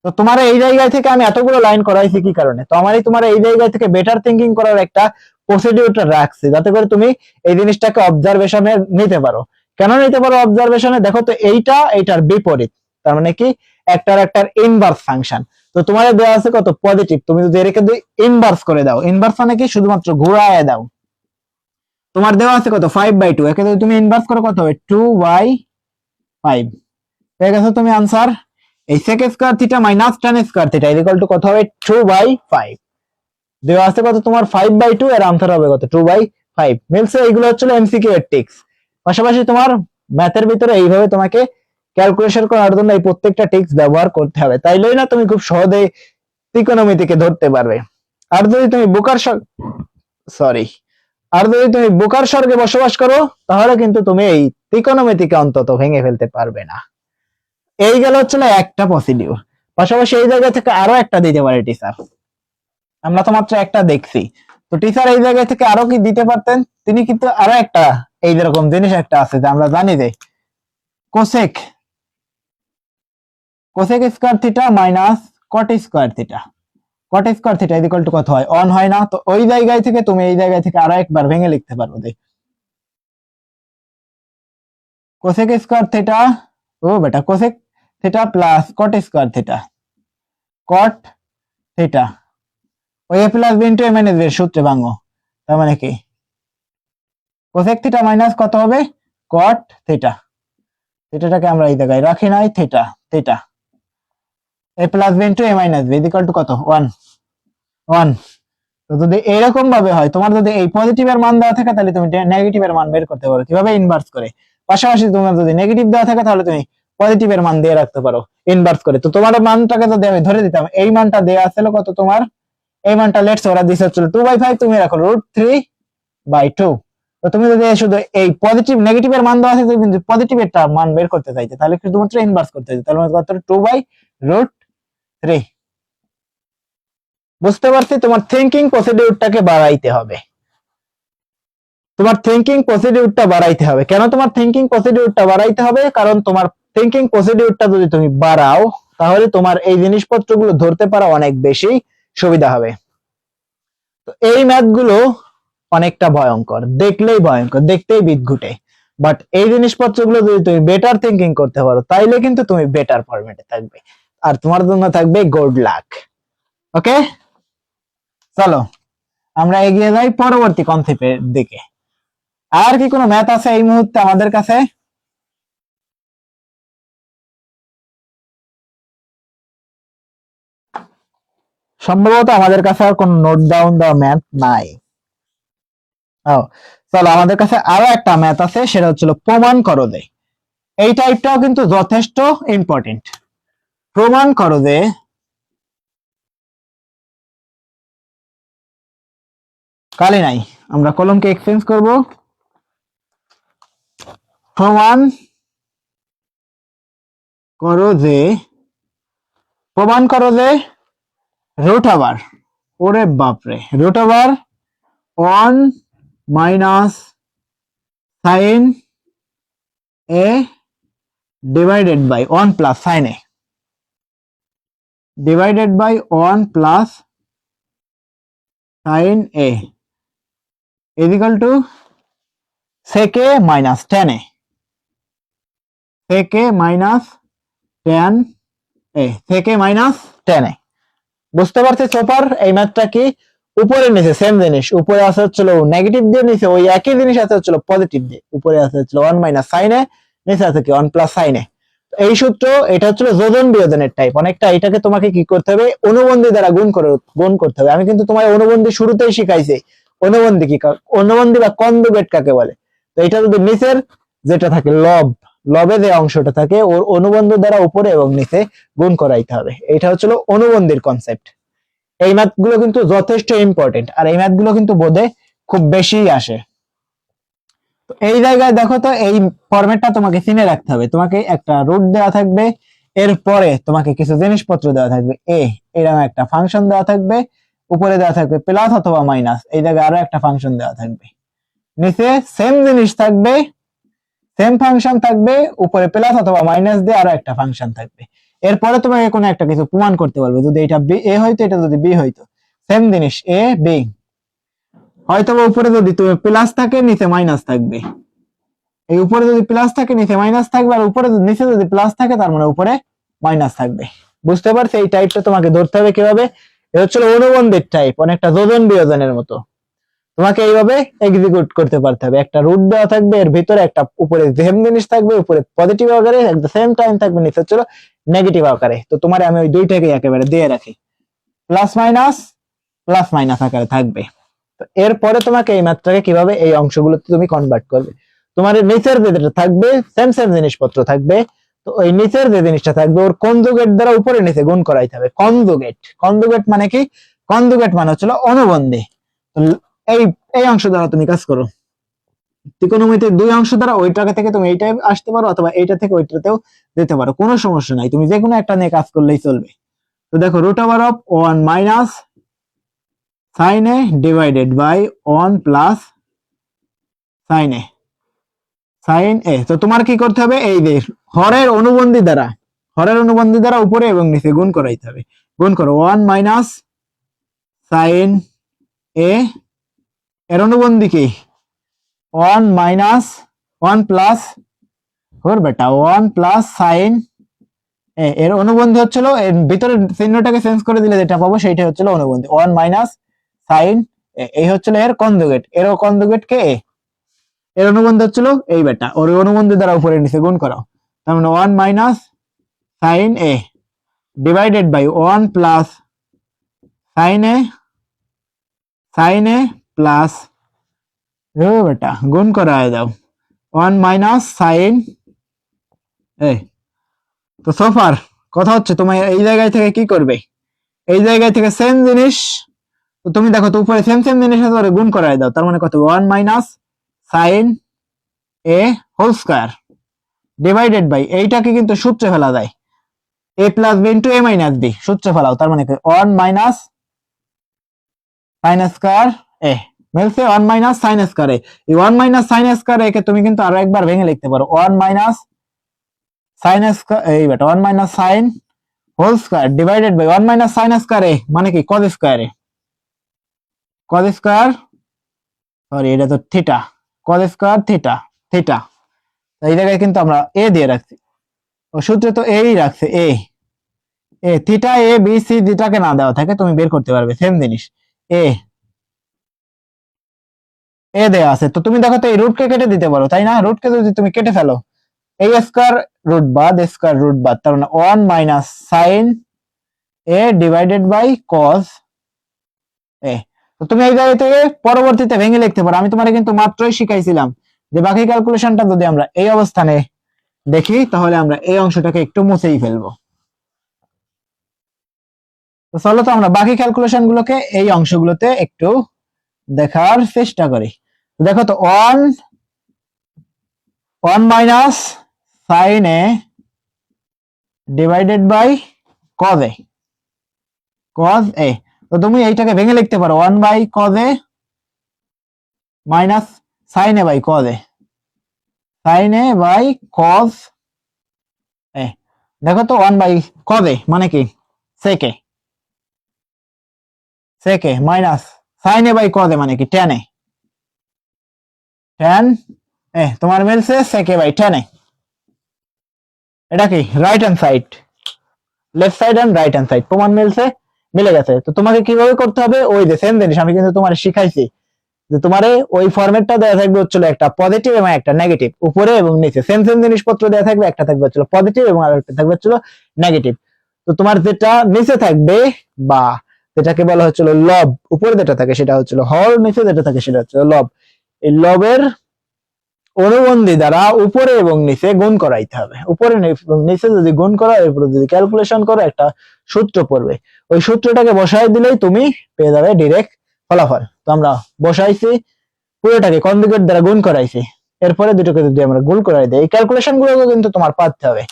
S1: তো তোমার এই জায়গায় থেকে আমি এতগুলো লাইন করাইছি কি কারণে? তো আমারই তোমার এই জায়গা থেকে বেটার থিঙ্কিং করার একটা প্রসিডিউরটা রাখছি, যাতে করে তুমি এই জিনিসটাকে অবজারভেশনে নিতে পারো। কেন নিতে পারো অবজারভেশনে? দেখো তো এইটা এইটার বিপরীত, তার মানে কি একটার ইনভার্স ফাংশন। তো তোমার দেওয়া আছে কত? পজিটিভ, তুমি যদি এটাকে ইনভার্স করে দাও, ইনভার্স মানে কি শুধুমাত্র ঘুরায় দাও, তোমার দেওয়া আছে কত? 5/2, একে যদি তুমি ইনভার্স করো কত হবে? 2/5 পেয়ে গেছো তুমি আনসার। এই sec square theta minus tan square theta equal to কত হবে? 2/5 দেওয়া আছে কত তোমার? 5/2, এর আনসার হবে কত? 2/5 মিলছে। এইগুলো হচ্ছে এমসিকিউ এর ট্রিক্স। পাশাপাশি তোমার ম্যাথের ভিতরে এইভাবে তোমাকে ক্যালকুলেশন করার জন্য এই প্রত্যেকটা ট্রিক্স ব্যবহার করতে হবে, তাইলেই না তুমি খুব সহজেই ত্রিকোণমিতিকে ধরতে পারবে। আর যদি তুমি বোকার স্বর্গে বসবাস করো তাহলে কিন্তু তুমি এই ত্রিকোণমিতিকে অন্তত ভেঙে ফেলতে পারবে না। এই গেল হচ্ছে একটা প্রসিডিউর। পাশাপাশি এই জায়গা থেকে আরো একটা দিতে পারে টিচার, আমরা তো মাত্র একটা দেখছি। তো টিচার এই জায়গা থেকে আরো কি দিতে পারতেন? তিনি কিন্তু আরো একটা এইরকম জিনিস একটা আছে যে আমরা জানি যে cosec square theta minus cot square theta, caught square theta equal to কত হয়? 1 হয় না? তো ওই জায়গায় থেকে তুমি এই জায়গায় থেকে আরো একবার ভেঙে লিখতে পারবো যে কোসেক স্কয়ার থিটা, ও বেটা কোসেক থিটা প্লাস কট স্কয়ার থিটা, কট থিটা ওই a plus b into a minus b এর সূত্রে ভাঙো। তার মানে কি কোসেক থিটা মাইনাস কত হবে? কট থিটা, থিটাটাকে আমরা এই জায়গায় রাখি নাই, theta theta a plus b into a minus b equal to কত? 1। তো যদি এরকম ভাবে হয়, তোমার যদি এই পজিটিভ এর মান দেওয়া থাকে তাহলে তুমি নেগেটিভ এর মান বের করতে পারো কিভাবে? ইনভার্স করে। পাশাপাশি তোমার যদি নেগেটিভ দেওয়া থাকে তাহলে তুমি পজিটিভ এর মান দিয়ে রাখতে পারো ইনভার্স করে। তো তোমার মানটাকে যদি আমি ধরে দিতাম, এই মানটা দেওয়া ছিল কত তোমার? এই মানটা লেটস ওরা দিছে হচ্ছে 2/5, তুমি রাখো √3/2। তো তুমি যদি শুধু এই পজিটিভ নেগেটিভ এর মান দেওয়া আছে, তুমি কিন্তু পজিটিভ এর মান বের করতে চাইতে তাহলে শুধুমাত্র ইনভার্স করতে চাইতে, তাহলে কত? 2/√3। বুঝতে পারছি, তোমার থিঙ্কিং প্রসিডিউরটাকে বাড়াইতে হবে। তোমার থিঙ্কিং প্রসিডিউরটা বাড়াইতে হবে। কেন তোমার থিঙ্কিং প্রসিডিউরটা বাড়াইতে হবে? কারণ তোমার থিঙ্কিং প্রসিডিউরটা যদি তুমি বাড়াও, তাহলে তোমার এই জিনিসপত্রগুলো ধরতে পারা অনেক বেশি সুবিধা হবে। তো এই ম্যাথগুলো অনেকটা ভয়ঙ্কর, দেখলেই ভয়ঙ্কর, দেখতেই বিদঘুটে, বাট এই জিনিসপত্রগুলো যদি তুমি বেটার থিঙ্কিং করতে পারো, তাইলে কিন্তু তুমি বেটার ফরম্যাটে থাকবে, আর তোমার জন্য থাকবে গুড লাক। ওকে, চলো আমরা এগিয়ে যাই পরবর্তী কনসেপ্টের দিকে। আর কি কোনো ম্যাথ আছে এই মুহূর্তে আমাদের কাছে? সম্ভবত আমাদের কাছে আর কোনো নোট ডাউন দেওয়া ম্যাথ নাই। চলো, আমাদের কাছে আরো একটা ম্যাথ আছে, সেটা হচ্ছিল প্রমাণ করো যে। এই টাইপটাও কিন্তু যথেষ্ট ইম্পর্টেন্ট। প্রমাণ করো যে কালি নাই, আমরা কলমকে এক্সচেঞ্জ করব। প্রমাণ করো যে, প্রমাণ করো যে রুট ওভার, ওরে বাপরে, root over 1 minus sine A divided by 1 plus sine A divided by 1 plus sine A is equal to sec a minus tan a, sec a minus tan a, sec a minus tan a। বুঝতে পারছি সোপার? এই ম্যাথটা কি উপরে নিচে same জিনিস, উপরে আছে হচ্ছিল নেগেটিভ দিয়ে, নিচে ওই একই জিনিস আছে হচ্ছিল পজিটিভ দিয়ে। উপরে আছে হচ্ছিল 1 মাইনাস সাইন এ, নিচে আছে কি 1 প্লাস সাইন এ। এই সূত্র, এটা হচ্ছিল যোজন বিয়োজনের টাইপ অনেকটা। এটাকে তোমাকে কি করতে হবে? অনুবন্ধী দ্বারা গুণ করতে হবে। আমি কিন্তু তোমার অনুবন্ধী শুরুতেই শিখাইছি। অনুবন্ধী কি, অনুবন্ধী বা কনজুগেট কাকে বলে। তো এটা যদি নিচের যেটা থাকে লবে যে অংশটা থাকে, ওর অনুবন্ধ দ্বারা উপরে এবং নিচে গুণ করাইতে হবে। এটা হচ্ছিল অনুবন্ধীর কনসেপ্ট। এই ম্যাথগুলো কিন্তু যথেষ্ট ইম্পর্টেন্ট, আর এই ম্যাথগুলো কিন্তু বোধে খুব বেশি আসে। তো এই জায়গায় দেখো তো, এই ফরম্যাটটা তোমাকে চিনে রাখতে হবে। তোমাকে একটা রুট দেওয়া থাকবে, এরপরে তোমাকে কিছু জিনিসপত্র দেওয়া থাকবে। এরকম একটা ফাংশন দেওয়া থাকবে, উপরে দেওয়া থাকবে প্লাস অথবা মাইনাস, এই জায়গায় আরো একটা ফাংশন দেওয়া থাকবে, নিচে সেম জিনিস থাকবে, সেম ফাংশন থাকবে, উপরে প্লাস অথবা মাইনাস দিয়ে আরো একটা ফাংশন থাকবে। এরপরে তোমাকে কোনো একটা কিছু প্রমাণ করতে পারবে। যদি এটা এ হইতো, এটা যদি বি হইতো, সেম জিনিস এ বি, হয়তো উপরে যদি তুমি প্লাস থাকে, নিচে মাইনাস থাকবে। এই উপরে যদি প্লাস থাকে, নিচে মাইনাস থাকবে, আর উপরে নিচে যদি প্লাস থাকে, তার মানে উপরে মাইনাস থাকবে। বুঝতে পারছো? এই টাইপটা তোমাকে ধরতে হবে কিভাবে। এটা হচ্ছে অনুবন্ধের টাইপ, অনেকটা যোজন বিয়োজনের মতো। তোমাকে এইভাবে এক্সিকিউট করতে পারতে হবে। একটা রুট দেওয়া থাকবে, এর ভিতরে একটা উপরে সেম জিনিস থাকবে, উপরে পজিটিভ আকারে, এট দ্য সেম টাইম থাকবে নিচে হচ্ছে নেগেটিভ আকারে। তো তোমার আমি ওই দুইটাকে একেবারে দিয়ে রাখি, প্লাস মাইনাস আকারে থাকবে। তো এরপরে তোমাকে এই ম্যাথটাকে কিভাবে এই অংশগুলোতে তুমি কনভার্ট করবে। তোমার নিচের যেটা থাকবে সেম জিনিসপত্র থাকবে, তো ওই নিচের যে জিনিসটা থাকবে ওর কনজুগেট দ্বারা উপরে নিচে গুণ করাইতে হবে। কনজুগেট মানে কি? কনজুগেট মানে হচ্ছে অনুবন্ধী। এই এই অংশ দ্বারা তুমি কাজ করো। ত্রিকোণমিতির দুই অংশ দ্বারা ওইটাকে থেকে তুমি এইটাই আসতে পারো, অথবা এইটা থেকে ওইটাতেও যেতে পারো, কোনো সমস্যা নাই। তুমি যে কোনো একটা নিয়ে কাজ করলেই চলবে। তো দেখো, root over of 1 minus sine A divided by 1 plus sine A. তো তোমার কি করতে হবে? এই যে হরের অনুবন্ধী দ্বারা উপরে এবং নিচে গুণ করাইতে হবে। গুণ করো 1 মাইনাস সাইন এ, এর অনুবন্ধী কি 1 মাইনাস 1 প্লাস, বেটা 1 প্লাস সাইন এ, এর অনুবন্ধী হচ্ছিল, এর ভিতরে চিহ্নটাকে চেঞ্জ করে দিলে যেটা পাবো সেইটা হচ্ছিল অনুবন্ধী। 1 মাইনাস সাইন এ, এই হচ্ছিল এর কনজুগেট, এরও কনজুগেট কে এ। এর অনুবন্ধ হচ্ছিল এই বেটা, ওর অনুবন্ধী দ্বারা উপরে নিচে গুণ করাও। তার মানে 1 minus sine A divided by 1 plus sine A plus, বেটা গুণ করা দাও 1 মাইনাস সাইন এ। তো সোফার কথা হচ্ছে তোমার এই জায়গায় থেকে কি করবে? এই জায়গায় থেকে সেম জিনিস, তো তুমি দেখো তো উপরে সেম জিনিস আছে, গুণ করায় দাও। তার মানে কত? 1 minus sine A whole square divided by, এইটাকে কিন্তু সূত্রে ফেলা যায়, A plus B into A minus B, সূত্রে ফেলাও। তার মানে 1 মাইনাস সাইন স্কয়ার এ মিলছে 1 মাইনাস সাইন স্কয়ার এ। এই 1 মাইনাস সাইন স্কয়ার এ কে তুমি কিন্তু আরো একবার ভেঙে লিখতে পারো 1 মাইনাস সাইন স্কয়ার এই বেটা 1 minus sine whole square divided by 1 minus sine square এ মানে কি cos square A. Cos square sorry এটা তো theta, cos square theta theta. এই জায়গায় কিন্তু আমরা এ দিয়ে রাখছি, ও সূত্রে তো এই রাখছে এ এ থিটা এ বি সি যেটাকে না দেওয়া থাকে তুমি বের করতে পারবে সেম জিনিস। এ এ দেওয়া আছে তো তুমি দেখো তো এই রুটকে কেটে দিতে পারো তাই না, রুটকে যদি তুমি কেটে ফেলো এই স্কয়ার রুট বাদ স্কয়ার রুট বাদ তার মানে 1 minus sine A divided by cos A. তো তুমি এই জায়গা থেকে পরবর্তীতে ভেঙে লিখতে পারো। আমি তোমারে কিন্তু মাত্রই শিখাইছিলাম যে বাকি ক্যালকুলেশনটা যদি আমরা এই অবস্থানে দেখি তাহলে আমরা এই অংশটাকে একটু মুছেই ফেলবো। তো চলো তো আমরা বাকি ক্যালকুলেশন গুলোকে এই অংশগুলোতে একটু দেখার চেষ্টা করি। দেখো তো 1 minus sine A divided by cos A cos A. তো তুমি এইটাকে ভেঙে লিখতে পারো 1 by cos A minus sine A by cos A sine A by cos A. দেখো তো 1 বাই কজ এ মানে কি সেকে সেকে minus sine A by cos A মানে কি টেন এ টেন এ তোমার মিলছে সেকে বাই টেন এ। এটা কি right hand side, left side and right hand side প্রমাণ মিলছে, মিলে গেছে। তো তোমাকে কিভাবে করতে হবে ওই যে সেম জিনিস আমি কিন্তু তোমার শিখাইছি যে তোমারে ওই ফরম্যাটটা দেওয়া থাকবে হচ্ছিল একটা পজিটিভ এবং একটা নেগেটিভ, উপরে এবং নিচে সেম সেম জিনিসপত্র দেওয়া থাকবে, একটা থাকবে হচ্ছিল পজিটিভ এবং আরেকটা থাকবে হচ্ছিল নেগেটিভ। তো তোমার যেটা নিচে থাকবে বা যেটাকে বলা হচ্ছিল লব, উপরে যেটা থাকে সেটা হচ্ছিল হর, নিচে যেটা থাকে সেটা হচ্ছিল লব। এই লবের অনুবন্ধী দ্বারা উপরে এবং নিচে গুণ করাইতে হবে। উপরে এবং নিচে যদি গুণ করা এরপরে যদি ক্যালকুলেশন করো একটা সূত্র পড়বে, ওই সূত্রটাকে বসাই দিলেই তুমি পেয়ে যাবে ডিরেক্ট ফলাফল। তো আমরা বসাইছি পুরোটাকে কনজুগেট দ্বারা গুণ করাইছি, এরপরে দুটোকে যদি আমরা গুণ করাই দিই এই ক্যালকুলেশন গুলো কিন্তু তোমার পাচ্ছে হবে।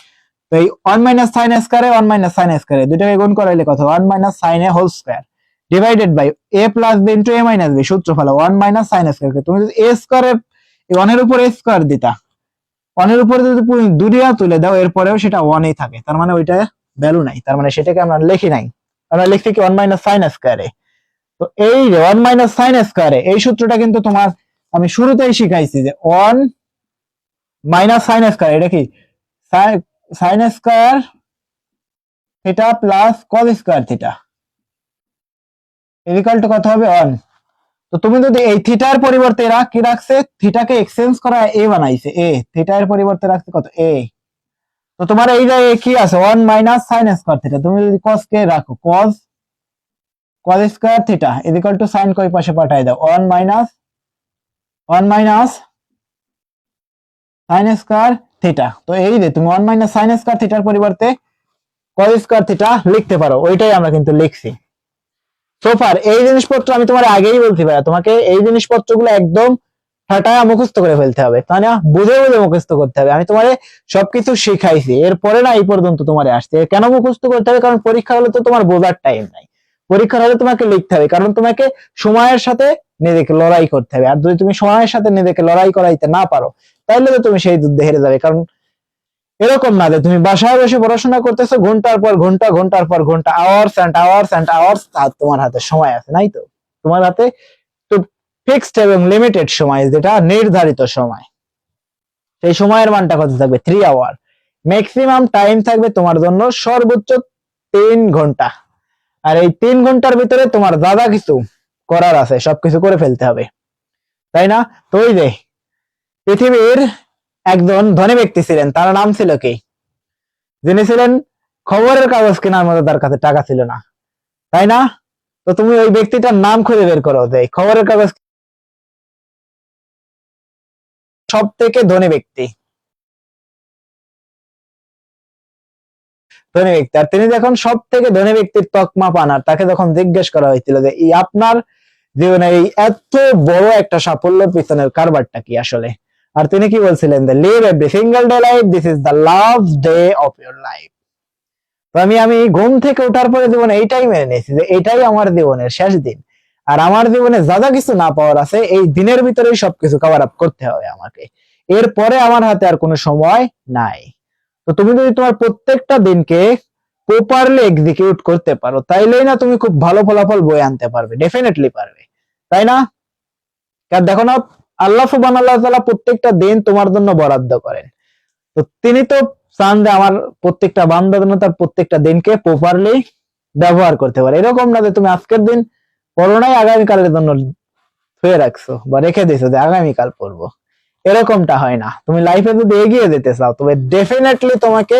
S1: তো এই 1 মাইনাস সাইন স্কয়ারে 1 মাইনাস সাইন স্কয়ারে দুটোকে গুণ করাইলে কত 1 minus sine A whole square divided by A plus B into A minus B. সূত্র ফেলো 1 মাইনাস সাইন স্কয়ার। তুমি যদি এ স্কয়ারের এই 1 এর উপর এ স্কয়ার দিতা, 1 এর উপরে যদি তুমি দুইটা তুলে দাও এরপরেও সেটা 1 এই থাকে, তার মানে ওইটা ভ্যালু নাই, তার মানে সেটাকে আমরা লিখি নাই, আমরা লিখছি কি 1 মাইনাস সাইন স্কয়ারে। তো এই 1 মাইনাস সাইন স্কয়ারে এই সূত্রটা কিন্তু তোমার আমি শুরুতেই শিখাইছি যে 1 মাইনাস সাইন স্কয়ার এটা কি sign square theta plus cos square theta equal to কত হবে 1। তো তুমি যদি এই থিটার পরিবর্তে কি রাখছে, থিটাকে এক্সচেঞ্জ করা এ বানাইছে, এ থিটার পরিবর্তে রাখছে কত এ। তো তোমার এই জায়গায় কি আছে 1 মাইনাস সাইন স্কয়ার থিটা, তুমি যদি cos কে রাখো cos square theta equal to sine কই পাশে পাঠাই দাও 1 মাইনাস সাইন স্কয়ার থিটা। তো এই যে তুমি 1 মাইনাস সাইন স্কয়ার থিটার পরিবর্তে cos স্কয়ার থিটা লিখতে পারো, ওইটাই আমরা কিন্তু লিখছি। সোফার এই জিনিসপত্র আমি তোমার আগেই বলছি ভাইয়া, তোমাকে এই জিনিসপত্রগুলো একদম ফাটায়া মুখস্থ করে ফেলতে হবে, তাই না, বুঝে বুঝে মুখস্থ করতে হবে। আমি তোমারে সবকিছু শিখাইছি, এরপরে না এই পর্যন্ত তোমারে আসছে। কেন মুখস্থ করতে হবে? কারণ পরীক্ষা হলে তো তোমার বোঝার টাইম নাই, পরীক্ষার হলে তোমাকে লিখতে হবে, কারণ তোমাকে সময়ের সাথে নিজেকে লড়াই করতে হবে। আর যদি তুমি সময়ের সাথে নিজেকে লড়াই করাইতে না পারো তাহলে তো তুমি সেই যুদ্ধে হেরে যাবে। কারণ এরকম না যে তুমি বাসায় বসে পড়াশোনা করতেছো ঘন্টার পর ঘন্টা ঘন্টার পর ঘন্টা hours and hours and hours, আর তোমার হাতে সময় আছে নাই, তো তোমার হাতে তো ফিক্সড এবং লিমিটেড সময়, যেটা নির্ধারিত সময়, সেই সময়ের মানটা কত থাকবে 3 আওয়ার। ম্যাক্সিমাম টাইম থাকবে তোমার জন্য সর্বোচ্চ 3 ঘন্টা, আর এই 3 ঘন্টার ভিতরে তোমার যা কিছু করার আছে সবকিছু করে ফেলতে হবে, তাই না। তো ওই যে পৃথিবীর একজন ধনী ব্যক্তি ছিলেন, তার নাম ছিল কি, যিনি ছিলেন খবরের কাগজ কেনার মতো তার কাছে টাকা ছিল না, তাই না। তো তুমি ওই ব্যক্তিটার নাম খুঁজে বের করো যে খবরের কাগজ সব থেকে ধনী ব্যক্তি, ধনী ব্যক্তি। আর তিনি যখন সব থেকে ধনী ব্যক্তির তকমা পান, আর তাকে যখন জিজ্ঞেস করা হয়েছিল যে এই আপনার জীবনে এই এত বড় একটা সাফল্যের পিছনের কারবারটা কি আসলে, আর তিনি কি বলছিলেন, যে live every single day life, this is the last day of your life. তো আমি ঘুম থেকে ওঠার পরে জীবনে এইটাই মেনে নিয়েছি যে এটাই আমার জীবনের শেষ দিন, আর আমার জীবনে যা যা কিছু না পাওয়ার আছে এই দিনের ভিতরেই সবকিছু কভার আপ করতে হবে আমাকে, এরপরে আমার হাতে আর কোনো সময় নাই। তো তুমি যদি তোমার প্রত্যেকটা দিনকে প্রপারলি এক্সিকিউট করতে পারো, তাইলেই না তুমি খুব ভালো ফলাফল বয়ে আনতে পারবে, ডেফিনেটলি পারবে, তাই না? কারণ দেখো না, আল্লাহ সুবহানাহু ওয়া তাআলা প্রত্যেকটা দিন তোমার জন্য বরাদ্দ করেন। তো তিনি তো চান যে আমার প্রত্যেকটা বান্দা যেন তার প্রত্যেকটা দিনকে প্রপারলি ব্যবহার করতে পারে। এরকম না যে তুমি আজকের দিন পড়ো নাই, আগামীকালের জন্য শুয়ে রাখছো বা রেখে দিছো যে আগামীকাল পড়বো, এরকমটা হয় না। তুমি লাইফে যদি এগিয়ে যেতে চাও তবে ডেফিনেটলি তোমাকে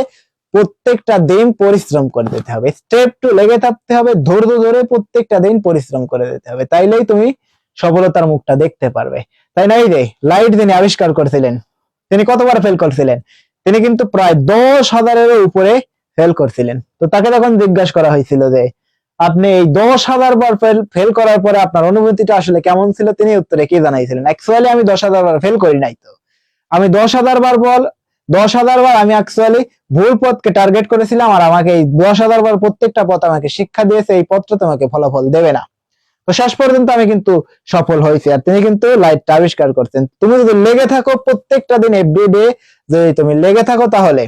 S1: প্রত্যেকটা দিন পরিশ্রম করে যেতে হবে, স্টেপ টু লেগে থাকতে হবে, ধৈর্য ধরে প্রত্যেকটা দিন পরিশ্রম করে যেতে হবে, তাইলেই তুমি সফলতার মুখটা দেখতে পারবে, তাই না? এই যে লাইট যিনি আবিষ্কার করেছিলেন তিনি কতবার ফেল করছিলেন? তিনি কিন্তু প্রায় 10,000-এর উপরে ফেল করছিলেন। তো তাকে যখন জিজ্ঞাসা করা হয়েছিল যে আপনি এই 10,000 বার ফেল করার পরে আপনার অনুভূতিটা আসলে কেমন ছিল, তিনি উত্তরে কি জানাইছিলেন? অ্যাকচুয়ালি আমি 10,000 বার ফেল করি নাই, তো আমি 10,000 বার 10,000 বার আমি অ্যাকচুয়ালি ভুল পথকে টার্গেট করেছিলাম, আর আমাকে এই 10,000 বার প্রত্যেকটা পথ আমাকে শিক্ষা দিয়েছে, এই পথটা তোমাকে ফলাফল দেবে না। তো শেষ পর্যন্ত আমি কিন্তু সফল হয়েছি, আর তিনি কিন্তু লাইটটা আবিষ্কার করছেন। তুমি যদি লেগে থাকো প্রত্যেকটা দিন এভরিডে, যদি তুমি লেগে থাকো, তাহলে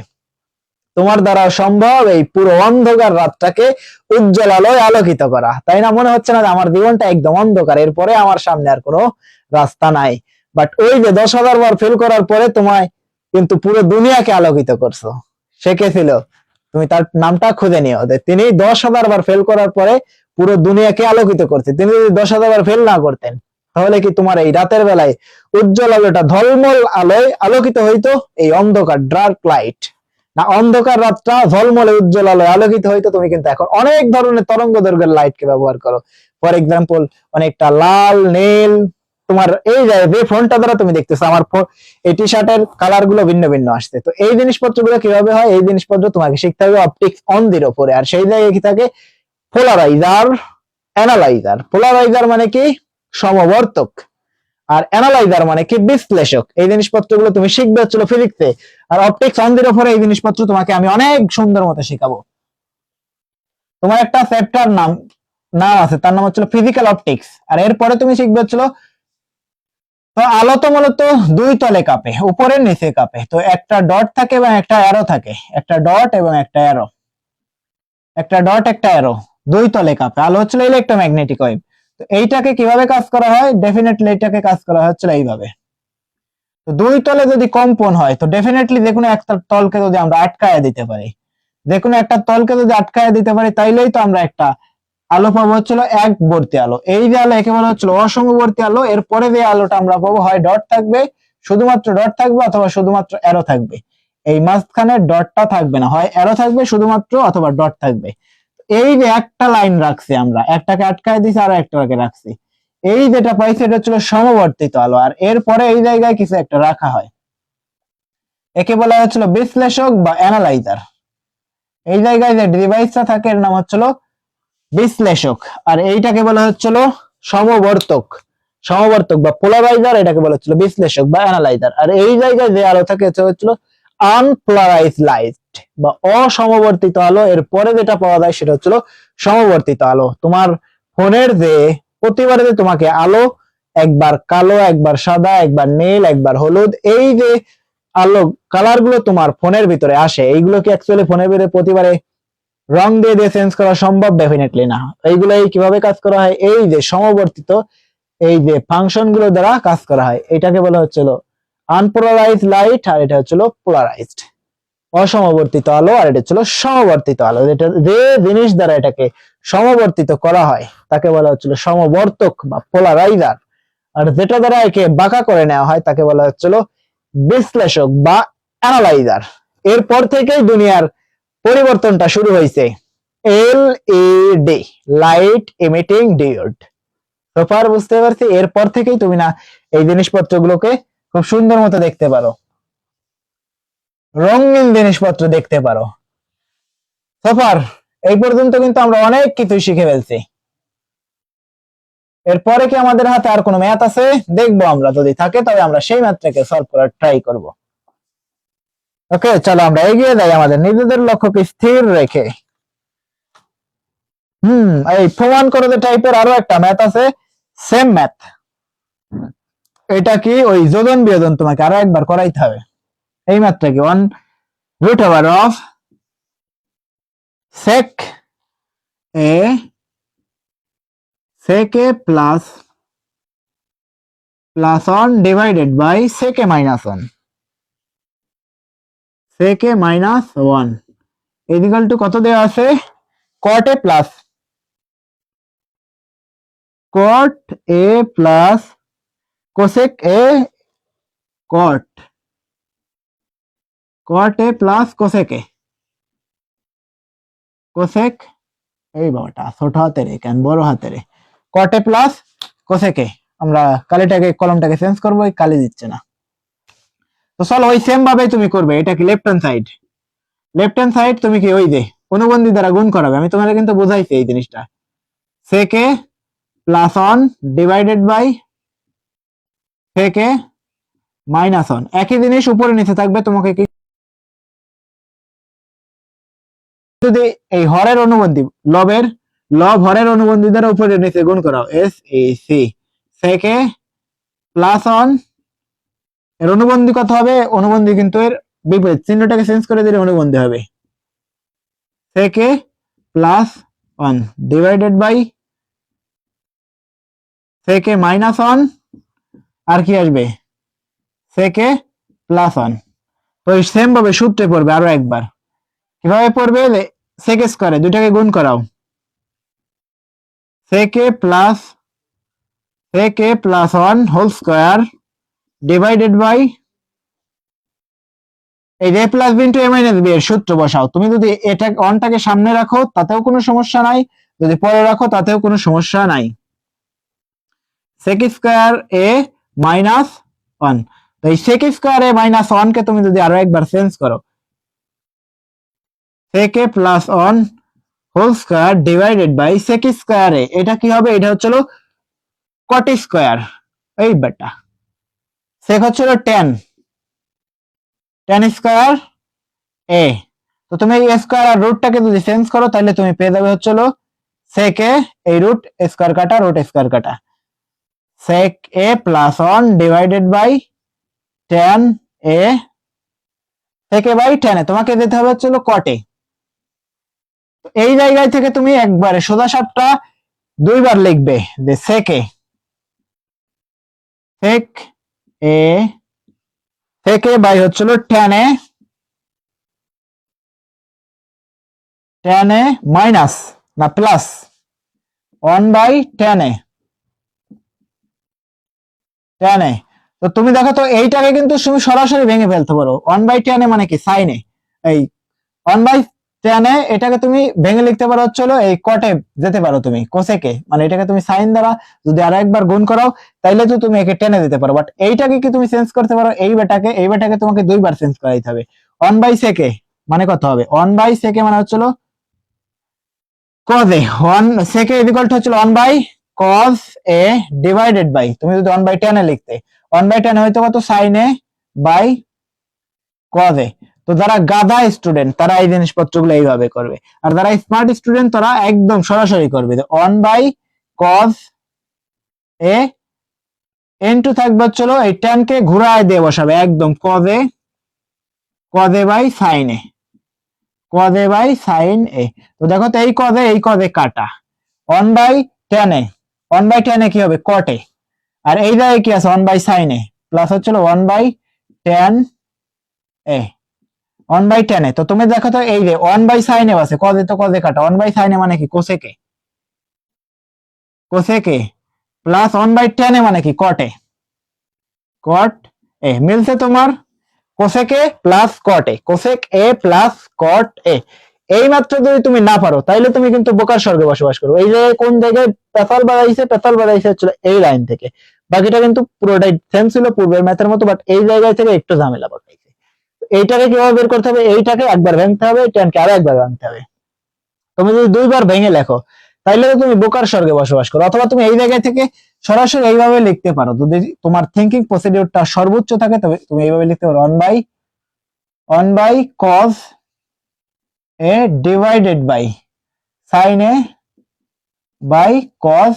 S1: তোমার দ্বারা সম্ভব এই পুরো অন্ধকার রাতটাকে উজ্জ্বল আলোয় আলোকিত করা, তাই না? মনে হচ্ছে না যে আমার জীবনটা একদম অন্ধকার, এরপরে আমার সামনে আর কোনো রাস্তা নাই। বাট ওই যে 10,000 বার ফেল করার পরে তোমায় কিন্তু পুরো দুনিয়াকে আলোকিত করছো। সে কে ছিল? তুমি তার নামটা খুঁজে নিও। তিনি 10,000 বার ফেল করার পরে পুরো দুনিয়াকে আলোকিত করছে। তিনি যদি 10,000 বার ফেল না করতেন, তাহলে কি তোমার এই রাতের বেলায় উজ্জ্বল আলোটা ঝলমল আলোয় আলোকিত হইতো? এই অন্ধকার ডার্ক লাইট না, অন্ধকার রাতটা ঝলমলে উজ্জ্বল আলোয় আলোকিত হইতো। তুমি কিন্তু এখন অনেক ধরনের তরঙ্গ দৈর্ঘ্যের লাইটকে ব্যবহার করো। ফর এক্সাম্পল, অনেকটা লাল, নীল, তোমার এই যে ফোনটা দ্বারা তুমি দেখতেছো আমার এই টি শার্টের কালার গুলো ভিন্ন ভিন্ন আসছে। তো এই জিনিসপত্রগুলো কিভাবে হয়, এই জিনিসপত্র তোমাকে শিখতে হবে অপটিক্স অন দির উপরে। আর সেই জায়গায় কি থাকে? Polariser, analyser. পোলারাইজার মানে কি? সমবর্তক। আর অ্যানালাইজার মানে কি? বিশ্লেষক। এই জিনিসপত্রগুলো তুমি শিখবে হচ্ছিল ফিজিক্সে, আর অপটিক্স অন দির উপরে এই জিনিসপত্র তোমাকে আমি অনেক সুন্দর মতো শেখাবো। তোমার একটা চ্যাপ্টার নাম আছে, তার নাম হচ্ছিল ফিজিক্যাল অপটিক্স, আর এরপরে তুমি শিখবে হচ্ছিল, তো আলো তো মূলত দুই তলে কাঁপে, উপরে নিচে কাঁপে। তো একটা ডট থাকে এবং একটা অ্যারো থাকে, একটা ডট এবং একটা অ্যারো, একটা ডট একটা অ্যারো, দুই তলে কাঁপে। আলো হচ্ছিল ইলেকট্রোম্যাগনেটিক ওয়েভ। তো এইটাকে কিভাবে কাজ করা হয়? ডেফিনেটলি এটাকে কাজ করা হচ্ছিল এইভাবে। তো দুই তলে যদি কম্পন হয়, তো ডেফিনেটলি যে কোনো একটা তলকে যদি আমরা আটকায় দিতে পারি, যে কোনো একটা তলকে যদি আটকায় দিতে পারি, তাইলেই তো আমরা একটা আলো পাবো হচ্ছিল একবর্তী আলো। এই যে আলো একে বলা হচ্ছিল অসমবর্তী আলো। এরপরে যে আলোটা আমরা পাবো, হয় ডট থাকবে, শুধুমাত্র ডট থাকবে, অথবা শুধুমাত্র অ্যারো থাকবে। এই মাঝখানে ডটটা থাকবে না, হয় অ্যারো থাকবে শুধুমাত্র, অথবা ডট থাকবে। এই যে একটা লাইন রাখছি আমরা, একটাকে আটকায় দিছি আর একটাকে রাখছি, এই যেটা পাইছি এটা হচ্ছিল সমবর্তিত আলো। আর এরপরে এই জায়গায় কিছু একটা রাখা হয়, একে বলা হচ্ছিল বিশ্লেষক বা অ্যানালাইজার। এই জায়গায় যে ডিভাইসটা থাকে এর নাম হচ্ছিল বিশ্লেষক, আর এইটাকে বলা হচ্ছিল সমবর্তক। সমবর্তক বা পোলারাইজার, এটাকে বলা হচ্ছিল বিশ্লেষক বা অ্যানালাইজার। আর এই জায়গায় যে আলো থাকে হচ্ছিল আনপোলারাইজ লাইট বা অসমবর্তিত আলো। এর পরে যেটা পাওয়া যায় সেটা হচ্ছিল সমবর্তিত আলো। তোমার ফোনের যে প্রতিবারে যে তোমাকে আলো, একবার কালো, একবার সাদা, একবার নীল, একবার হলুদ, এই যে আলো কালার গুলো তোমার ফোনের ভিতরে আসে, এইগুলো কি অ্যাকচুয়ালি ফোনের ভিতরে প্রতিবারে রং দিয়ে দিয়ে চেঞ্জ করা সম্ভব? ডেফিনেটলি না। এইগুলো কিভাবে কাজ করা হয়? এই যে সমবর্তিত এই যে ফাংশন গুলো দ্বারা কাজ করা হয়। এটাকে বলা হচ্ছিল আনপোলারাইজড লাইট, আর এটা হচ্ছিল পোলারাইজড অসমবর্তিত আলো, আর এটা হচ্ছিল সমবর্তিত আলো। যেটা যে জিনিস দ্বারা এটাকে সমবর্তিত করা হয় তাকে বলা হচ্ছিল সমবর্তক বা পোলারাইজার, আর যেটা দ্বারা একে বাঁকা করে নেওয়া হয় তাকে বলা হচ্ছিল বিশ্লেষক বা অ্যানালাইজার। এরপর থেকেই দুনিয়ার পরিবর্তনটা শুরু হয়েছে, এলইডি, লাইট ইমিটিং ডিওড। প্রপার বুঝতে পারছি? এরপর থেকেই তুমি না এই জিনিসপত্রগুলোকে খুব সুন্দর মতো দেখতে পারো, রঙিন জিনিসপত্র দেখতে পারো। প্রপার এই পর্যন্ত কিন্তু আমরা অনেক কিছু শিখে ফেলছি। এরপরে কি আমাদের হাতে আর কোনো ম্যাথ আছে? দেখবো আমরা, যদি থাকে তবে আমরা সেই ম্যাথটাকে সলভ করার ট্রাই করব। ওকে, চলো আমরা এগিয়ে যাই আমাদের নিজেদের লক্ষ্যকে স্থির রেখে। এই প্রমাণ করো যে টাইপের আরো একটা ম্যাথ আছে, সেম ম্যাথ, এটা কি ওই যোজন বিয়োজন তোমাকে আরো একবার করাইতে হবে। এই ম্যাথটা কি 1 √ওভার of sec a plus 1 divided by sec a minus 1, sec a minus 1 equal to কত দেওয়া আছে, cot a plus cosec a cot a plus cosec a cosec এই বাবাটা ছোট হাতের কেন বড় হাতের cot a plus cosec a, আমরা কালিটাকে কলমটাকে চেঞ্জ করবো, এই কালি দিচ্ছে না। তো চলো ওই সেম ভাবে তুমি করবে, এটা কি লেফট হ্যান্ড সাইড তুমি কি ওই যে অনুবন্ধী দ্বারা গুণ করাবে, আমি তোমাদের কিন্তু বোঝাইছি এই জিনিসটা, sec a plus 1 divided by sec a minus 1, একই জিনিস উপরে নিচে থাকবে, তোমাকে কি যদি এই হরের অনুবন্ধী লব হরের অনুবন্ধী দ্বারা উপরে নিচে গুণ করাও SAC sec a plus 1 এর অনুবন্ধী কত হবে, অনুবন্ধী কিন্তু এর বিপরীত চিহ্নটাকে চেঞ্জ করে দিলে অনুবন্ধী হবে, sec a plus 1 divided by sec a minus 1 আর কি আসবে sec a plus 1। তো সেম ভাবে সূত্রে পড়বে আরো একবার, কিভাবে পড়বে, sec a স্কয়ারে দুইটাকে গুণ করাও, sec a plus 1 whole square divided by এই a plus b into a minus b এর সূত্র বসাও। তুমি যদি এটা অনটাকে সামনে রাখো তাতেও কোনো সমস্যা নাই, যদি পরে রাখো তাতেও কোনো সমস্যা নাই। sec স্কয়ার a মাইনাস 1, তো এই sec স্কয়ার a মাইনাস 1 কে তুমি যদি আরো একবার চেঞ্জ করো, sec a plus 1 whole square divided by sec square a, এটা কি হবে, এটা হচ্ছে cot স্কয়ার, এই বেটা sec হচ্ছে tan স্কয়ার a, তো তুমি এই স্কয়ার আর রুটটাকে যদি চেঞ্জ করো তাহলে তুমি পেয়ে যাবে হচ্ছে sec a, এই রুট স্কয়ার কাটা রুট স্কয়ার কাটা, sec a plus 1 divided by tan a, sec a by tan a, তোমাকে দিতে হবে হচ্ছে cot a। এই জায়গায় থেকে তুমি একবারে সোজা সাপটা দুইবার লিখবে যে sec a বাই হচ্ছে tan a মাইনাস না প্লাস 1 বাই tan a। তো তুমি দেখো তো এইটাকে কিন্তু তুমি সরাসরি ভেঙে ফেলতে পারো, 1 বাই tan a মানে কি sin a, এই 1 বাই tan a এটাকে তুমি ভেঙে লিখতে পারো হচ্ছে এই cot a যেতে পারো তুমি cosec a, মানে এটাকে তুমি sin দ্বারা যদি আরো একবার গুণ করাও তাইলে তো তুমি একে tan a দিতে পারো, বাট এইটাকে কি তুমি চেঞ্জ করতে পারো, এই বেটাকে তোমাকে দুইবার চেঞ্জ করাইতে হবে। 1 বাই sec a মানে কত হবে, 1 বাই sec a মানে হচ্ছে cos a, 1 sec a equal to হচ্ছে 1 by cos a divided by, তুমি যদি 1 বাই tan a লিখতে 1 বাই tan হয়তো কত sin a by cos a। তো যারা গাধা স্টুডেন্ট তারা এই জিনিসপত্রগুলো এইভাবে করবে, আর যারা স্মার্ট স্টুডেন্ট তারা একদম সরাসরি করবে 1 বাই cos a ইনটু থাকবে হচ্ছে এই tan কে ঘুরায় দিয়ে বসাবে একদম cos a by sin a, cos a by sin a। তো দেখো তো এই cos a কাটা 1 by tan a, 1 by tan a কি হবে cot a, আর এই জায়গায় কি আছে 1 বাই sin a প্লাস হচ্ছে 1 by tan a, 1 by tan a। তো তুমি দেখো তো এই যে 1 বাই sin a আছে, cos a তো cos a কাটা, 1 বাই sin a মানে কি cosec a plus 1 by tan a মানে কি cot a মিলছে তোমার, cosec a plus cot a, cosec a plus cot a। এই মাত্র যদি তুমি না পারো তাইলে তুমি কিন্তু বোকার স্বর্গে বসবাস করো। এই যে কোন জায়গায় পেতাল বাড়াইছে হচ্ছে এই লাইন থেকে, বাকিটা কিন্তু পুরোটাই সেম ছিল পূর্বের ম্যাথের মতো, বাট এই জায়গায় থেকে একটু ঝামেলা বাড়াইছে। এইটাকে কিভাবে বের করতে হবে, এইটাকে একবার ভাঙতে হবে, টেনকে আরো একবার ভাঙতে হবে। তুমি যদি দুইবার ভেঙে লেখো তাইলে তো তুমি বোকার স্বর্গে বসবাস করো, অথবা তুমি এই জায়গায় থেকে সরাসরি এইভাবে লিখতে পারো, যদি তোমার থিঙ্কিং প্রসিডিউরটা সর্বোচ্চ থাকে তবে তুমি এইভাবে লিখতে পারো 1 by cos a divided by sin a by cos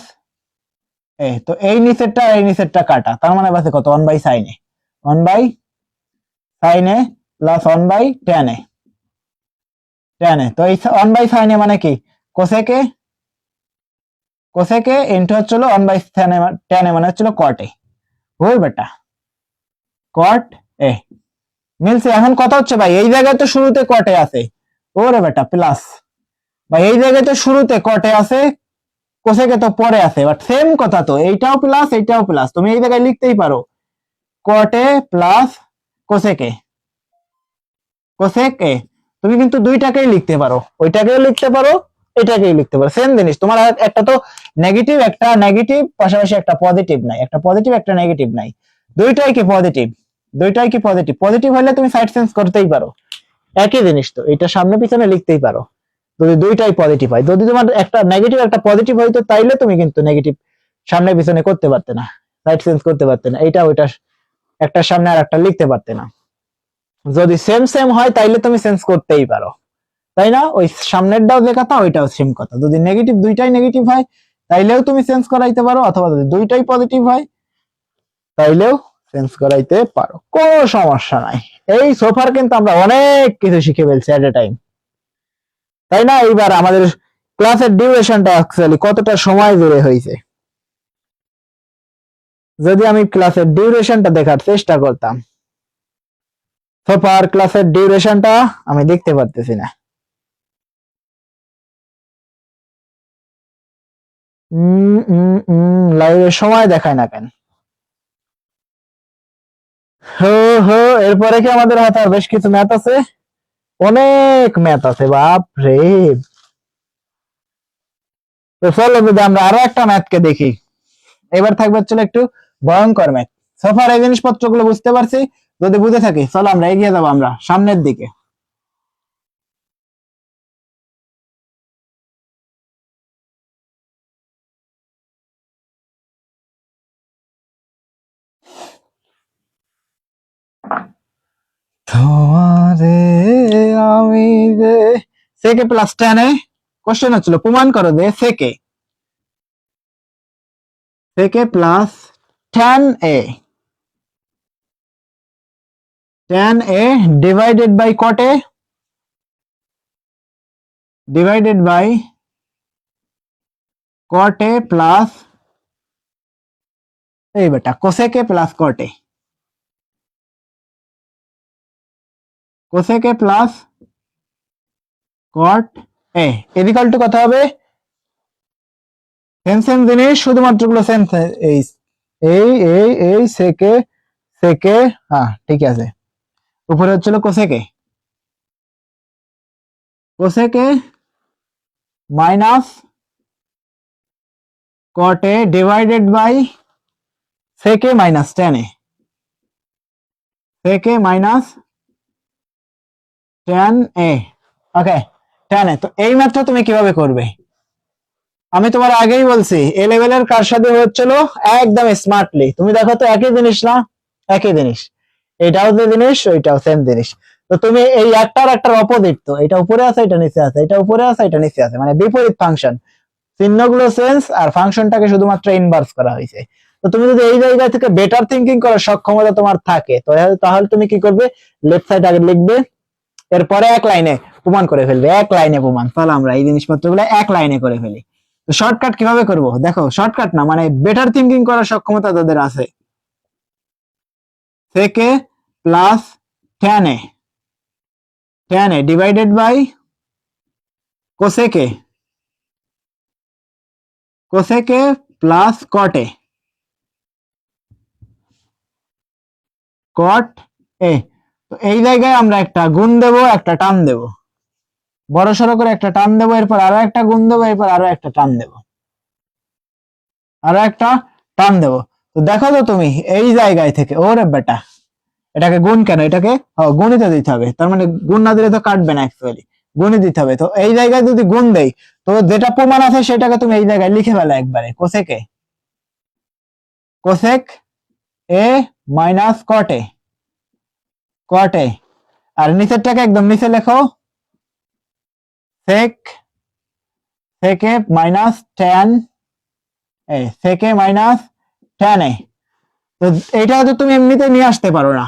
S1: তো এই নিচেরটা এই নিচেরটা কাটা, তার মানে বাসে কত 1 by sine a, 1 by sine A plus 1 by tan a, তো এই 1 বাই সাইন এ মানে কি কোসেকে, ইনটু হচ্ছিল 1 বাই ট্যান এ মানে হচ্ছিল কট এ। ওই বেটা কট এ মিলছে। এখন কথা হচ্ছে ভাই এই জায়গায় তো শুরুতে কটে আছে, ওরে বেটা প্লাস, ভাই এই জায়গায় তো শুরুতে কটে আছে, কোসেকে তো পরে আছে, বাট সেম কথা তো, এইটাও প্লাস এইটাও প্লাস, তুমি এই জায়গায় লিখতেই পারো কটে প্লাস কোসেকে, তুমি কিন্তু দুইটাকেই লিখতে পারো, ওইটাকেও লিখতে পারো এটাকেই লিখতে পারো, সেম জিনিস। তোমার একটা তো নেগেটিভ, একটা নেগেটিভ পাশাপাশি একটা পজিটিভ নাই, একটা পজিটিভ একটা নেগেটিভ নাই, দুইটাই কি পজিটিভ, পজিটিভ হলে তুমি সাইড চেঞ্জ করতেই পারো, একই জিনিস তো, এটা সামনে পিছনে লিখতেই পারো যদি দুইটাই পজিটিভ হয়। যদি তোমার একটা নেগেটিভ একটা পজিটিভ হইতো তাইলে তুমি কিন্তু নেগেটিভ সামনে পিছনে করতে পারতে না, সাইড চেঞ্জ করতে পারতে না, এইটা ওইটা একটা সামনে আর একটা লিখতে পারতে না। যদি সেম সেম হয় তাইলে তুমি চেঞ্জ করতেই পারো, তাই না? ওই সামনেরটাও যে কথা ওইটাও সেম কথা, যদি নেগেটিভ দুইটাই নেগেটিভ হয় তাইলেও তুমি চেঞ্জ করাইতে পারো, অথবা যদি দুইটাই পজিটিভ হয় তাইলেও চেঞ্জ করাইতে পারো, কোনো সমস্যা নাই। এই সোফার কিন্তু আমরা অনেক কিছু শিখে ফেলছি এট এ টাইম, তাই না? এইবার আমাদের ক্লাসের ডিউরেশনটা অ্যাকচুয়ালি কতটা সময় জুড়ে হয়েছে, যদি আমি ক্লাসের ডিউরেশনটা দেখার চেষ্টা করতাম, সোফার ক্লাসের ডিউরেশনটা আমি দেখতে পারতেছি না। লাইভের সময় দেখায় না কেন? এরপরে কি আমাদের হাতে আর বেশ কিছু ম্যাথ আছে, অনেক ম্যাথ আছে, বাপ রে। তো চলো যদি আমরা আরো একটা ম্যাথকে দেখি, এবার থাকবে হচ্ছে একটু ভয়ঙ্কর ম্যাথ। সোফার এই জিনিসপত্রগুলো বুঝতে পারছি, যদি বুঝে থাকি চলো আমরা এগিয়ে যাবো আমরা সামনের দিকে। তোমারে আমি যে সেকে প্লাস টেনে, কোশ্চেন হচ্ছিল প্রমাণ করো যে sec a plus tan a divided by cot a divided by cot a plus এই বেটা cosec a plus cot a, cosec a plus cot a equal to কত হবে? সেম সেম জিনিস, শুধুমাত্র গুলো সেম, এই এই এই এই সেকে হ্যাঁ ঠিক আছে, উপরে হচ্ছিল cosec a minus cot a divided by sec a minus tan a, sec a minus tan a, okay tan a। তো এই ম্যাথটা তুমি কিভাবে করবে? আমি তোমার আগেই বলছি এ লেভেলের কার সাথে হচ্ছিল একদম স্মার্টলি, তুমি দেখো তো একই জিনিস না, একই জিনিস, এটাও যে জিনিস ওইটাও সেম জিনিস। তো তুমি এই একটার অপোজিট, তো এটা উপরে আছে এটা নিচে আছে, এটা উপরে আছে এটা নিচে আছে, মানে বিপরীত ফাংশন, চিহ্নগুলো চেঞ্জ আর ফাংশনটাকে শুধুমাত্র ইনভার্স করা হয়েছে। তো তুমি যদি এই জায়গা থেকে বেটার থিঙ্কিং করার সক্ষমতা তোমার থাকে, তো তাহলে তুমি কি করবে, লেফট সাইড আগে লিখবে, এরপরে এক লাইনে প্রমাণ করে ফেলবে, এক লাইনে প্রমাণ। তাহলে আমরা এই জিনিসপত্রগুলো এক লাইনে করে ফেলি। তো শর্টকাট কিভাবে করব দেখো, শর্টকাট না মানে বেটার থিঙ্কিং করার সক্ষমতা তাদের আছে। থেকে plus tan a divided by cosec a plus cot a তো এই জায়গায় আমরা একটা গুণ দেব একটা টান দেব, বড় সড়ো করে একটা টান দেবো, এরপর আরো একটা গুণ দেবো, এরপর আরো একটা টান দেবো, আরো একটা টান দেবো। তো দেখো তো তুমি এই জায়গায় থেকে, ওরে বেটা এটাকে গুণ কেন, এটাকে গুণিতে দিতে হবে, তার মানে গুণ না দিলে তো কাটবে না, অ্যাকচুয়ালি গুণে দিতে হবে। তো এই জায়গায় যদি গুণ দেই, তো যেটা প্রমাণ আছে সেটাকে তুমি এই জায়গায় লিখে ফেলো একবারে, cosec A minus cot a, আর নিচেরটাকে একদম নিচে লেখো sec a মাইনাস tan সেকে মাইনাস tan a। তো এটা তো তুমি এমনিতে নিয়ে আসতে পারো না,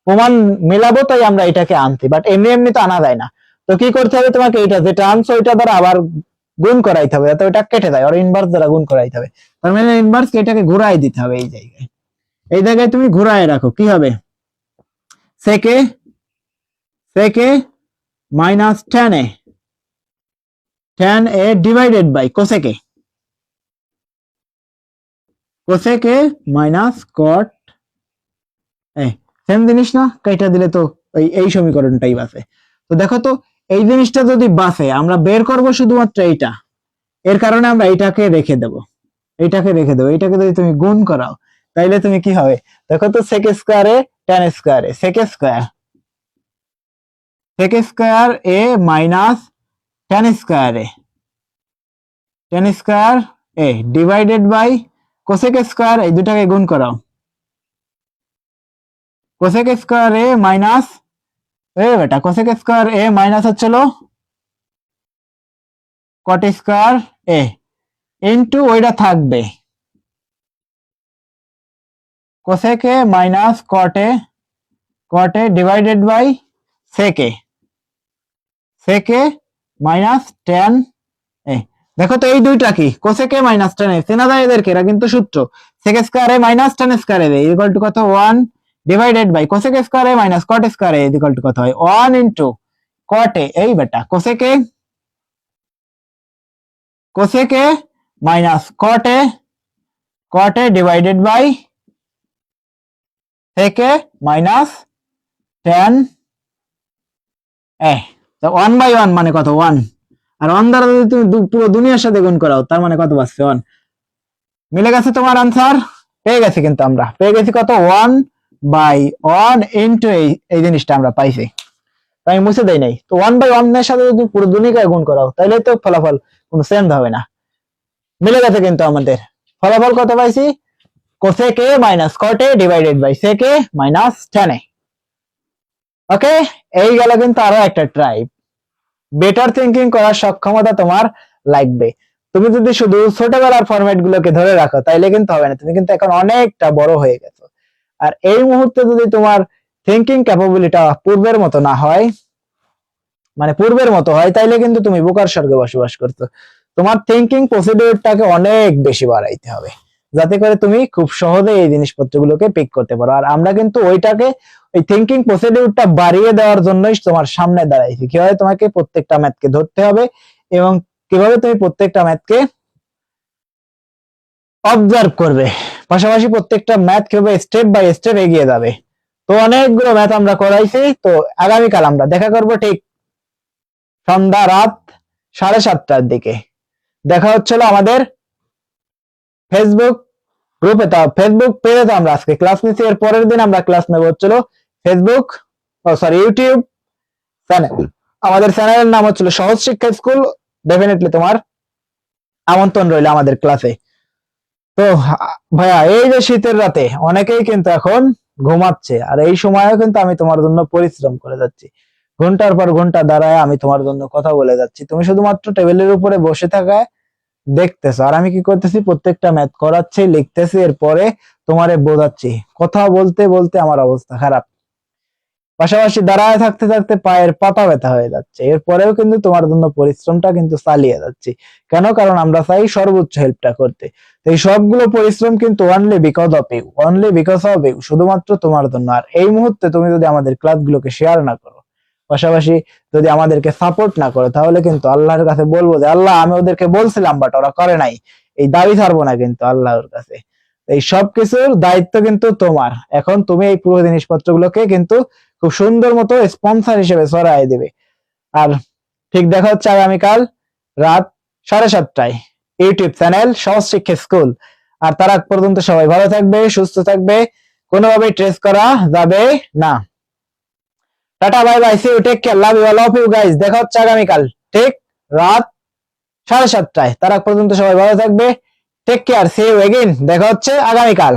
S1: প্রমাণ মেলাবো তাই আমরা এটাকে আনছি, বাট এমনি এমনি তো আনা যায় না। তো কি করতে হবে তোমাকে, এটা যেটা আনছো ওইটা দ্বারা আবার গুণ করাইতে হবে, যাতে ওইটা কেটে যায়, আর ইনভার্স দ্বারা গুণ করাইতে হবে। তার মানে ইনভার্স এটাকে ঘুরাই দিতে হবে এই জায়গায়, এই জায়গায় তুমি ঘুরায় রাখো, কি হবে সেকে সেকে minus tan a divided by cosec a minus cot a. Same জিনিস না, কাইটা দিলে তো এই সমীকরণটাই বাঁচে। তো দেখো তো এই জিনিসটা যদি বাঁচে, আমরা বের করব শুধুমাত্র এইটা, এর কারণে আমরা এইটাকে রেখে দেব, এইটাকে যদি তুমি গুণ করাও তাইলে তুমি কি হবে, দেখো তো সেক স্কয়ারে tan স্কয়ারে sec square A minus tan square A divided by cosec square, এই দুটাকে গুণ করাও, কোসেক স্কয়ার এ মাইনাস বেটা কোসেক স্কয়ার এ মাইনাস হচ্ছিল কট স্কয়ার এ ইনটু ওইটা থাকবে কোসেকে মাইনাস কটে ডিভাইডেড বাই সেকে মাইনাস tan এ। দেখো তো এই দুইটা কি, কোসেকে মাইনাস tan এ চেনা যায় এদেরকে, এরা কিন্তু সূত্র, sec square A minus tan square a equal to কত 1 divided by cosec square A minus cot square a equal to কত হয় 1 ইনটু কট এ। এই বেটা cosec a minus cot a divided by সেকে মাইনাস tan এ। তো 1/1 মানে কত 1, আর 1 দ্বারা যদি তুমি পুরো দুনিয়ার সাথে গুণ করাও তার মানে কত পাচ্ছে 1। মিলে গেছে তোমার আনসার, পেয়ে গেছি, কিন্তু আমরা পেয়ে গেছি কত 1/1 ইনটু এই জিনিসটা আমরা পাইছি, আমি মুছে দেই নাই। তো 1/1 এর সাথে যদি পুরো দুনিয়াকে গুণ করাও তাহলে তো ফলাফল কোনো চেঞ্জ হবে না, মিলে গেছে কিন্তু আমাদের ফলাফল কত পাইছি, কোসেকে মাইনাস কটে ডিভাইডেড বাই সেকে মাইনাস tan এ। ওকে, এই গেল কিন্তু আরো একটা ট্রাই। বেটার থিঙ্কিং করার সক্ষমতা তোমার লাগবে, তুমি যদি শুধু ছোটবেলার ফরম্যাট গুলোকে ধরে রাখো তাইলে কিন্তু হবে না, তুমি কিন্তু এখন অনেকটা বড় হয়ে গেছো। আর এই মুহূর্তে যদি তোমার থিঙ্কিং ক্যাপাবিলিটা পূর্বের মতো না হয়, মানে পূর্বের মতো হয়, তাইলে কিন্তু তুমি বোকার স্বর্গে বসবাস করছো। তোমার থিঙ্কিং প্রসিডিউরটাকে অনেক বেশি বাড়াইতে হবে, যাতে করে তুমি খুব সহজে এই জিনিসপত্রগুলোকে পিক করতে পারো। আর আমরা কিন্তু ওইটাকে, ওই থিঙ্কিং প্রসিডিউরটা বাড়িয়ে দেওয়ার জন্যই তোমার সামনে দাঁড়াইছি, কিভাবে তোমাকে প্রত্যেকটা ম্যাথকে ধরতে হবে এবং কিভাবে তুমি প্রত্যেকটা ম্যাথকে অবজার্ভ করবে, পাশাপাশি প্রত্যেকটা ম্যাথ কিভাবে স্টেপ বাই স্টেপ এগিয়ে যাবে। তো অনেকগুলো ম্যাথ আমরা করাইছি। তো আগামীকাল আমরা দেখা করবো ঠিক সন্ধ্যা রাত 7:30টার দিকে। দেখা হচ্ছিল আমাদের ফেসবুক গ্রুপে, তা ফেসবুক পেজে তো আমরা আজকে ক্লাস নিচ্ছি, এর পরের দিন আমরা ক্লাস নেব হচ্ছিল ফেসবুক ইউটিউব চ্যানেল। আমাদের চ্যানেলের নাম হচ্ছিল সহজ শিক্ষা স্কুল। ডেফিনেটলি তোমার আমন্ত্রণ রইল আমাদের ক্লাসে। তো ভাইয়া, এই যে শীতের রাতে অনেকেই কিন্তু এখন ঘুমাচ্ছে, আর এই সময়ও কিন্তু আমি তোমার জন্য পরিশ্রম করে যাচ্ছি, ঘন্টার পর ঘন্টা দাঁড়ায় আমি তোমার জন্য কথা বলে যাচ্ছি, তুমি শুধুমাত্র টেবিলের উপরে বসে থাকায় দেখতেছো, আর আমি কি করতেছি, প্রত্যেকটা ম্যাথ করাচ্ছি, লিখতেছি, এরপরে তোমারে বোঝাচ্ছি। কথা বলতে বলতে আমার অবস্থা খারাপ, পাশাপাশি দাঁড়ায় থাকতে থাকতে পায়ের পাতা ব্যথা হয়ে যাচ্ছে, এরপরেও কিন্তু তোমার জন্য পরিশ্রমটা কিন্তু চালিয়ে যাচ্ছি। কেন? কারণ আমরা চাই সর্বোচ্চ হেল্পটা করতে। এই সবগুলো পরিশ্রম কিন্তু অনলি বিকজ অফ ইউ, শুধুমাত্র তোমার জন্য। আর এই মুহূর্তে তুমি যদি আমাদের ক্লাসগুলোকে শেয়ার না করো, পাশাপাশি যদি আমাদেরকে সাপোর্ট না করো, তাহলে কিন্তু আল্লাহর কাছে বলবো যে আল্লাহ, আমি ওদেরকে বলছিলাম বাট ওরা করে নাই। এই দাবি ছাড়বো না কিন্তু আল্লাহর কাছে। এই সব কিছুর দায়িত্ব কিন্তু তোমার। এখন তুমি এই পুরো জিনিসপত্রগুলোকে কিন্তু খুব সুন্দর মতো স্পন্সর হিসেবে ছড়াই দিবে। আর ঠিক দেখা হচ্ছে আগামীকাল রাত 7:30টায় ইউটিউব চ্যানেল সহজ শিক্ষা স্কুল। আর তার আগ পর্যন্ত সবাই ভালো থাকবে, সুস্থ থাকবে, কোনোভাবেই ট্রেস করা যাবে না। Tata, bye bye, see you, take care, love you, love you guys. দেখা হচ্ছে আগামীকাল ঠিক রাত 7:30টায়। তার আগ পর্যন্ত সবাই ভালো থাকবে, take care, see you again, দেখা হচ্ছে আগামীকাল।